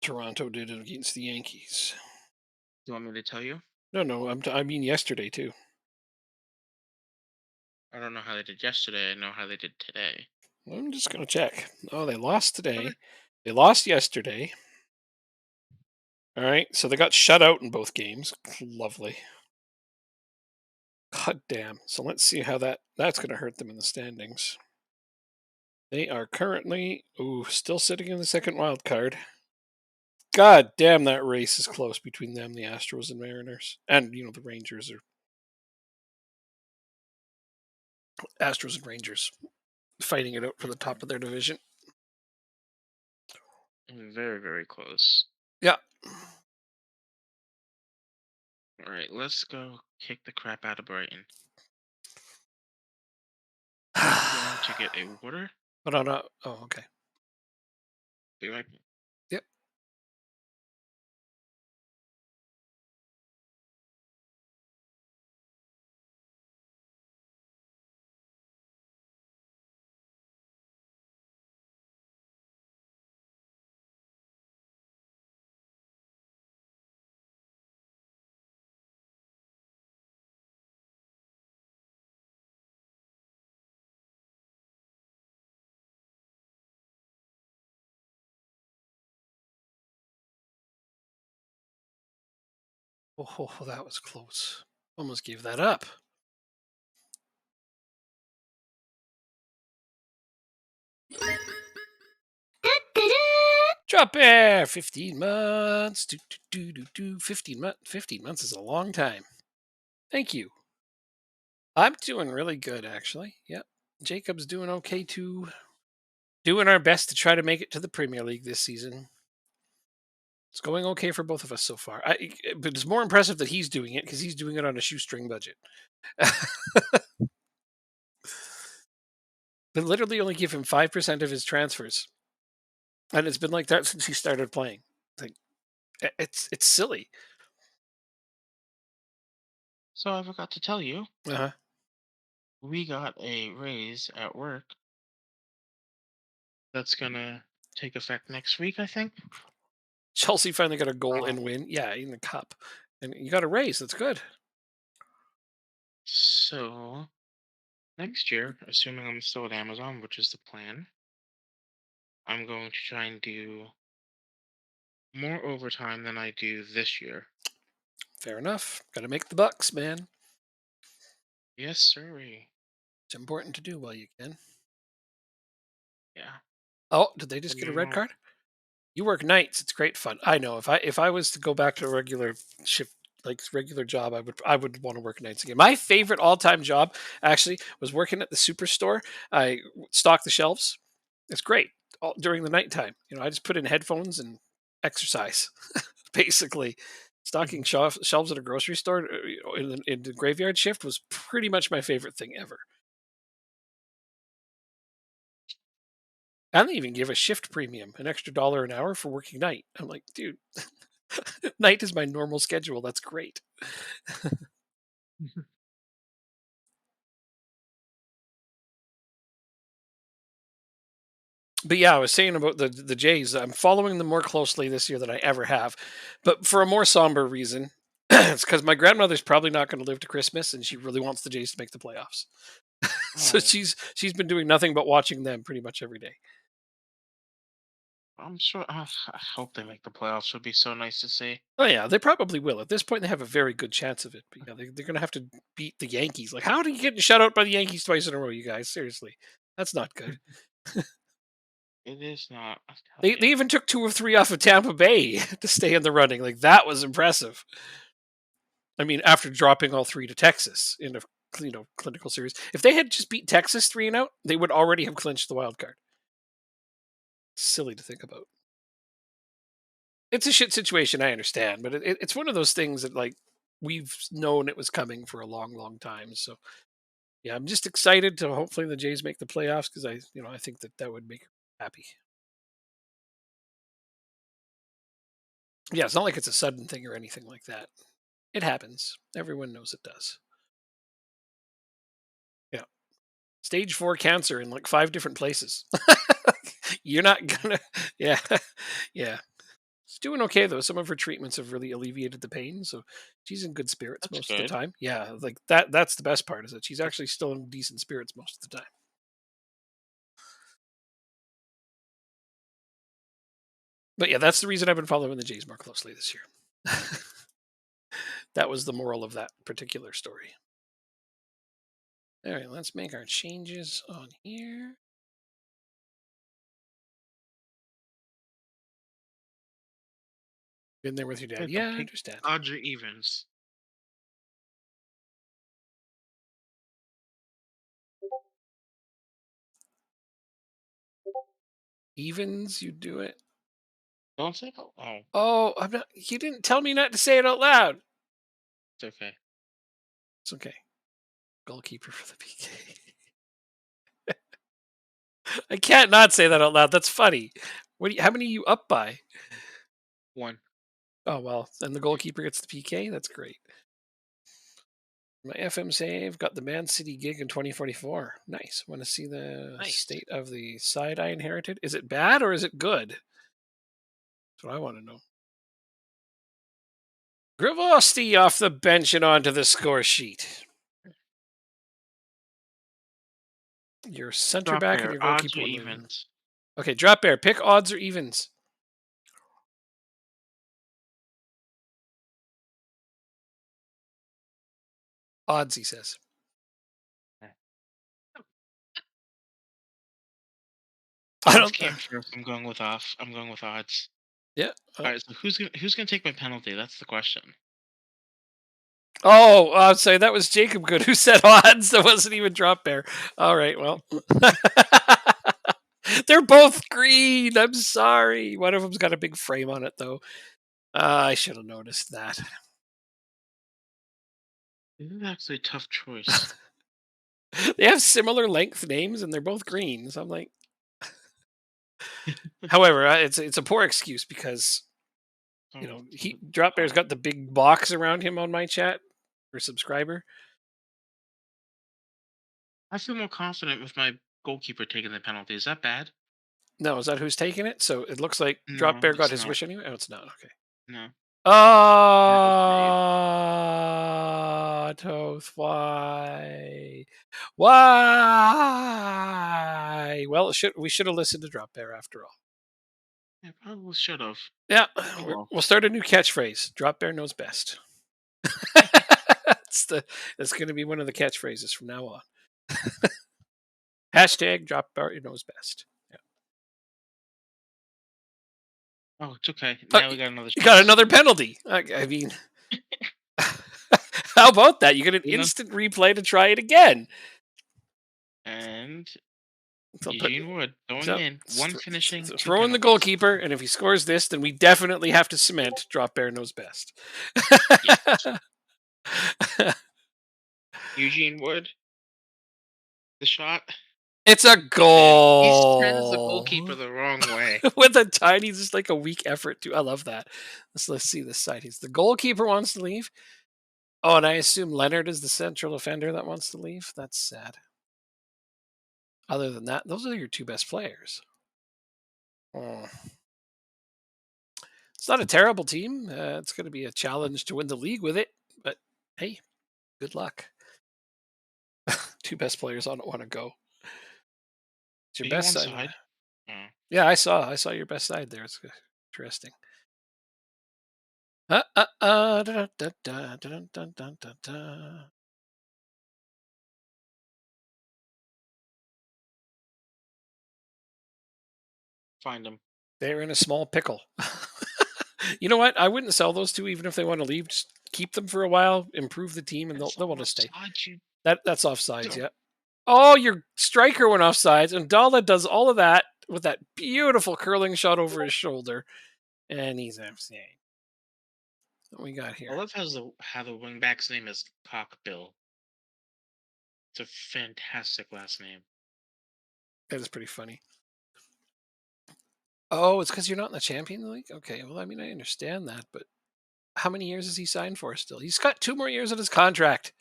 Toronto did it against the Yankees. Do you want me to tell you? No, no, I mean yesterday too. I don't know how they did yesterday. I know how they did today. I'm just going to check. Oh, they lost Okay. today. They lost yesterday. All right, so they got shut out in both games. Lovely. God damn. So let's see how that's going to hurt them in the standings. They are currently still sitting in the second wild card. God damn, that race is close between them, the Astros and Mariners, and the Rangers are Astros and Rangers fighting it out for the top of their division. Very, very close. Yeah. All right, let's go kick the crap out of Brighton. I'm going to get a water. But on a okay. Be right back. Yep. Oh, that was close. Almost gave that up. Drop Bear, 15 months. 15 months. 15 months is a long time. Thank you. I'm doing really good, actually. Yep. Jacob's doing okay too. Doing our best to try to make it to the Premier League this season. It's going okay for both of us so far. But it's more impressive that he's doing it because he's doing it on a shoestring budget. They literally only give him 5% of his transfers, and it's been like that since he started playing. Like it's silly. So I forgot to tell you, Uh-huh. we got a raise at work that's gonna take effect next week, I think. Chelsea finally got a goal and Um, win. Yeah, in the cup, and you got a raise. That's good. so next year, assuming I'm still at Amazon, which is the plan, I'm going to try and do more overtime than I do this year. Fair enough. Got to make the bucks, man. Yes, sir. It's important to do while you can. Yeah. Oh, did they just And get a you red know, card? You work nights. It's great fun. I know. If I was to go back to a regular shift, like regular job, I would want to work nights again. My favorite all time job actually was working at the superstore. I stock the shelves. It's great during the nighttime. I just put in headphones and exercise. Basically, stocking shelves at a grocery store in the graveyard shift was pretty much my favorite thing ever. And they even give a shift premium, an extra dollar an hour for working night. I'm like, dude, night is my normal schedule. That's great. But yeah, I was saying about the Jays. I'm following them more closely this year than I ever have, but for a more somber reason. It's because my grandmother's probably not going to live to Christmas, and she really wants the Jays to make the playoffs. So oh, she's been doing nothing but watching them pretty much every day. I'm sure. I hope they make the playoffs. Would be so nice to see. Oh yeah, they probably will. At this point, they have a very good chance of it. But yeah, they're going to have to beat the Yankees. Like, how do you get shut out by the Yankees twice in a row? You guys, seriously, that's not good. It is not. I tell They you. even took two or three off of Tampa Bay to stay in the running. Like that was impressive. I mean, after dropping all three to Texas in a clinical series, if they had just beat Texas 3-0, they would already have clinched the wild card. Silly to think about. It's a shit situation, I understand, but it's one of those things that like we've known it was coming for a long, long time. So yeah, I'm just excited to hopefully the Jays make the playoffs because I think that would make her happy. Yeah, it's not like it's a sudden thing or anything like that. It happens. Everyone knows it does. Yeah. Stage 4 cancer in like 5 different places. You're not gonna yeah. Yeah. She's doing okay though. Some of her treatments have really alleviated the pain, so she's in good spirits That's most of the good. time. Yeah, like that's the best part is that she's actually still in decent spirits most of the time. But yeah, that's the reason I've been following the Jays more closely this year. That was the moral of that particular story. All right, let's make our changes on here. Been there with your There dad. you go. Yeah, I Pick understand. odds or evens. Evens, you do it. Don't say no. Oh, Oh, I'm not. You didn't tell me not to say it out loud. it's okay. It's okay. Goalkeeper for the PK. I can't not say that out loud. That's funny. How many are you up by? One. Oh well, and the goalkeeper gets the PK. That's great. My FM save got the Man City gig in 2044. Nice. Want to see the Nice. state of the side I inherited? Is it bad or is it good? That's what I want to know. Gravosti off the bench and onto the score sheet. Your center Drop back and bear. your Odds or goalkeeper. evens. Okay, drop bear. Pick odds or evens. Odds, he says. Eh, I Off don't. came first. I'm going with off. I'm going with odds. Yeah. All right. So who's gonna take my penalty? That's the question. Oh, I'd say that was Jacob Good who said odds. That wasn't even Drop Bear. All right, well. They're both green. I'm sorry. One of them's got a big frame on it, though. I should have noticed that. This is actually a tough choice. They have similar length names, and they're both green. So I'm like, however, it's a poor excuse because Oh, he Drop Bear's got the big box around him on my chat for subscriber. I feel more confident with my goalkeeper taking the penalty. Is that bad? No, is that who's taking it? So it looks like Drop No, Bear got it's his not. wish anyway. Oh, it's not. Okay. No. That is Dave. Ah, Toth, why? Why? Well, we should have listened to Drop Bear after all. I probably should have. Yeah, Oh well. we'll start a new catchphrase. Drop Bear knows best. That's going to be one of the catchphrases from now on. Hashtag Drop Bear knows best. Yeah. Oh, it's okay. Uh, Now we got another you got chance. another penalty. I mean, how about that? You get an You know. instant replay to try it again. And So put Eugene Wood going so in. One finishing, two throw in the penalties. goalkeeper, and if he scores this, then we definitely have to cement Drop Bear knows best. Yes. Eugene Wood. The shot. It's a And he sends the goal goalkeeper the wrong way. with a tiny, just like a weak effort. Too, I love that. Let's see this side. He's the goalkeeper wants to leave. Oh, and I assume Leonard is the central offender that wants to leave. That's sad. Other than that, those are your two best players. Oh. It's not a terrible team. It's going to be a challenge to win the league with it, but hey, good luck. Two best players on want to go. It's your Are you best on side. side? Oh. Yeah, I saw your best side there. It's interesting. Da, da, da, da, da, da, da, da. Find him. They're in a small pickle. You know what? I wouldn't sell those two even if they want to leave. Just keep them for a while, improve the team, and That's they'll not want to stay. offside, you That's offsides, dumb. yeah. Oh, your striker went offsides, and Dala does all of that with that beautiful curling shot over his shoulder, and he's FC. What we got I here? love how the wingback's name is Cockbill. It's a fantastic last name. That is pretty funny. Oh, it's because you're not in the Champions League? Okay, well, I mean, I understand that, but how many years has he signed for still? He's got 2 more years on his contract.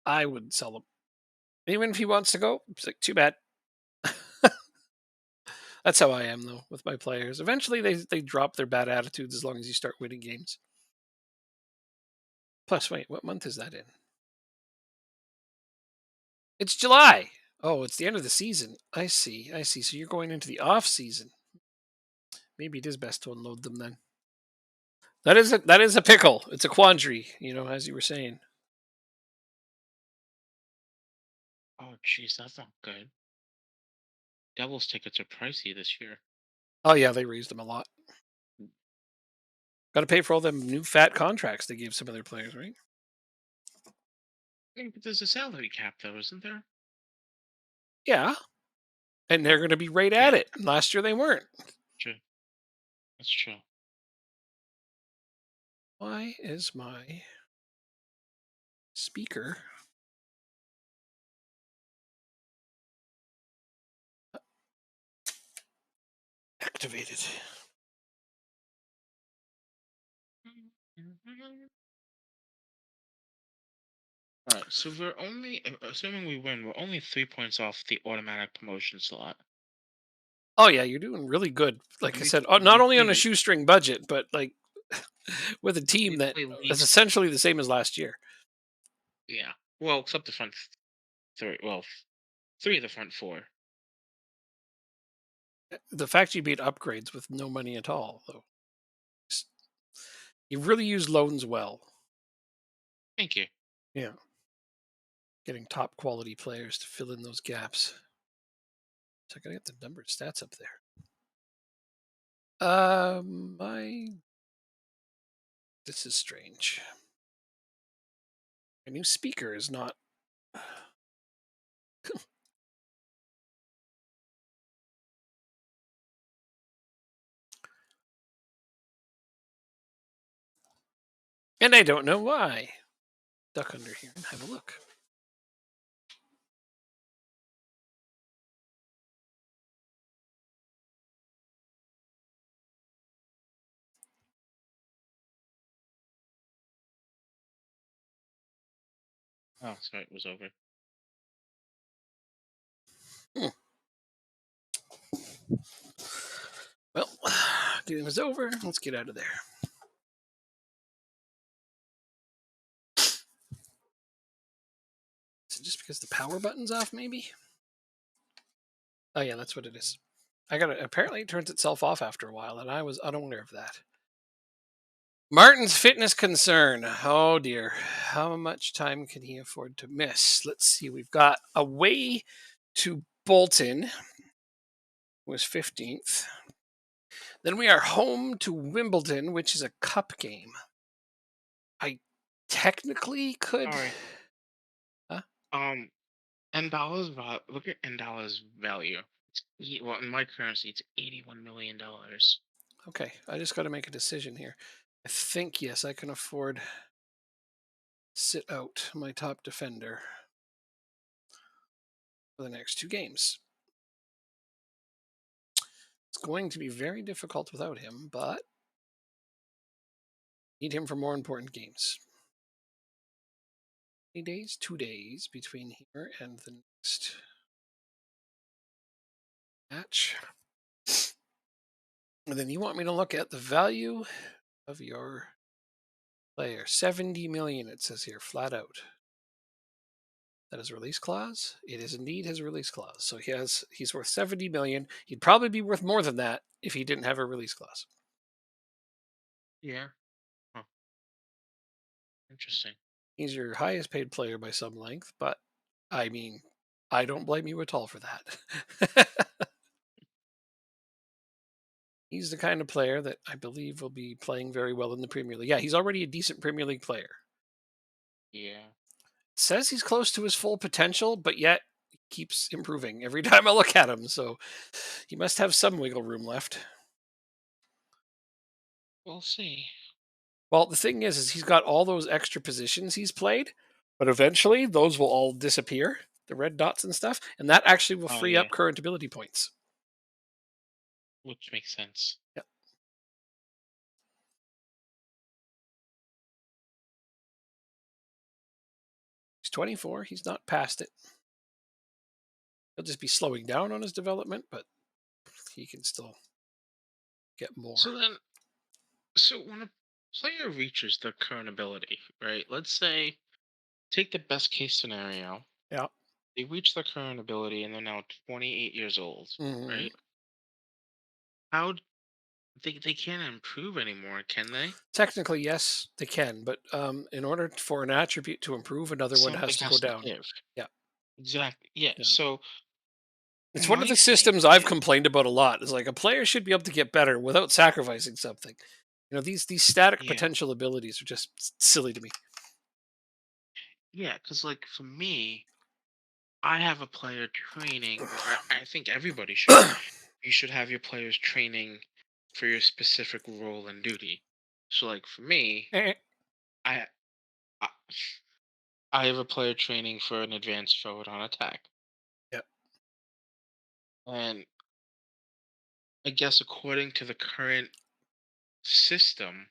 I wouldn't sell him. Even if he wants to go, it's like, too bad. That's how I am, though, with my players. Eventually, they drop their bad attitudes as long as you start winning games. Plus, wait, what month is that in? It's July. Oh, it's the end of the season. I see. I see. So you're going into the off season. Maybe it is best to unload them then. That is a pickle. It's a quandary, as you were saying. Oh, jeez, that's not good. Devils tickets are pricey this year. Oh yeah, they raised them a lot. Got to pay for all them new fat contracts they gave some of their players, right? But there's a salary cap, though, isn't there? Yeah, and they're going to be right at Okay, it. Last year they weren't. true. That's true. Why is my speaker activated? All right, so we're only assuming we win. We're only 3 points off the automatic promotion slot. Oh yeah, you're doing really good. And Like I we said, and not we only on a play shoestring budget, but like with a team we that play is Leafs. essentially the same as last year. Yeah. Well, except the front three. Well, three of the front four. The fact you beat upgrades with no money at all, though, you really use loans well. Thank you. Yeah, getting top quality players to fill in those gaps. So I gotta get the numbered stats up there. My this is strange. My new speaker is not. And I don't know why. Duck under here and have a look. Oh, sorry, it was over. Hmm. Well, game is over. Let's get out of there. Is it just because the power button's off, maybe? Oh yeah, that's what it is. I gotta. Apparently, it turns itself off after a while, and I was unaware of that. Martin's fitness concern. Oh dear. How much time can he afford to miss? Let's see. We've got away to Bolton, was 15th. Then we are home to Wimbledon, which is a cup game. I technically could. Sorry. Huh? Um, look at Ndala's value. Well, in my currency, it's $81 million. Okay, I just got to make a decision here. I think, yes, I can afford sit out my top defender for the next two games. It's going to be very difficult without him, but need him for more important games. 3 days, 2 days between here and the next match. And then you want me to look at the value of your player. 70 million, it says here, flat out. That is release clause. It is indeed his release clause. So he's worth 70 million. He'd probably be worth more than that if he didn't have a release clause. Yeah. Huh. Interesting. He's your highest paid player by some length, but I mean, I don't blame you at all for that. He's the kind of player that I believe will be playing very well in the Premier League. Yeah, he's already a decent Premier League player. Yeah. Says he's close to his full potential, but yet keeps improving every time I look at him. So he must have some wiggle room left. We'll see. Well, the thing is he's got all those extra positions he's played, but eventually those will all disappear, the red dots and stuff, and that actually will Oh free up yeah, current ability points. which makes sense. Yep. He's 24. He's not past it. He'll just be slowing down on his development, but he can still get more. So then, so when a player reaches their current ability, right? Let's say, take the best case scenario. Yeah. They reach their current ability and they're now 28 years old, Hmm. right? How they can't improve anymore, can they? Technically, yes, they can, but in order for an attribute to improve, another one Something has to go has to down. give. Yeah. Exactly. Yeah. Yeah. So It's one of my the thing systems I've is, complained about a lot. Is like a player should be able to get better without sacrificing something. These static yeah, potential abilities are just silly to me. yeah, because like for me, I have a player training, or I think everybody should. You should have your players training for your specific role and duty. So, like for me, Eh, I I, I have a player training for an advanced forward on attack, yeah. and I guess according to the current system,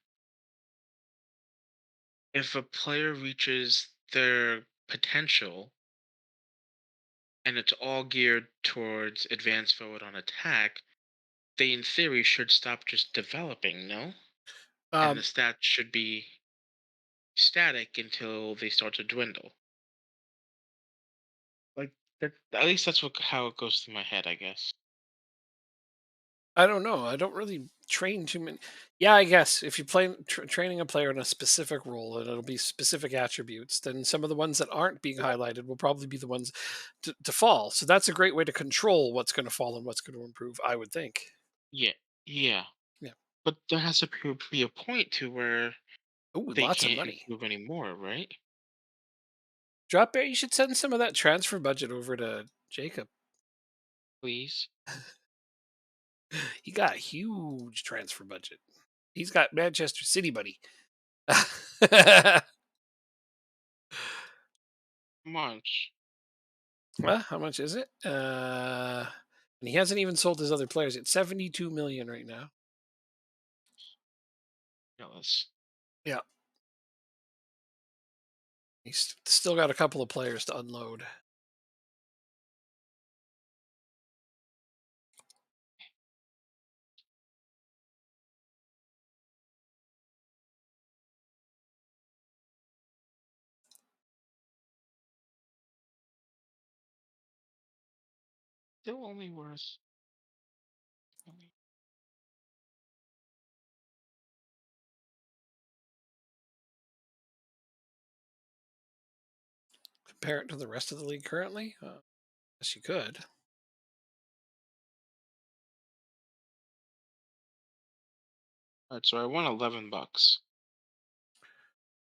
if a player reaches their potential and it's all geared towards advanced forward on attack, they in theory should stop just developing, no? And the Um, stats should be static until they start to dwindle. Like that, at least that's how it goes through my head, I guess. I don't know. I don't really train too many. Yeah, I guess if you play training a player in a specific role and it'll be specific attributes, then some of the ones that aren't being highlighted will probably be the ones to fall. So that's a great way to control what's going to fall and what's going to improve, I would think. Yeah, yeah. Yeah. But there has to be a point to where Oh, they lots of can't money. improve anymore, right? Drop Bear, you should send some of that transfer budget over to Jacob. Please. He got a huge transfer budget. He's got Manchester City, buddy. Much. Well, how much is it? And he hasn't even sold his other players. It's 72 million right now. Jealous. Yeah, he's still got a couple of players to unload. Still only worth. Only, Compare it to the rest of the league currently. Yes, you could. Alright, so I won $11.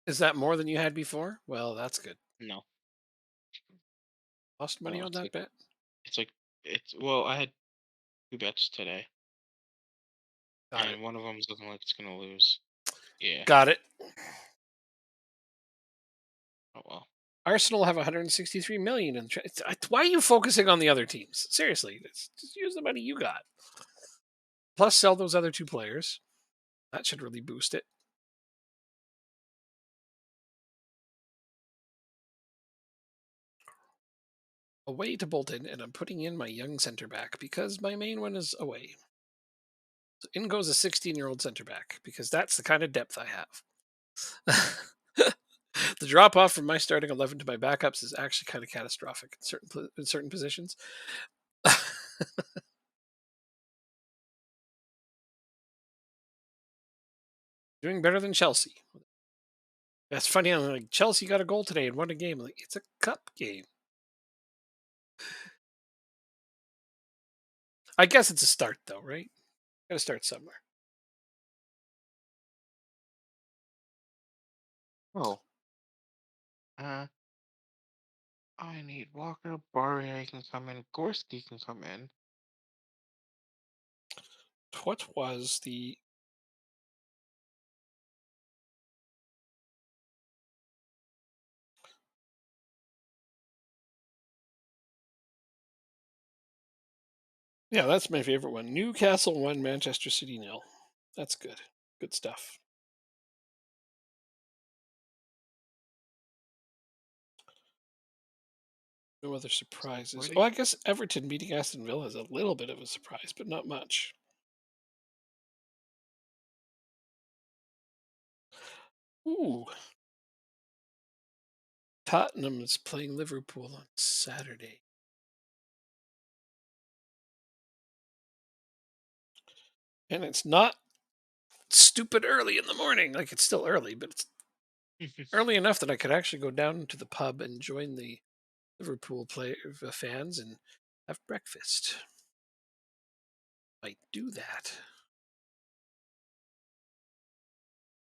Is that more than you had before? Well, that's good. No, Lost money no, on that bet. it's like it's well, I had two bets today, Got it. and one of them is looking like it's gonna lose. Yeah. Got it. Oh well. Arsenal have 163 million in. Why are you focusing on the other teams? Seriously, just use the money you got. Plus, sell those other two players. That should really boost it. Away to Bolton, and I'm putting in my young center back because my main one is away. So in goes a 16-year-old center back because that's the kind of depth I have. The drop off from my starting 11 to my backups is actually kind of catastrophic in certain positions. Doing better than Chelsea. That's funny. I'm like, Chelsea got a goal today and won a game. Like, it's a cup game. I guess it's a start, though, right? Got to start somewhere. Oh. Uh, I need Walker. Barrier can come in. Gorski can come in. What was the. Yeah, that's my favorite one. Newcastle 1, Manchester City nil. That's good. Good stuff. No other surprises. Oh, Forty. I guess Everton beating Aston Villa is a little bit of a surprise, but not much. Ooh, Tottenham is playing Liverpool on Saturday. And it's not stupid early in the morning. Like, it's still early, but it's early enough that I could actually go down to the pub and join the Liverpool fans and have breakfast. I do that.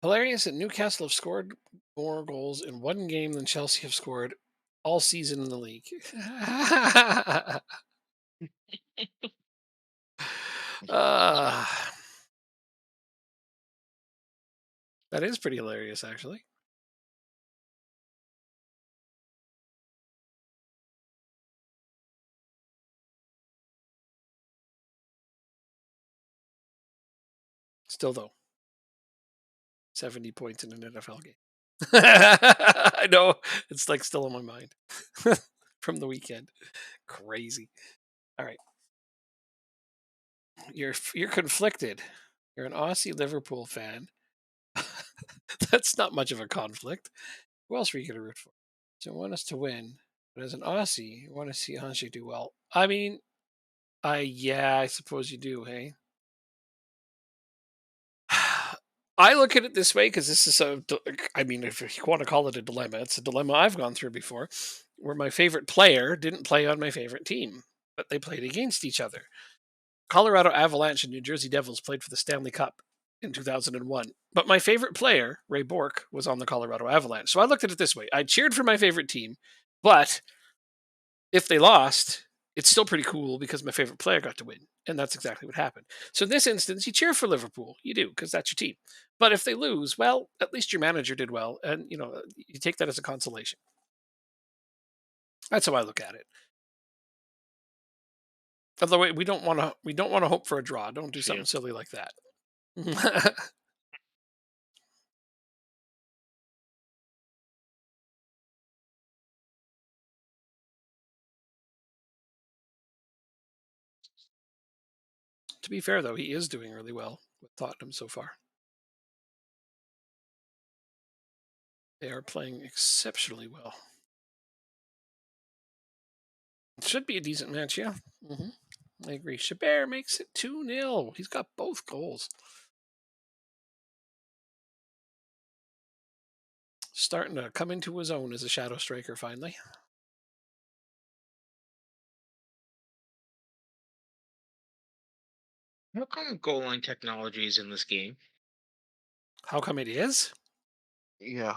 Hilarious that Newcastle have scored more goals in one game than Chelsea have scored all season in the league. uh, that is pretty hilarious, actually. Still, though, 70 points in an NFL game. I know it's like still on my mind from the weekend. Crazy. All right, you're conflicted. You're an Aussie Liverpool fan. That's not much of a conflict. Who else are you going to root for? So I want us to win, but as an Aussie, I want to see Hanshi do well. I mean, I suppose you do. Hey, I look at it this way because this is I mean, if you want to call it a dilemma, it's a dilemma I've gone through before, where my favorite player didn't play on my favorite team, but they played against each other. Colorado Avalanche and New Jersey Devils played for the Stanley Cup in 2001. But my favorite player, Ray Bork, was on the Colorado Avalanche. So I looked at it this way: I cheered for my favorite team, but if they lost, it's still pretty cool because my favorite player got to win. And that's exactly what happened. So in this instance, you cheer for Liverpool. You do, because that's your team. But if they lose, well, at least your manager did well. And, you take that as a consolation. That's how I look at it. Although we don't want to hope for a draw. Don't do Feel something silly like that. To be fair, though, he is doing really well with Tottenham so far. They are playing exceptionally well. It should be a decent match, yeah. I agree. Chabert makes it 2-0. He's got both goals. Starting to come into his own as a shadow striker finally. how come goal line technology is in this game? How come it is? Yeah.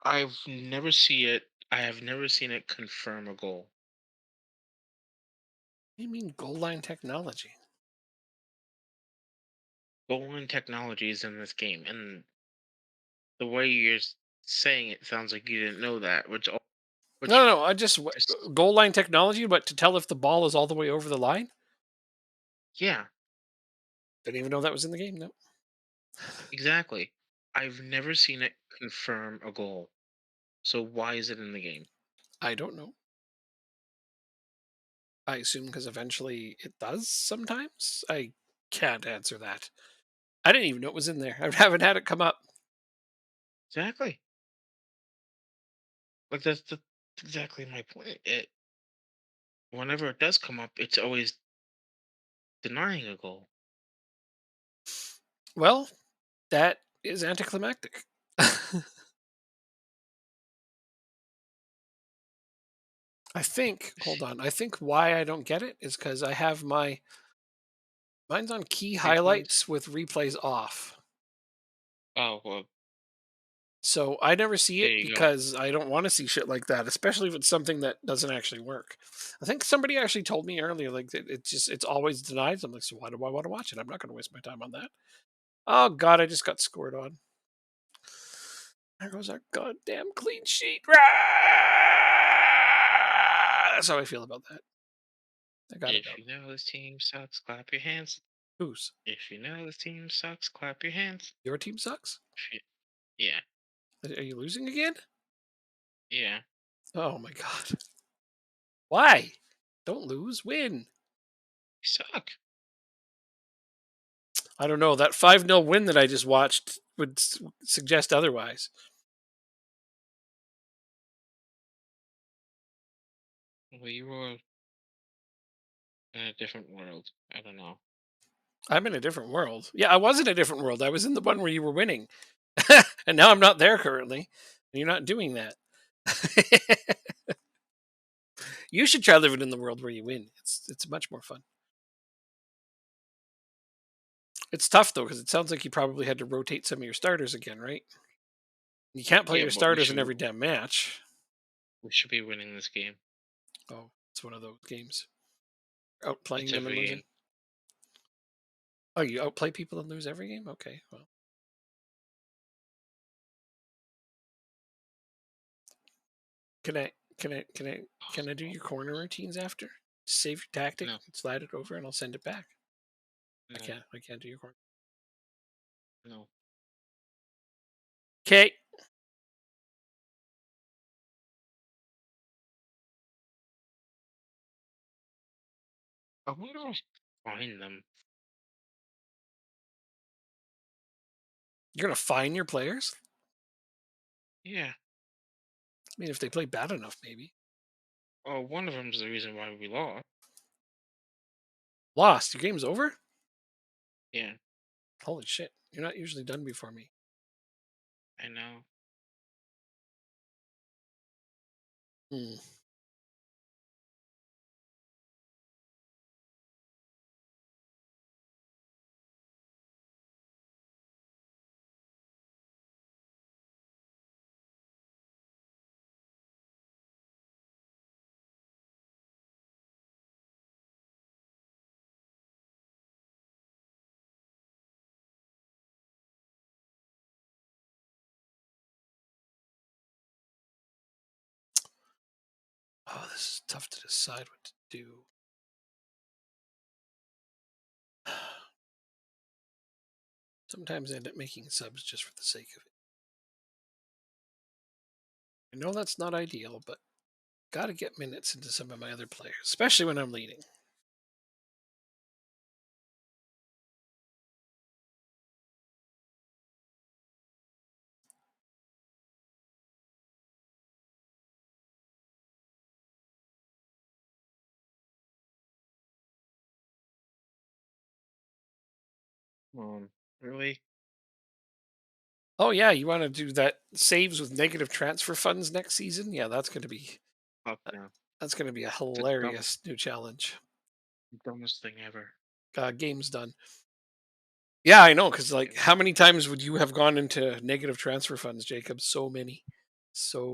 I have never seen it confirm a goal. What do you mean goal line technology? Goal line technology is in this game, and the way you're saying it sounds like you didn't know that, No, which no, no. just Goal line technology, but to tell if the ball is all the way over the line. yeah, Didn't even know that was in the game. No, exactly. I've never seen it confirm a goal. So why is it in the game? I don't know. I assume because eventually it does sometimes. I can't answer that. I didn't even know it was in there. I haven't had it come up. Exactly. Like that's exactly my point. It whenever it does come up, it's always denying a goal. Well, that is anticlimactic. I think, hold on. I think why I don't get it is because I have mine's on key Replays. highlights with replays off. Oh well, So I never see there it you go. because I don't want to see shit like that, especially if it's something that doesn't actually work. I think somebody actually told me earlier, like it's always denied. I'm like, so why do I want to watch it? I'm not going to waste my time on that. Oh God, I just got scored on. There goes our goddamn clean sheet. Rah! That's how I feel about that. I got it If out. you know this team sucks, clap your hands. Who's If you know this team sucks, clap your hands. your team sucks? If you- Yeah, Are you losing again? yeah. Oh my God. Why? Don't lose, win. You suck. I don't know. That 5-0 win that I just watched would suggest otherwise. Well, you were in a different world. I don't know. I'm in a different world. Yeah, I was in a different world. I was in the one where you were winning. And now I'm not there currently. And you're not doing that. You should try living in the world where you win. It's much more fun. It's tough though, because it sounds like you probably had to rotate some of your starters again, right? You can't play Yeah, your but starters in every damn match. we should be winning this game. Oh, it's one of those games. It's Outplaying them and every losing. game. Oh, you outplay people and lose every game? Okay, well. Can I can I do your corner routines after? Save your tactic, No, slide it over, and I'll send it back. no, I can't do your corner. no. Okay. I wonder if I find them. You're gonna fine your players? Yeah. I mean, if they play bad enough, maybe. Oh, one of them's the reason why we lost. Lost. Your game's over? Yeah. Holy shit. You're not usually done before me. I know. Hmm. Oh, this is tough to decide what to do. Sometimes I end up making subs just for the sake of it. I know that's not ideal, but got to get minutes into some of my other players, especially when I'm leading. Really? Oh yeah, you want to do that saves with negative transfer funds next season? Yeah, Fuck uh, no. that's going to be a The dumbest, hilarious new challenge. dumbest thing ever. Game's done. Yeah, I know. Because like, It how was. many times would you have gone into negative transfer funds, Jacob? So many,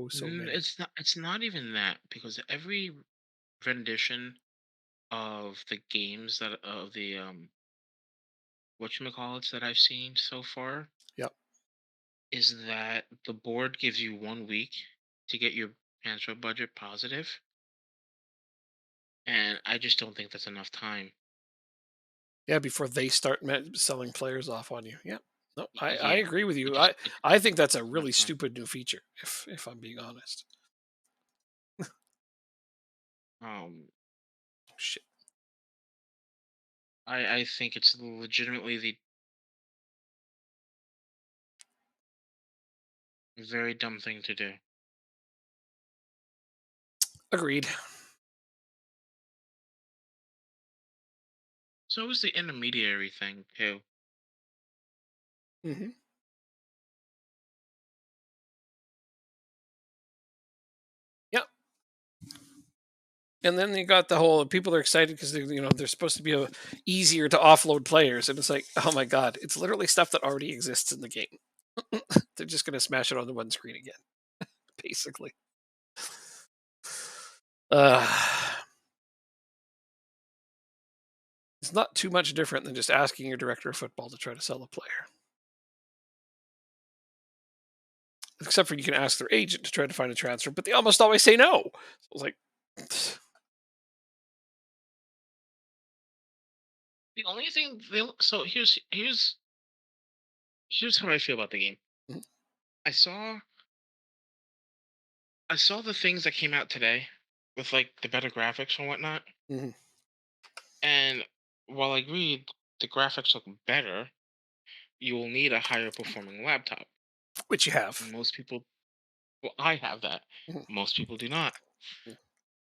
so many. It's not. It's not even that because every rendition of the games that of the whatchamacallits that I've seen so far Yep. is that the board gives you 1 week to get your transfer budget positive, and I just don't think that's enough time. Yeah, before they start selling players off on you. Yeah. No, I Yeah, agree with it you. just I think that's a enough really time. stupid new feature. If I'm being honest. Um, Shit. I think it's legitimately the very dumb thing to do. Agreed. So is the intermediary thing too. Hmm. Yep. And then you got the whole people are excited because they're supposed to be easier to offload players, and it's like, oh my god, it's literally stuff that already exists in the game. They're just gonna smash it onto one screen again, basically. Uh, it's not too much different than just asking your director of football to try to sell a player, except for you can ask their agent to try to find a transfer, but they almost always say no. So I was like, The only thing so here's how I feel about the game. "Mhm, I saw I saw the things that came out today with like the better graphics and whatnot. mhm," And while I agreed the graphics look better, you will need a higher performing laptop. which you have. Most people, well, I have that. Mhm, Most people do not. mhm.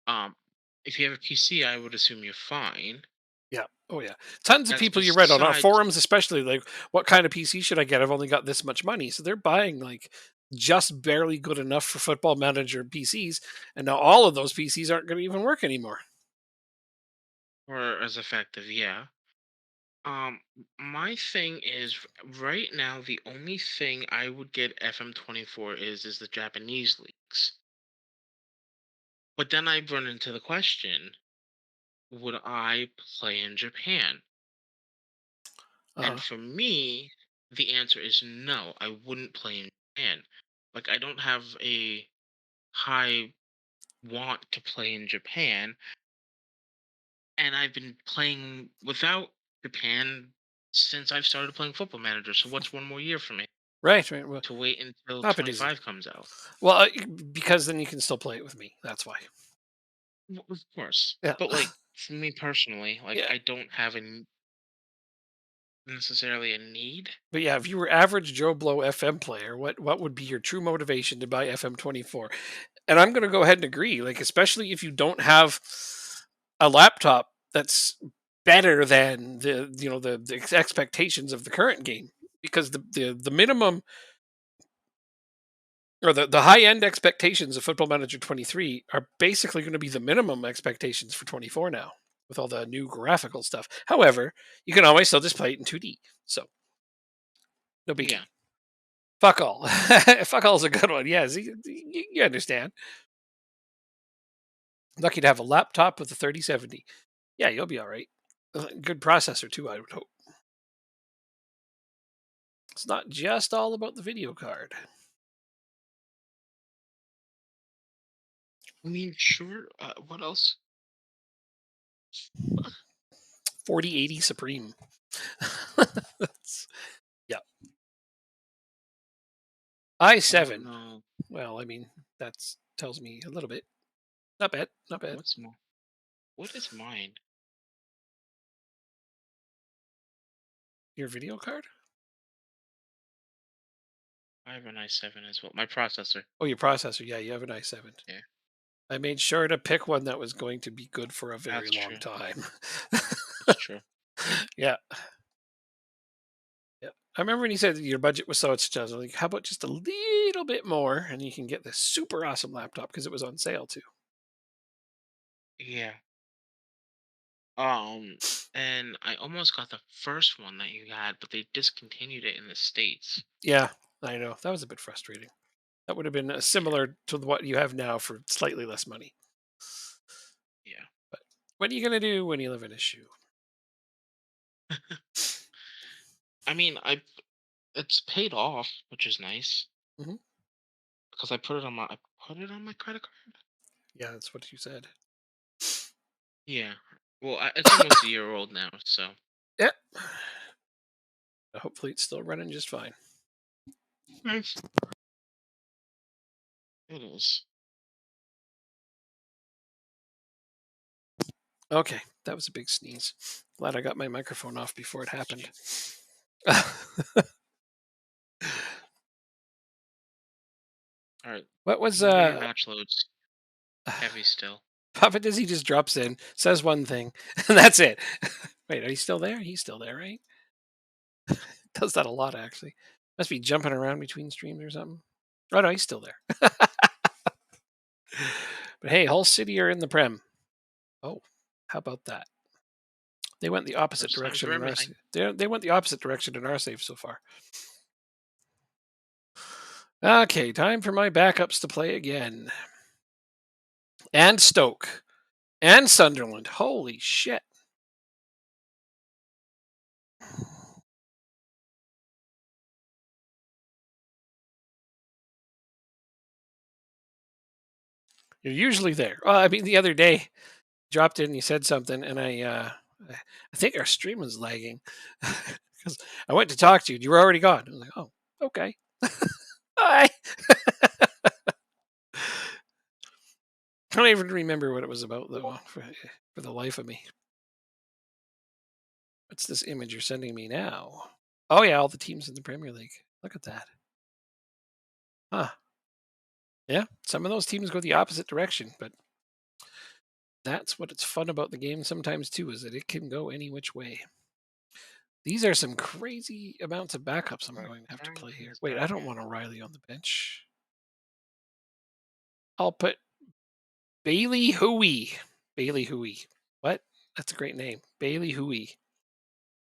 Um, if you have a PC, I would assume you're fine. Yeah. Oh yeah. Tons of That's people you read on our besides, forums, especially like, what kind of PC should I get? I've only got this much money. So they're buying like just barely good enough for football manager PCs. And now all of those PCs aren't going to even work anymore. or as effective, yeah. My thing is right now the only thing I would get FM24 is the Japanese leagues. But then I run into the question, would I play in Japan? And Uh, for me, the answer is no, I wouldn't play in Japan. Like I don't have a high want to play in Japan, and I've been playing without Japan since I've started playing Football Manager. So what's one more year for me right. Right. Well, to wait until pop it easy. 25 comes out? Well, because then you can still play it with me. That's why. Of course. Yeah. But like for me personally, like Yeah. I don't have necessarily a need. But yeah, if you were average Joe Blow FM player, what would be your true motivation to buy FM24? And I'm going to go ahead and agree, like especially if you don't have a laptop that's better than the expectations of the current game. because the minimum or the high end expectations of Football Manager 23 are basically going to be the minimum expectations for 24 now with all the new graphical stuff. However, you can always still just play it in 2D, so no Yeah. biggie. Fuck all. Fuck all is a good one. Yes, you understand. Lucky to have a laptop with a 3070. Yeah, you'll be all right. Good processor too, I would hope. It's not just all about the video card. I mean, sure. What else? 4080 Supreme. Yeah. I don't i7. know. Well, I mean, that tells me a little bit. Not bad. Not bad. What's more? What is mine? Your video card? I have an i7 as well. My processor. Oh, your processor. Yeah, you have an i7. Yeah, I made sure to pick one that was going to be good for a very that's long true. time. That's true. Yeah. Yeah. I remember when you said that your budget was so much, I was like, how about just a little bit more and you can get this super awesome laptop because it was on sale too. Yeah. And I almost got the first one that you had, but they discontinued it in the States. Yeah, I know. That was a bit frustrating. That would have been Yeah. similar to what you have now for slightly less money. Yeah. But what are you going to do when you live in a shoe? I mean, it's paid off, which is nice Hmm. because I put it on my credit card. Yeah, that's what you said. Yeah. Well, it's almost a year old now, so Yeah. Hopefully it's still running just fine. Nice. It is. Okay, that was a big sneeze. Glad I got my microphone off before it happened. All right. What was What are your match loads? Heavy still. Papa Dizzy just drops in, says one thing, and that's it. Wait, are you still there? He's still there, right? Does that a lot actually. Must be jumping around between streams or something. Oh no, he's still there. But hey, Hull City are in the Prem. Oh, how about that? They went the opposite First time for direction in our. everything. They went the opposite direction in our save so far. Okay, time for my backups to play again. And Stoke. And Sunderland. Holy shit. You're usually there. Well, I mean, the other day, dropped in and you said something, and I think our stream was lagging because I went to talk to you and you were already gone. I was like, oh, okay. Bye. I don't even remember what it was about, though, for the life of me. What's this image you're sending me now? Oh, yeah, all the teams in the Premier League. Look at that. Huh. Yeah, some of those teams go the opposite direction, but that's what it's fun about the game sometimes, too, is that it can go any which way. These are some crazy amounts of backups I'm But going to have to play here. Carrington's Wait, back I don't in. want O'Reilly on the bench. I'll put Bailey Huey. Bailey Huey. What? That's a great name. Bailey Huey.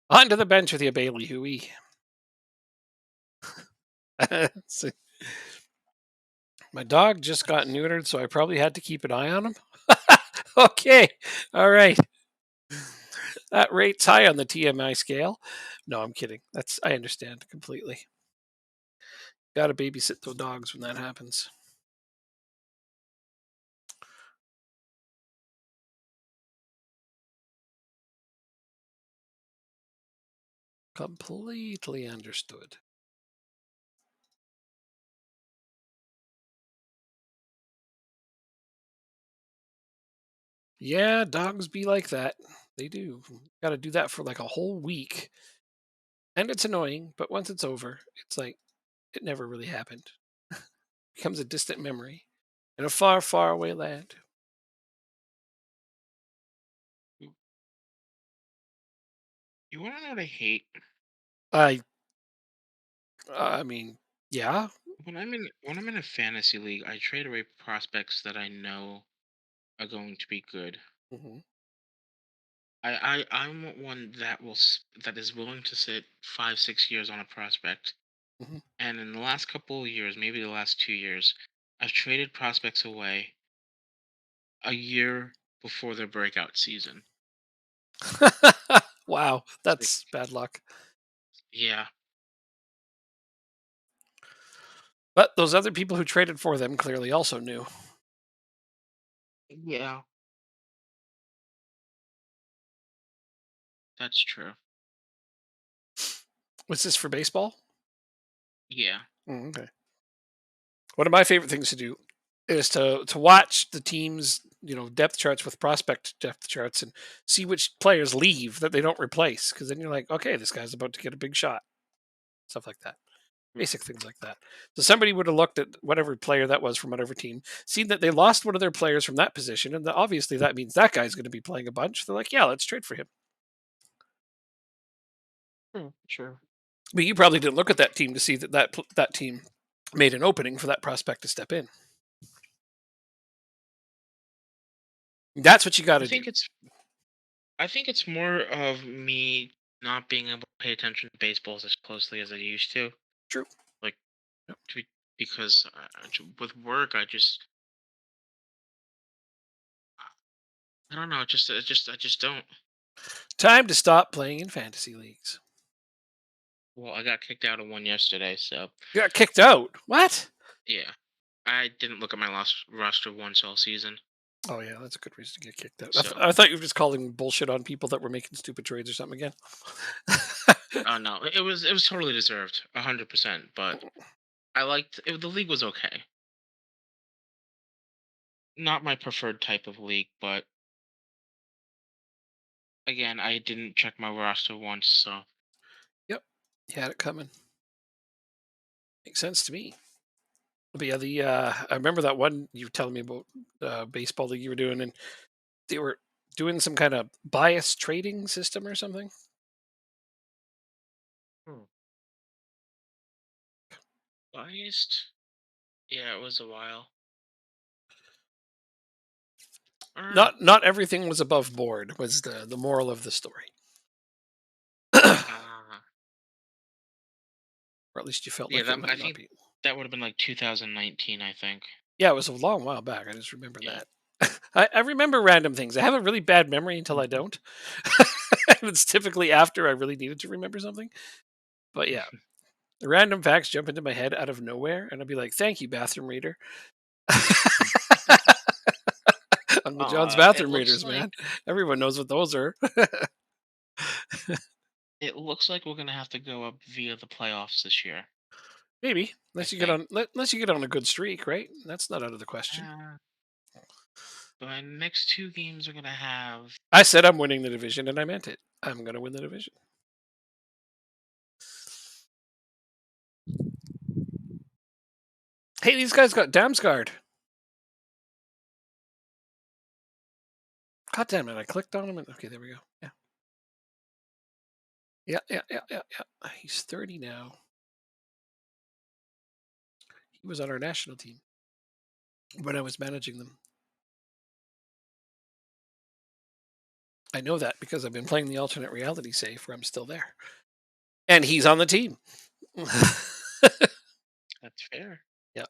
Onto the bench with you, Bailey Huey. So, my dog just got neutered, so I probably had to keep an eye on him. Okay. All right. That rate's high on the TMI scale. No, I'm kidding. I understand completely. Got to babysit those dogs when that happens. Completely understood. Yeah, dogs be like that. They do. Got to do that for like a whole week. And it's annoying, but once it's over, it's like it never really happened. Becomes a distant memory in a far, far away land. You, you want to know what I hate? I I mean, yeah. When I'm in a fantasy league, I trade away prospects that I know are going to be good. Hmm. I'm one that is willing to sit 5 6 years on a prospect. Hmm. And in the last couple of years, maybe the last 2 years, I've traded prospects away a year before their breakout season. Wow, It's like, that's bad luck. yeah, But those other people who traded for them clearly also knew. yeah, that's true. Was this for baseball? Yeah. Okay. One of my favorite things to do is to watch the teams, depth charts with prospect depth charts and see which players leave that they don't replace. Because then you're like, okay, this guy's about to get a big shot. Stuff like that. Basic things like that. So somebody would have looked at whatever player that was from whatever team, seen that they lost one of their players from that position, and obviously that means that guy's going to be playing a bunch. They're like, yeah, let's trade for him. True. But you probably didn't look at that team to see that team made an opening for that prospect to step in. That's what you got I to do. think it's I think it's more of me not being able to pay attention to baseballs as closely as I used to. True. Like Yep. because with work, I don't know. I just don't. Time to stop playing in fantasy leagues. Well, I got kicked out of one yesterday, so You got kicked out. What? yeah, I didn't look at my last roster once all season. Oh yeah, that's a good reason to get kicked out. So, I thought you were just calling bullshit on people that were making stupid trades or something again. no, it was totally deserved, 100%. But I liked it, the league was okay. Not my preferred type of league, but again, I didn't check my roster once, so Yep, you had it coming. Makes sense to me. But yeah, I remember that one you were telling me about baseball that you were doing, and they were doing some kind of bias trading system or something. hmm. Biased. Yeah, it was a while. I don't know. Not everything was above board was the moral of the story, or Uh, at least you felt yeah, like it that I might not think be. that would have been like 2019. I think. Yeah, it was a long while back. I just remember Yeah. that. I remember random things. I have a really bad memory until I don't. And it's typically after I really needed to remember something. But yeah, random facts jump into my head out of nowhere, and I'll be like, "Thank you, bathroom reader." Uncle John's It bathroom looks readers, like man. Everyone knows what those are. we're gonna have to go up via the playoffs this year. Maybe I unless you get think. on unless you get on a good streak, right? That's not out of the question. Uh, but my next two games are gonna have. I said I'm winning the division, and I meant it. I'm going to win the division. Hey, these guys got Damsguard. God damn it! I clicked on him, and okay, there we go. Yeah, yeah, yeah, yeah, yeah, yeah. He's 30 now. He was on our national team when I was managing them. I know that because I've been playing the alternate reality save where I'm still there, and he's on the team. That's fair. Yeah,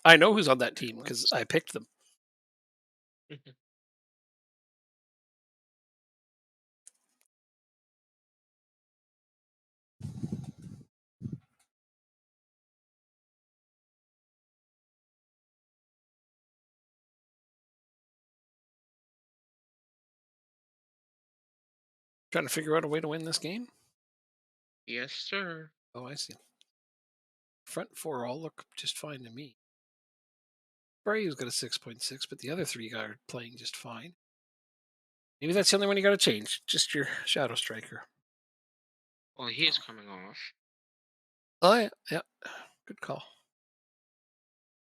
I know who's on that It team because works. I picked them. Trying to figure out a way to win this game. Yes, sir. Oh, I see. Front four all look just fine to me. Brady's got a 6.6, but the other three are playing just fine. Maybe that's the only one you got to change. Just your shadow striker. Well, he is coming off. Oh yeah, yeah. Good call.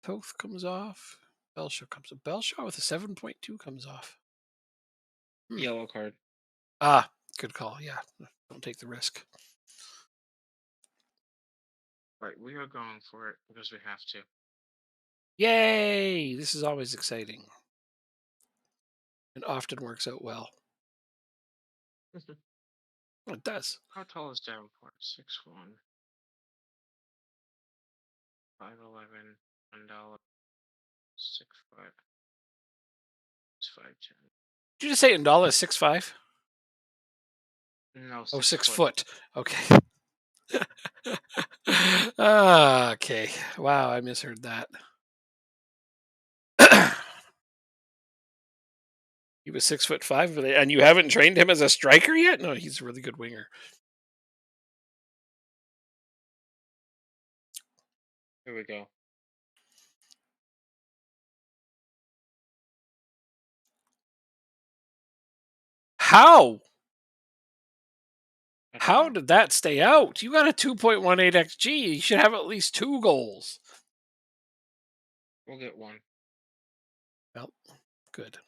Toth comes off. Belshaw comes up. Belshaw with a 7.2 comes off. Hmm. Yellow card. Ah, good call. Yeah, don't take the risk. Right, we are going for it because we have to. Yay! This is always exciting and often works out well. It does. How tall is Davenport? 6'1", 5'11", $1, 6'5", 5'10". Did you just say Ndala is 6'5"? No, Oh, 6 6 foot. foot. Okay. Ah, okay. Wow, I misheard that. He was 6'5", and you haven't trained him as a striker yet? No, he's a really good winger. Here we go. How? I don't How know. did that stay out? You got a 2.18 xG. You should have at least 2 goals. We'll get one. Well, good.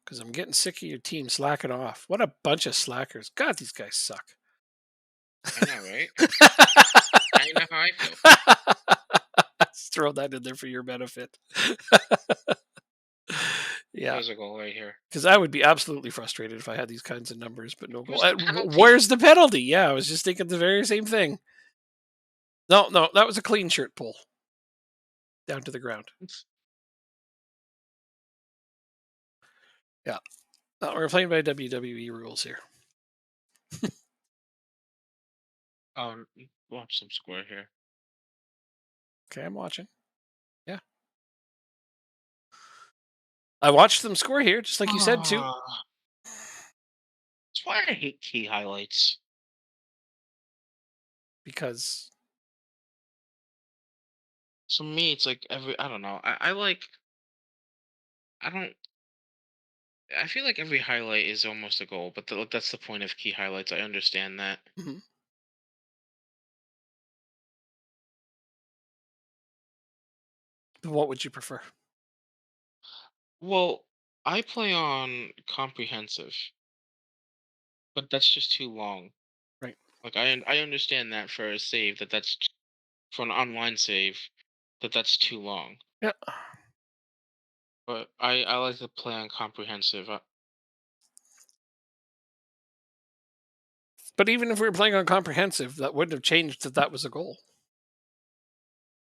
Because I'm getting sick of your team slacking off. What a bunch of slackers. God, these guys suck. I know, right? Now you know how I feel. Just throw that in there for your benefit. Yeah, There's a goal right here. because I would be absolutely frustrated if I had these kinds of numbers, but no goal. Where's the penalty? Where's the penalty? Yeah, I was just thinking the very same thing. No, no, that was a clean shirt pull down to the ground. Yeah, we're playing by WWE rules here. Watch some square here. Okay, I'm watching. Yeah, I watched them score here, just like you said to. Ah, that's why I hate key highlights. Because So me, it's like I don't know. I like. I don't. I feel like every highlight is almost a goal, but that's the point of key highlights. I understand that. mhm. What would you prefer? Well, I play on comprehensive, but that's just too long. Right. Like I understand that for a save for an online save that's too long. Yeah. But I like to play on comprehensive. But even if we were playing on comprehensive, that wouldn't have changed that that was a goal.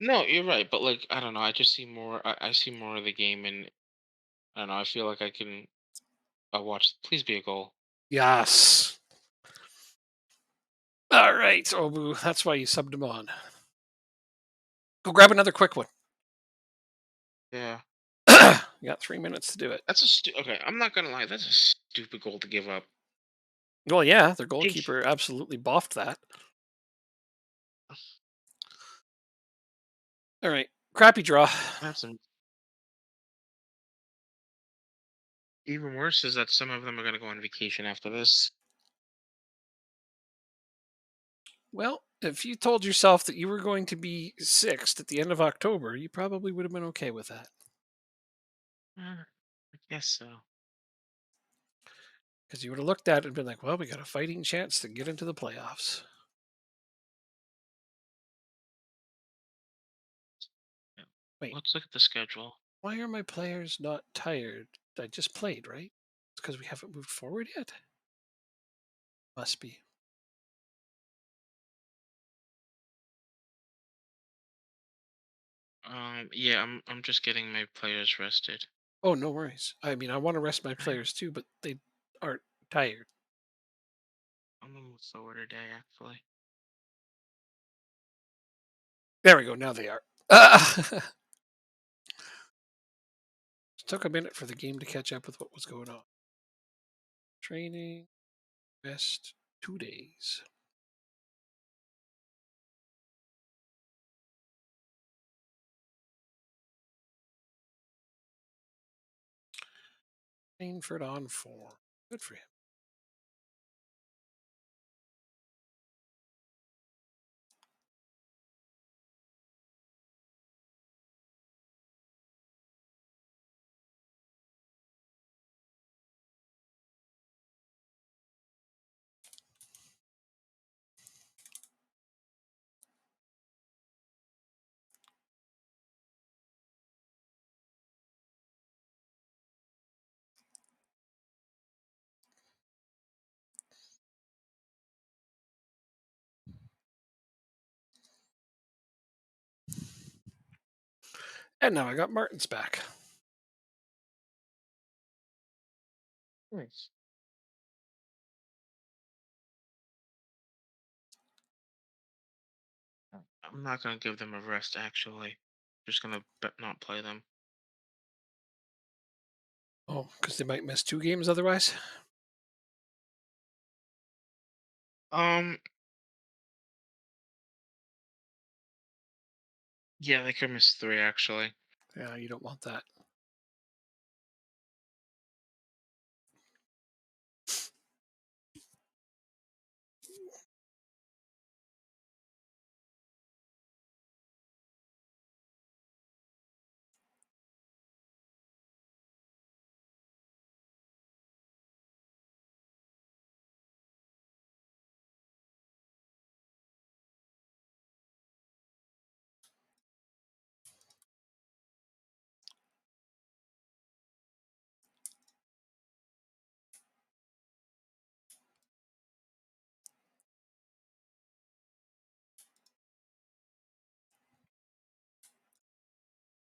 No, you're right, but like I don't know, I just see more. I see more of the game, and I don't know. I feel like I can watch. Please be a goal. Yes. All right, Obu. That's why you subbed him on. Go grab another quick one. Yeah, You got 3 minutes to do it. that's okay. I'm not gonna lie, that's a stupid goal to give up. Well, yeah, their Take goalkeeper absolutely boffed that. All right, crappy draw. That's some. Even worse is that some of them are gonna go on vacation after this. Well, if you told yourself that you were going to be sixth at the end of October, you probably would have been okay with that. I guess so. Because you would have looked at it and been like, well, we got a fighting chance to get into the playoffs. Yeah. Wait, Let's look at the schedule. why are my players not tired? I just played, right? It's because we haven't moved forward yet? Must be. Yeah, I'm just getting my players rested. Oh, no worries. I mean, I want to rest my players too, but they aren't tired. I'm gonna move forward today, actually. There we go. Now they are. It took a minute for the game to catch up with what was going on. Training, rest, 2 days. Rainford on 4. Good for him. And now I got Martins back. Nice. I'm not gonna give them a rest. Actually, just gonna not play them. Oh, because they might miss 2 games otherwise. Um, yeah, they could miss three actually. Yeah, you don't want that.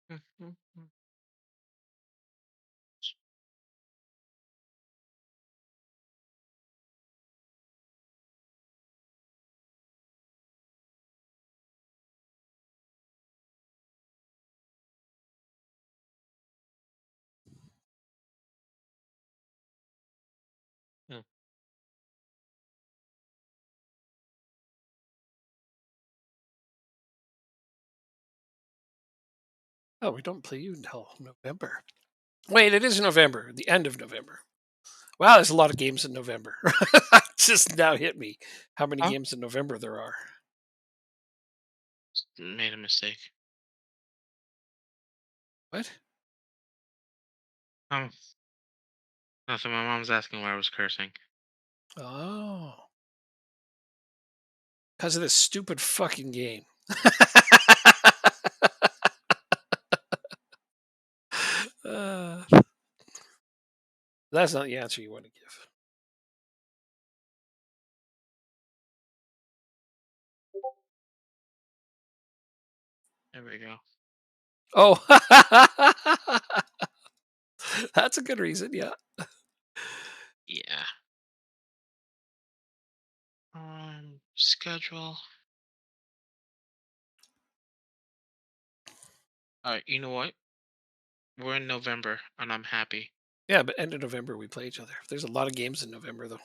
Mhm. Hmm. Oh, we don't play you until November. Wait, it is November, the end of November. Wow, there's a lot of games in November. Just now hit me how many Huh? games in November there are. Made a mistake. What? Um, nothing. My mom's asking why I was cursing. Oh, because of this stupid fucking game. uh, that's not the answer you want to give. There we go. Oh, that's a good reason. Yeah. Yeah. Schedule. All right. You know what? We're in November, and I'm happy. Yeah, but end of November we play each other. There's a lot of games in November though.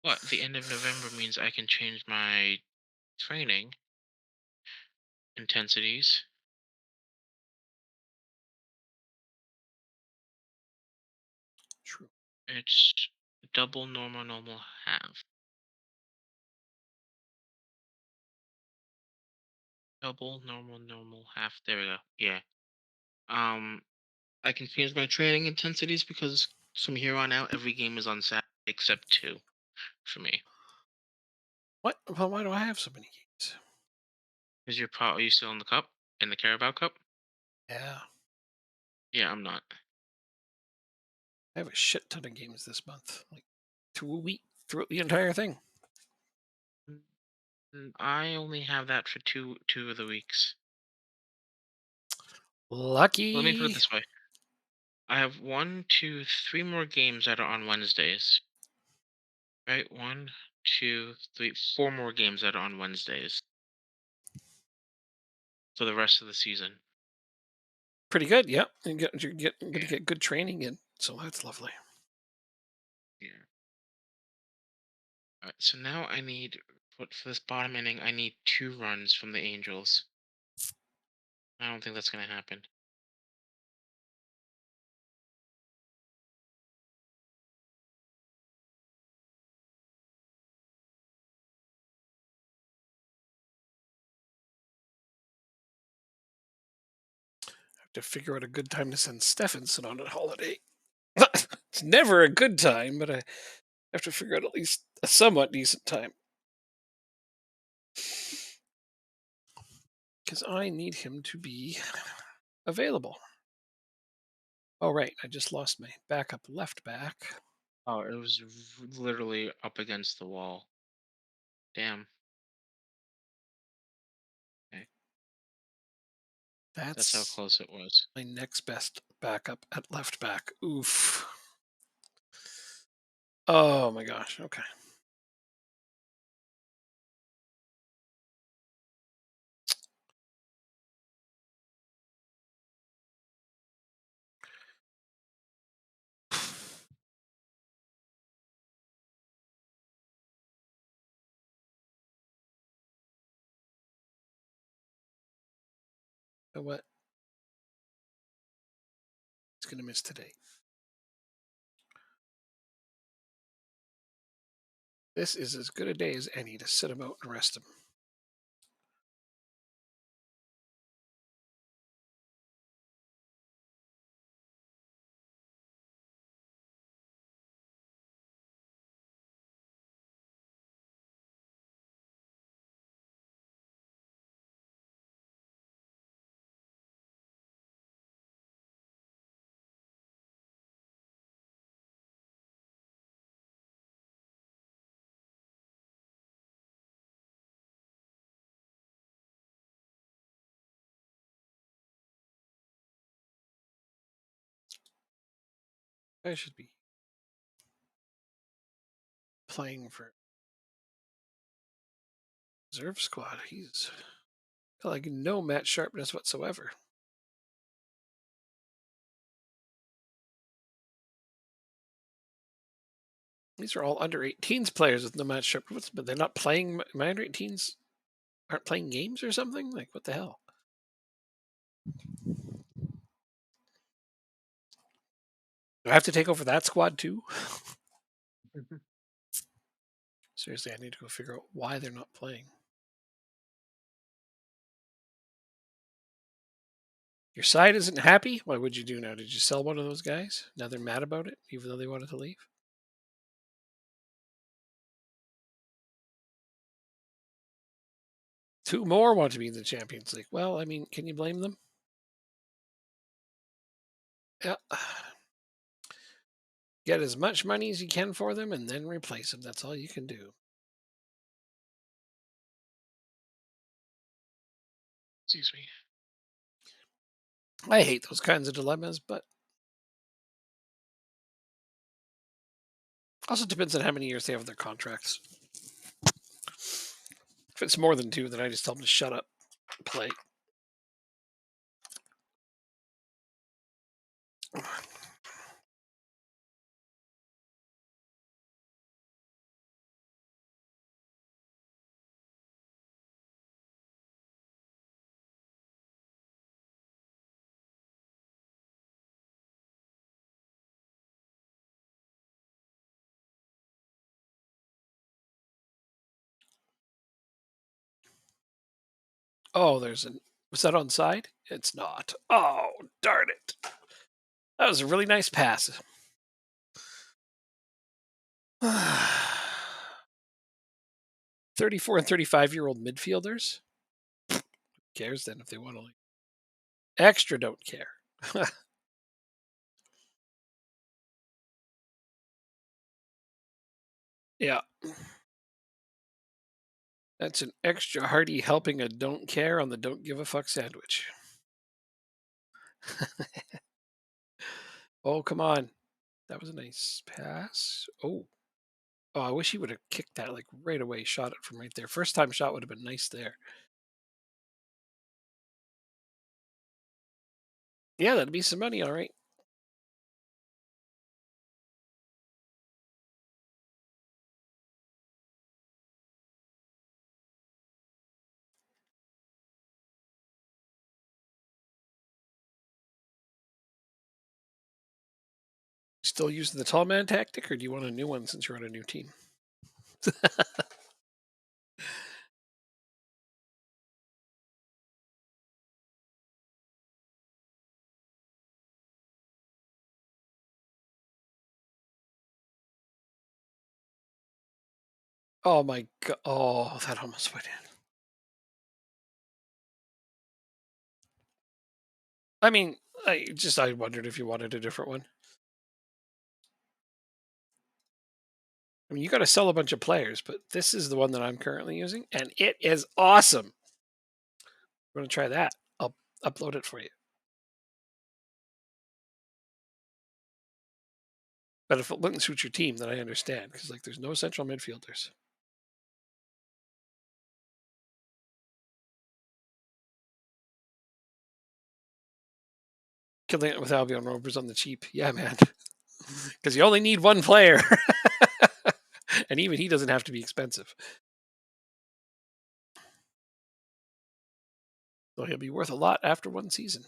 What? The end of November means I can change my training intensities. True. It's double normal, normal, half. Double normal, normal, half. There we go. Yeah. Um, I can change my training intensities because from here on out, every game is on Saturday except two for me. What? Well, why do I have so many games? Because are you still in the cup? In the Carabao Cup? Yeah, Yeah, I'm not. I have a shit ton of games this month, like 2 a week throughout the entire thing. I only have that for two of the weeks. Let me put it Lucky. this way. I have one, two, three more games that are on Wednesdays. Right? One, two, three, four more games that are on Wednesdays for the rest of the season. Pretty good. Yep. You're gonna Yeah. get good training in, so that's lovely. Yeah. All right. So now I need for this bottom inning. I need two runs from the Angels. I don't think that's gonna happen. Have to figure out a good time to send Stephenson on a holiday. It's never a good time, but I have to figure out at least a somewhat decent time because I need him to be available. Oh right, I just lost my backup left back. Oh, it was literally up against the wall. Damn. Okay. That's how That's close it was. my next best backup at left back. Oof. Oh my gosh. Okay. You know what? He's gonna miss today. This is as good a day as any to sit him out and rest him. I should be playing for reserve squad. He's got like no match sharpness whatsoever. These are all under 18s players with no match sharpness, but they're not playing. My under 18s aren't playing games or something. Like what the hell? Do I have to take over that squad too? Mhm. Seriously, I need to go figure out why they're not playing. Your side isn't happy? What would you do now? Did you sell one of those guys? Now they're mad about it, even though they wanted to leave? Two more want to be in the Champions League. Well, I mean, can you blame them? Yeah. Get as much money as you can for them and then replace them. That's all you can do. Excuse me. I hate those kinds of dilemmas, but also depends on how many years they have their contracts. If it's more than two, then I just tell them to shut up, play. Oh, there's an. Was that on side? It's not. Oh, darn it. That was a really nice pass. 34 and 35-year-old midfielders? Who cares then if they want to leave? Extra don't care. Yeah. That's an extra hearty helping of don't care on the don't give a fuck sandwich. Oh, come on. That was a nice pass. Oh. Oh, I wish he would have kicked that like right away, shot it from right there. First time shot would have been nice there. Yeah, that'd be some money, all right. Still using the tall man tactic, or do you want a new one since you're on a new team? Oh my god! Oh, that almost went in. I mean, I wondered if you wanted a different one. I mean, you got to sell a bunch of players, but this is the one that I'm currently using, and it is awesome. I'm gonna try that. I'll upload it for you. But if it wouldn't suit your team, then I understand because like there's no central midfielders. Killing it with Albion Rovers on the cheap. Yeah, man. Because you only need one player. And even he doesn't have to be expensive. So he'll be worth a lot after one season.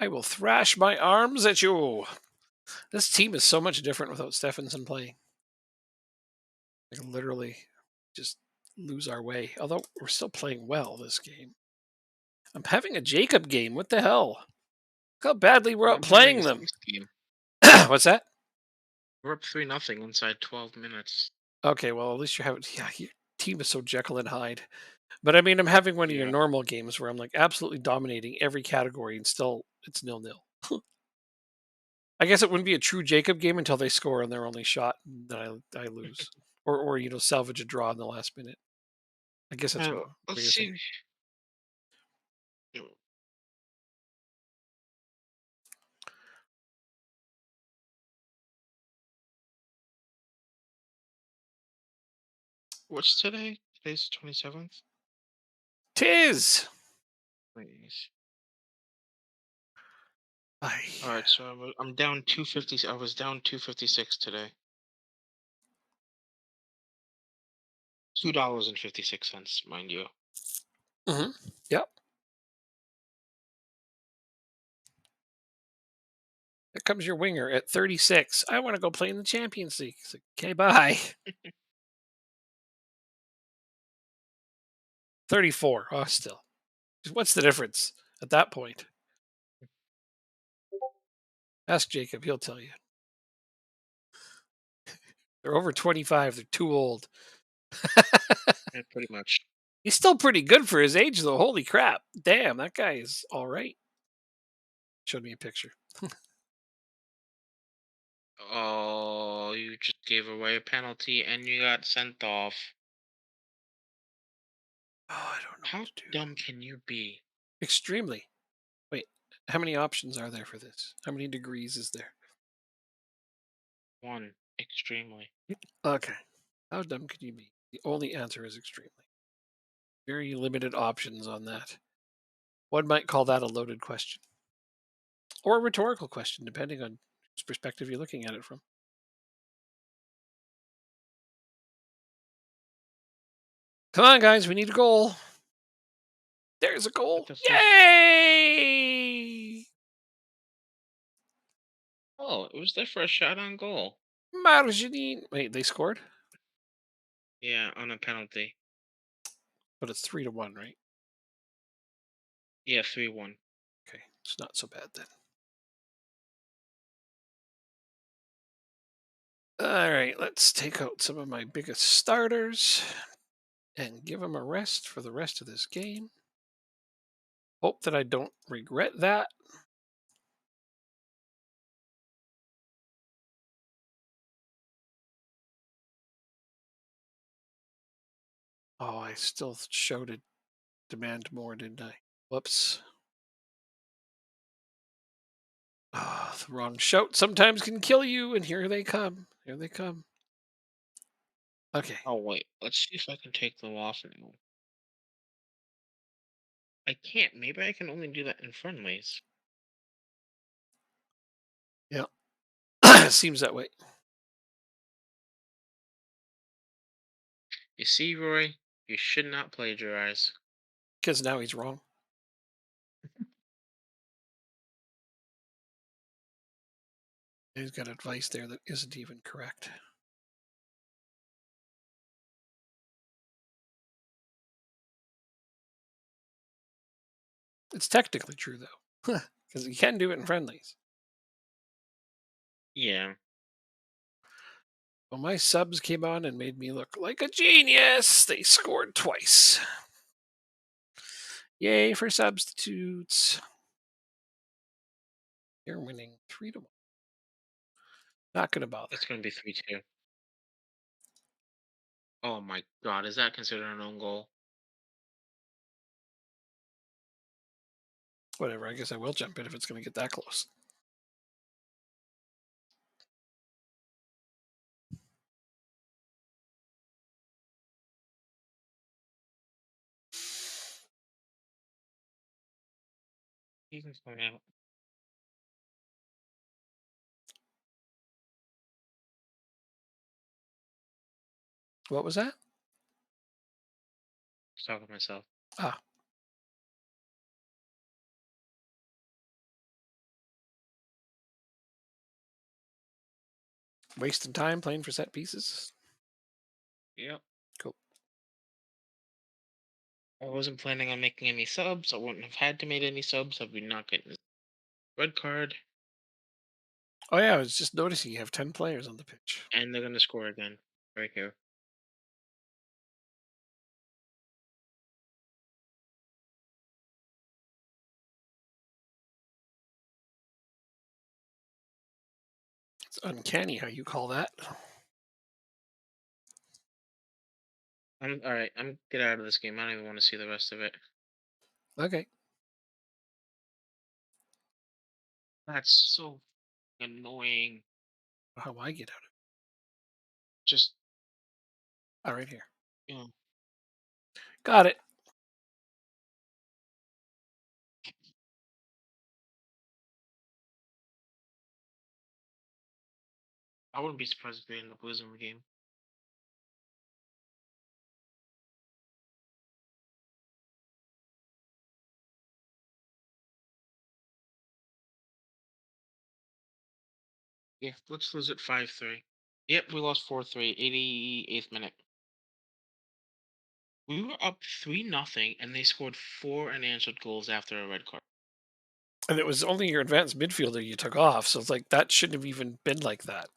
I will thrash my arms at you. This team is so much different without Stephenson playing. Like literally just lose our way. Although we're still playing well this game. I'm having a Jacob game. What the hell? Look how badly we're I'm having a outplaying them. six game. What's that? We're up 3-0 inside 12 minutes. Okay, well at least you're having your team is so Jekyll and Hyde. But I mean I'm having one of your Yeah. normal games where I'm like absolutely dominating every category and still it's 0-0. I guess it wouldn't be a true Jacob game until they score on their only shot, and then I lose, or salvage a draw in the last minute. I guess that's what Let's you're see. thinking. What's today? Today's 27th. Tis. Please. I All right, so I'm down 250. I was down 256 today. $2.56, mind you. Yep. Here comes your winger at 36. I want to go play in the Champions League. It's like, okay, bye. 34. Oh, still. What's the difference at that point? Ask Jacob. He'll tell you. They're over 25. They're too old. Yeah, pretty much. He's still pretty good for his age, though. Holy crap. Damn, that guy is all right. Showed me a picture. Oh, you just gave away a penalty and you got sent off. Oh, I don't know what How to do. dumb can you be? Extremely. Wait, how many options are there for this? How many degrees is there? One, extremely. Okay. How dumb could you be? The only answer is extremely. Very limited options on that. One might call that a loaded question. Or a rhetorical question, depending on whose perspective you're looking at it from. Come on, guys, we need a goal. There's a But goal. the first. Yay! Oh, it was their first shot on goal. Marginine. Wait, they scored? Yeah, on a penalty. But it's 3-1, right? Yeah, 3-1. Okay, it's not so bad then. All right, let's take out some of my biggest starters and give them a rest for the rest of this game. Hope that I don't regret that. Oh, I still showed it demand more, didn't I? Whoops. Oh, the wrong shout sometimes can kill you, and here they come. Here they come. Okay. Oh, wait. Let's see if I can take them off now. I can't. Maybe I can only do that in friendlies. Yeah. Seems that way. You see, Roy? You should not plagiarize. Because now he's wrong. He's got advice there that isn't even correct. It's technically true, though. Because you can do it in friendlies. Yeah. Well, my subs came on and made me look like a genius. They scored twice. Yay for substitutes. You're winning 3-1. Not going to bother. It's going to be 3-2. Oh my god, is that considered an own goal? Whatever. I guess I will jump in if it's going to get that close. You can find out. What was that? Just talking to myself. Ah, wasting time playing for set pieces. Yep. Cool. I wasn't planning on making any subs. I wouldn't have had to make any subs. I'd be not getting a red card, Oh yeah, I was just noticing you have 10 players on the pitch. and they're gonna score again right here. It's uncanny how you call that. I'm all right. I'm get out of this game. I don't even want to see the rest of it. Okay. That's so annoying. How do I get out of it? Just Oh, right here. you know, Got it. I wouldn't be surprised if they end up losing the game. Yeah, let's lose it 5-3. Yep, we lost 4-3. 88th minute. We were up 3-0, and they scored 4 unanswered goals after a red card. And it was only your advanced midfielder you took off, so it's like that shouldn't have even been like that.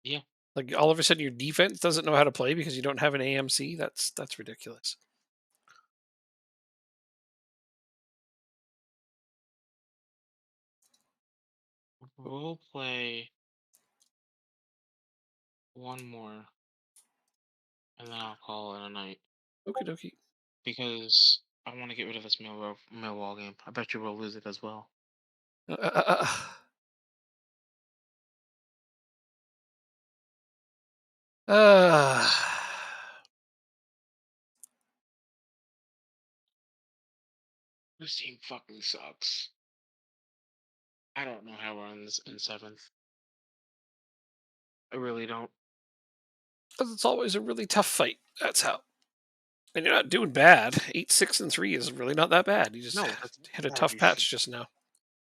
Yeah. Like all of a sudden your defense doesn't know how to play because you don't have an AMC. That's ridiculous. We'll play one more, and then I'll call it a night Okie dokie. because I want to get rid of this Millwall game. I bet you we'll lose it as well. Uh, uh, uh, uh. Uh, This team fucking sucks. I don't know how we're in seventh. I really don't. it's always a really tough fight. That's how. And you're not doing bad. 8-6-3 is really not that bad. You just No, that's hit a bad. tough patch just now.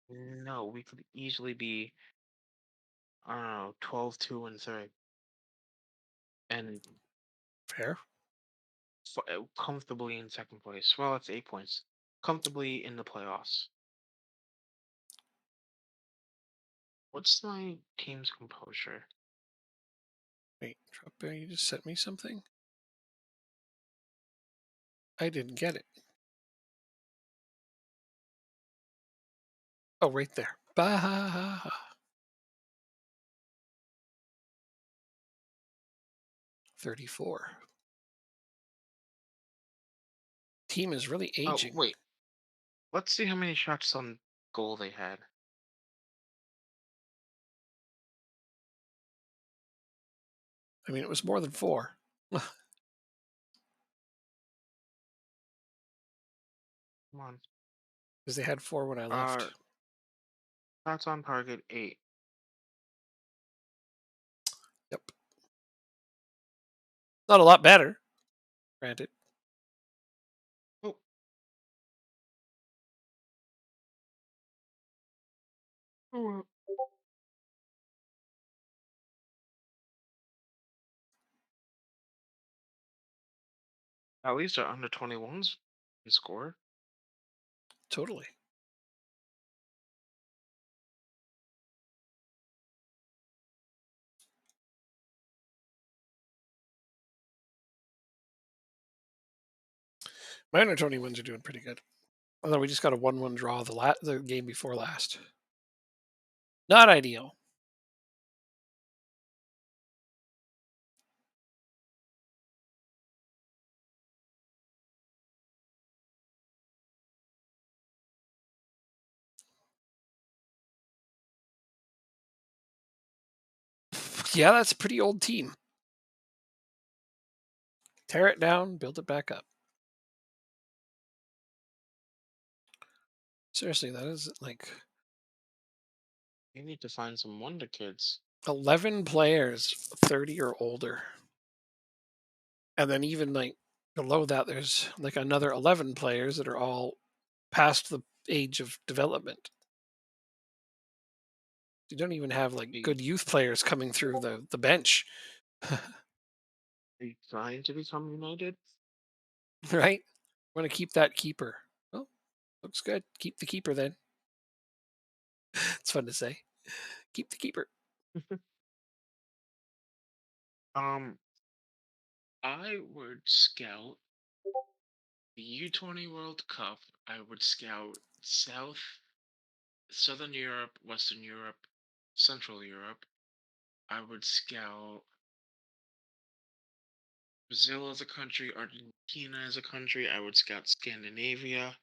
No, we could easily be, I don't know, 12-2-3, and Fair. comfortably in second place. Well, that's 8 points. Comfortably in the playoffs. What's my team's composure? Wait, Drop Bear, you just sent me something? I didn't get it. Oh, right there. Bah. 34. Team is really Oh, aging. wait. Let's see how many shots on goal they had. I mean, it was more than 4. Because Come on. they had 4 when I Uh, left. shots on target 8. Yep. Not a lot better, granted. Oh, oh, at least our under 21s can score. Totally. My under 21s are doing pretty good. Although we just got a 1-1 draw the game before last. Not ideal. Yeah, that's a pretty old team. Tear it down, build it back up. Seriously, that is like You need to find some wonder kids. 11 players 30 or older. And then even like below that, there's like another 11 players that are all past the age of development. You don't even have like Be good youth players coming through the bench, Are you trying to become united? right? Want to keep that keeper. Well, looks good. Keep the keeper then. It's fun to say. Keep the keeper. um, I would scout the U20 World Cup. I would scout Southern Europe, Western Europe, Central Europe. I would scout Brazil as a country, Argentina as a country. I would scout Scandinavia.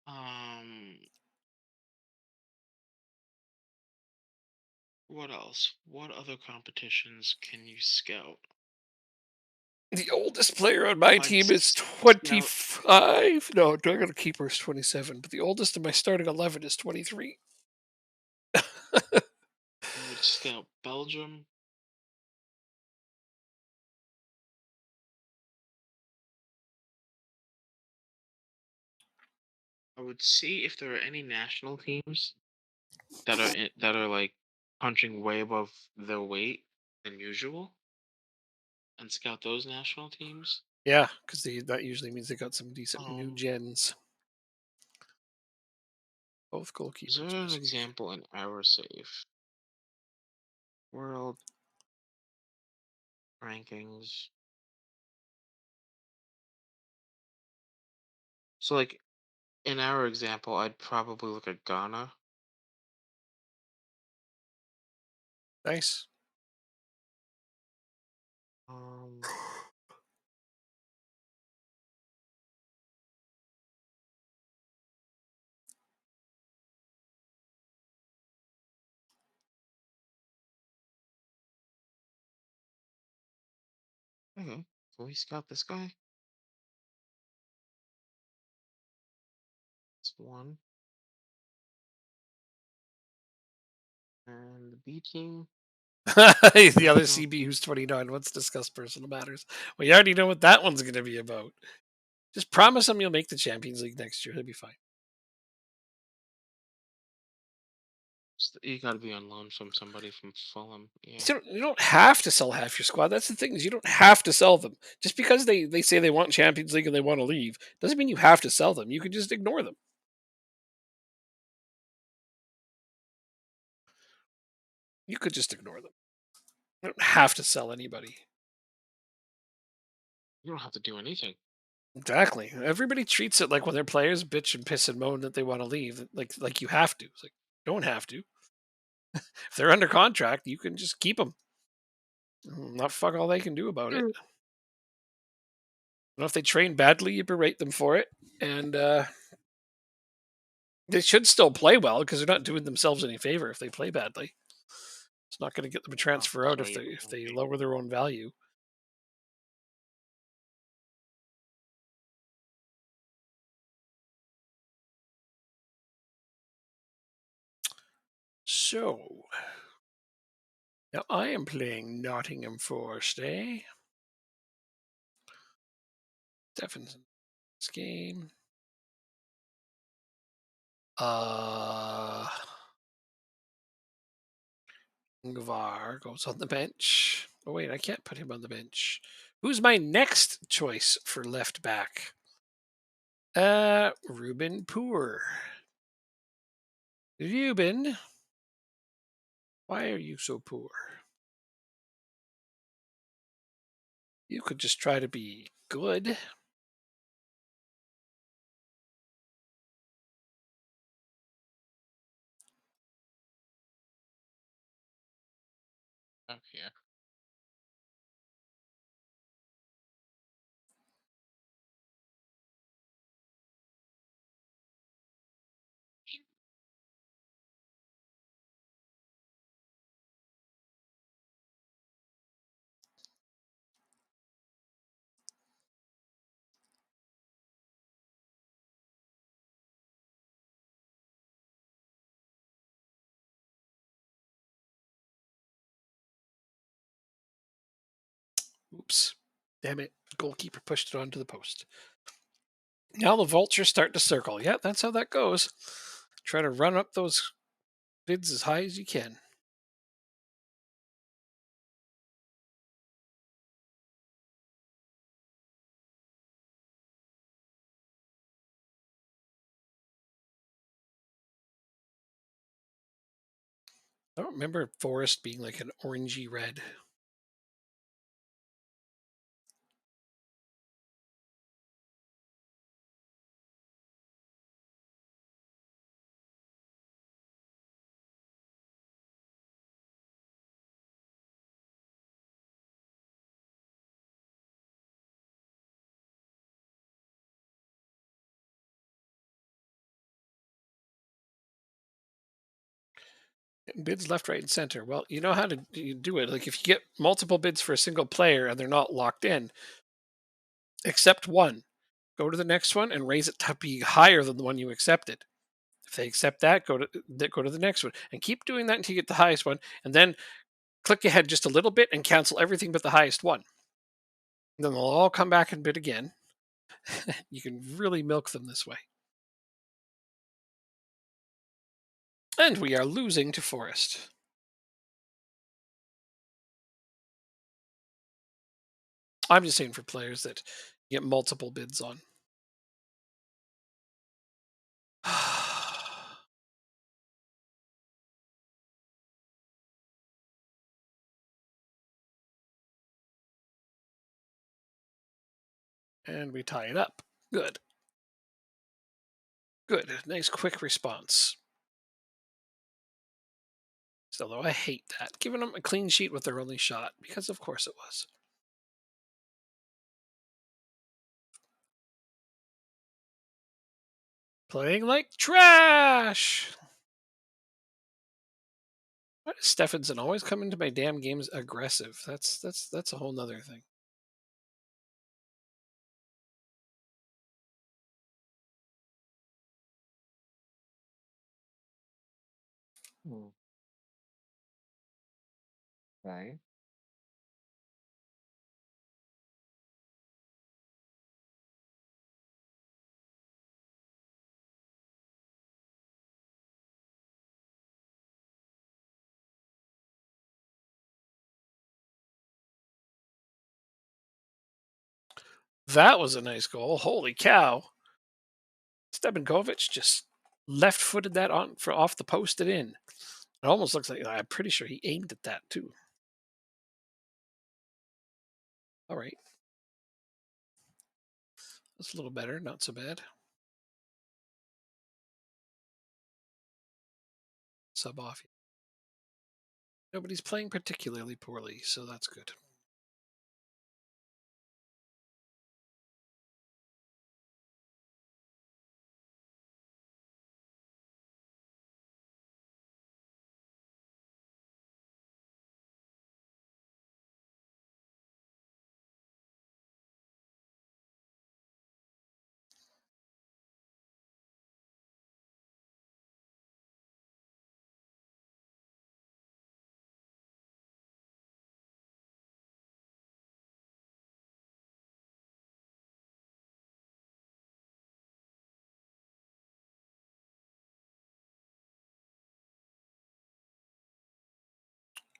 Um, what else? What other competitions can you scout? The oldest player on my I'd team is scout. 25. No, I got a keeper is 27, but the oldest in my starting 11 is 23. I would scout Belgium. I would see if there are any national teams that are like punching way above their weight than usual, and scout those national teams. Yeah, because that usually means they got some decent new Um, gens. Both is there goalkeepers are an safe. example in our safe world rankings? So, like in our example, I'd probably look at Ghana. Nice. Um, okay, can we scout this guy? It's one, and the B team The other national CB team. who's 29. Let's discuss personal matters. Well, you already know what that one's going to be about. Just promise him you'll make the Champions League next year. He'll be fine. You got to be on loan from somebody from Fulham. Yeah. You don't have to sell half your squad. That's the thing is you don't have to sell them. Just because they say they want Champions League and they want to leave doesn't mean you have to sell them. You can just ignore them. You could just ignore them. You don't have to sell anybody. You don't have to do anything. Exactly. Everybody treats it like when their players bitch and piss and moan that they want to leave, like you have to. It's like don't have to. If they're under contract, you can just keep them. Not fuck all they can do about it. Mm. And if they train badly, you berate them for it, and they should still play well because they're not doing themselves any favor if they play badly. It's not going to get them a Oh, transfer out so if you're they okay. lower their own value. So now I am playing Nottingham Forest, eh? Stephenson this game. Uh Ngvar goes on the bench. Oh wait, I can't put him on the bench. Who's my next choice for left back? Ruben Poor. Ruben, why are you so poor? You could just try to be good. Okay. Oops. Damn it. Goalkeeper pushed it onto the post. Now the vultures start to circle. Yeah, that's how that goes. Try to run up those bids as high as you can. I don't remember Forest being like an orangey red. Bids left, right, and center. Well, you know how to do it. Like if you get multiple bids for a single player and they're not locked in, accept one. Go to the next one and raise it to be higher than the one you accepted. If they accept that, go to the next one, and keep doing that until you get the highest one, and then click ahead just a little bit and cancel everything but the highest one. Then they'll all come back and bid again. You can really milk them this way. And we are losing to Forest. I'm just saying for players that get multiple bids on. And we tie it up. Good. Good. Nice quick response. So, though I hate that. Giving them a clean sheet with their only shot, because of course it was. Playing like trash. Why does Stephenson always come into my damn games aggressive? That's a whole nother thing. Hmm. Right. That was a nice goal. Holy cow. Stepankovic just left footed that on for off the post and in. It almost looks like I'm pretty sure he aimed at that too. All right. That's a little better, not so bad. Sub off. Nobody's playing particularly poorly, so that's good.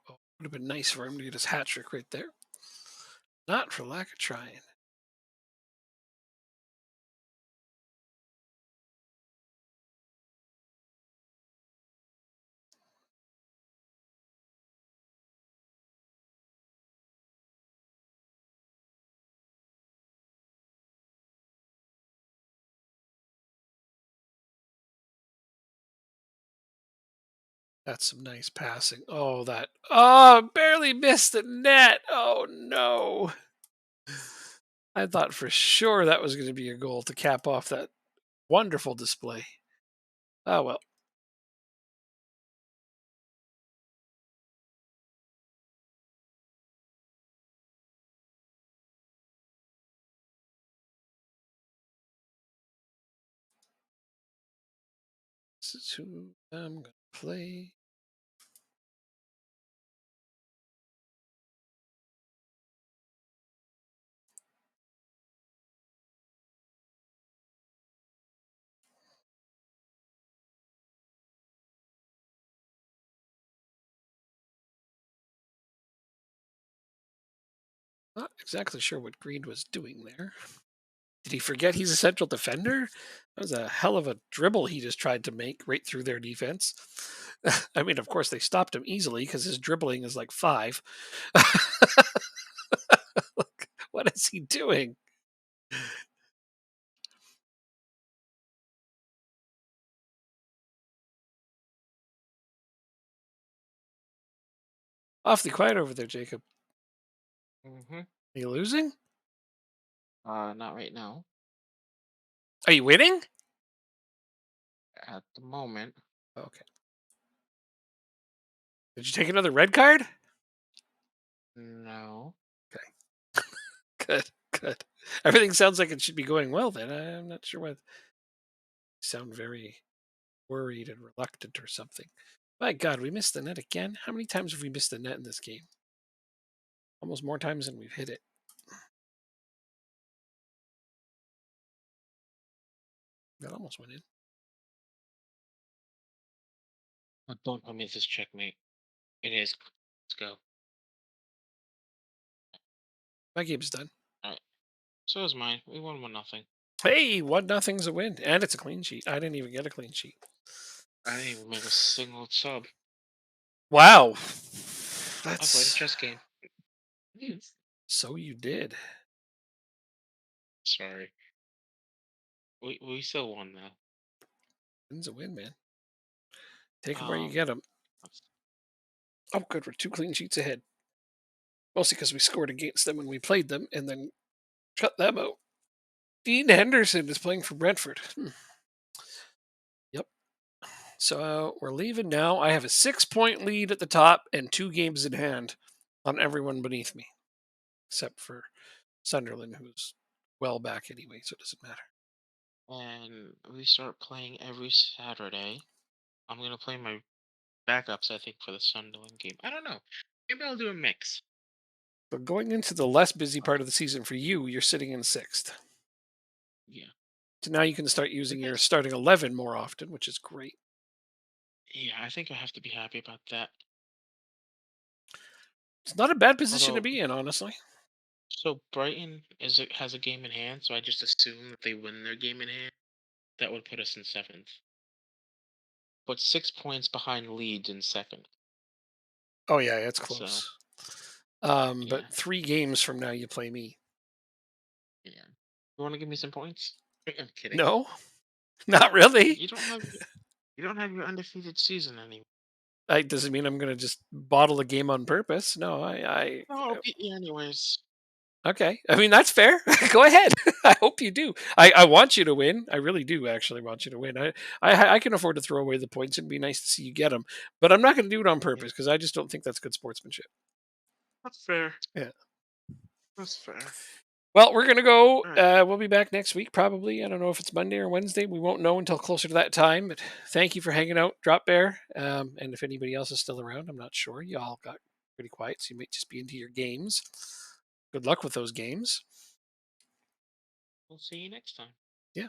Oh, would have been nice for him to get his hat trick right there. Not for lack of trying. That's some nice passing. Oh, that. Oh, barely missed the net. Oh, no. I thought for sure that was going to be a goal to cap off that wonderful display. Oh, well. This is who I'm going to play. Not exactly sure what Green was doing there. Did he forget he's a central defender? That was a hell of a dribble he just tried to make right through their defense. I mean, of course, they stopped him easily because his dribbling is like 5. Look, what is he doing? Awfully quiet over there, Jacob. Mm-hmm. Are you losing? Not right now. Are you winning? At the moment. Okay. Did you take another red card? No. Good, good. Everything sounds like it should be going well then. I'm not sure why you sound very worried and reluctant or something. My God, we missed the net again. How many times have we missed the net in this game? Almost more times than we've hit it. That almost went in. Oh, don't tell me this is checkmate. It is. Let's go. My game's done. All right. So is mine. We won 1-0. Hey, 1-0's a win, and it's a clean sheet. I didn't even get a clean sheet. I didn't even make a single sub. Wow, I played a that's chess game. so you did. Sorry. We still won though. Win's a win, man. Take 'em where you get 'em. Oh, good. We're 2 clean sheets ahead. Mostly because we scored against them when we played them, and then shut them out. Dean Henderson is playing for Brentford. Yep. So we're leaving now. I have a 6-point lead at the top and 2 games in hand on everyone beneath me, except for Sunderland, who's well back anyway, so it doesn't matter. And we start playing every Saturday. I'm gonna play my backups, I think, for the Sunderland game. I don't know. Maybe I'll do a mix. But going into the less busy part of the season for you, you're sitting in 6th. Yeah. So now you can start using your Because starting 11 more often, which is great. yeah, I think I have to be happy about that. It's not a bad position to Although, be in, honestly. so Brighton has a game in hand, so I just assume that they win their game in hand. That would put us in 7th, but 6 points behind Leeds in second. Oh yeah, it's So close. yeah, But 3 games from now you play me. yeah. You want to give me some points? I'm kidding. No, not really. You don't have you don't have your undefeated season anymore. Doesn't mean I'm going to just bottle a game on purpose. No, I No, I'll beat you anyways. okay. I mean, that's fair. Go ahead. I hope you do. I want you to win. I really do actually want you to win. I can afford to throw away the points. It'd be nice to see you get them, but I'm not going to do it on Yeah, purpose because I just don't think that's good sportsmanship. that's fair. Yeah. That's fair. Well, we're going to go. All right. We'll be back next week, probably. I don't know if it's Monday or Wednesday. We won't know until closer to that time. But thank you for hanging out, Drop Bear. And if anybody else is still around, I'm not sure. You all got pretty quiet, so you might just be into your games. Good luck with those games. We'll see you next time. Yeah.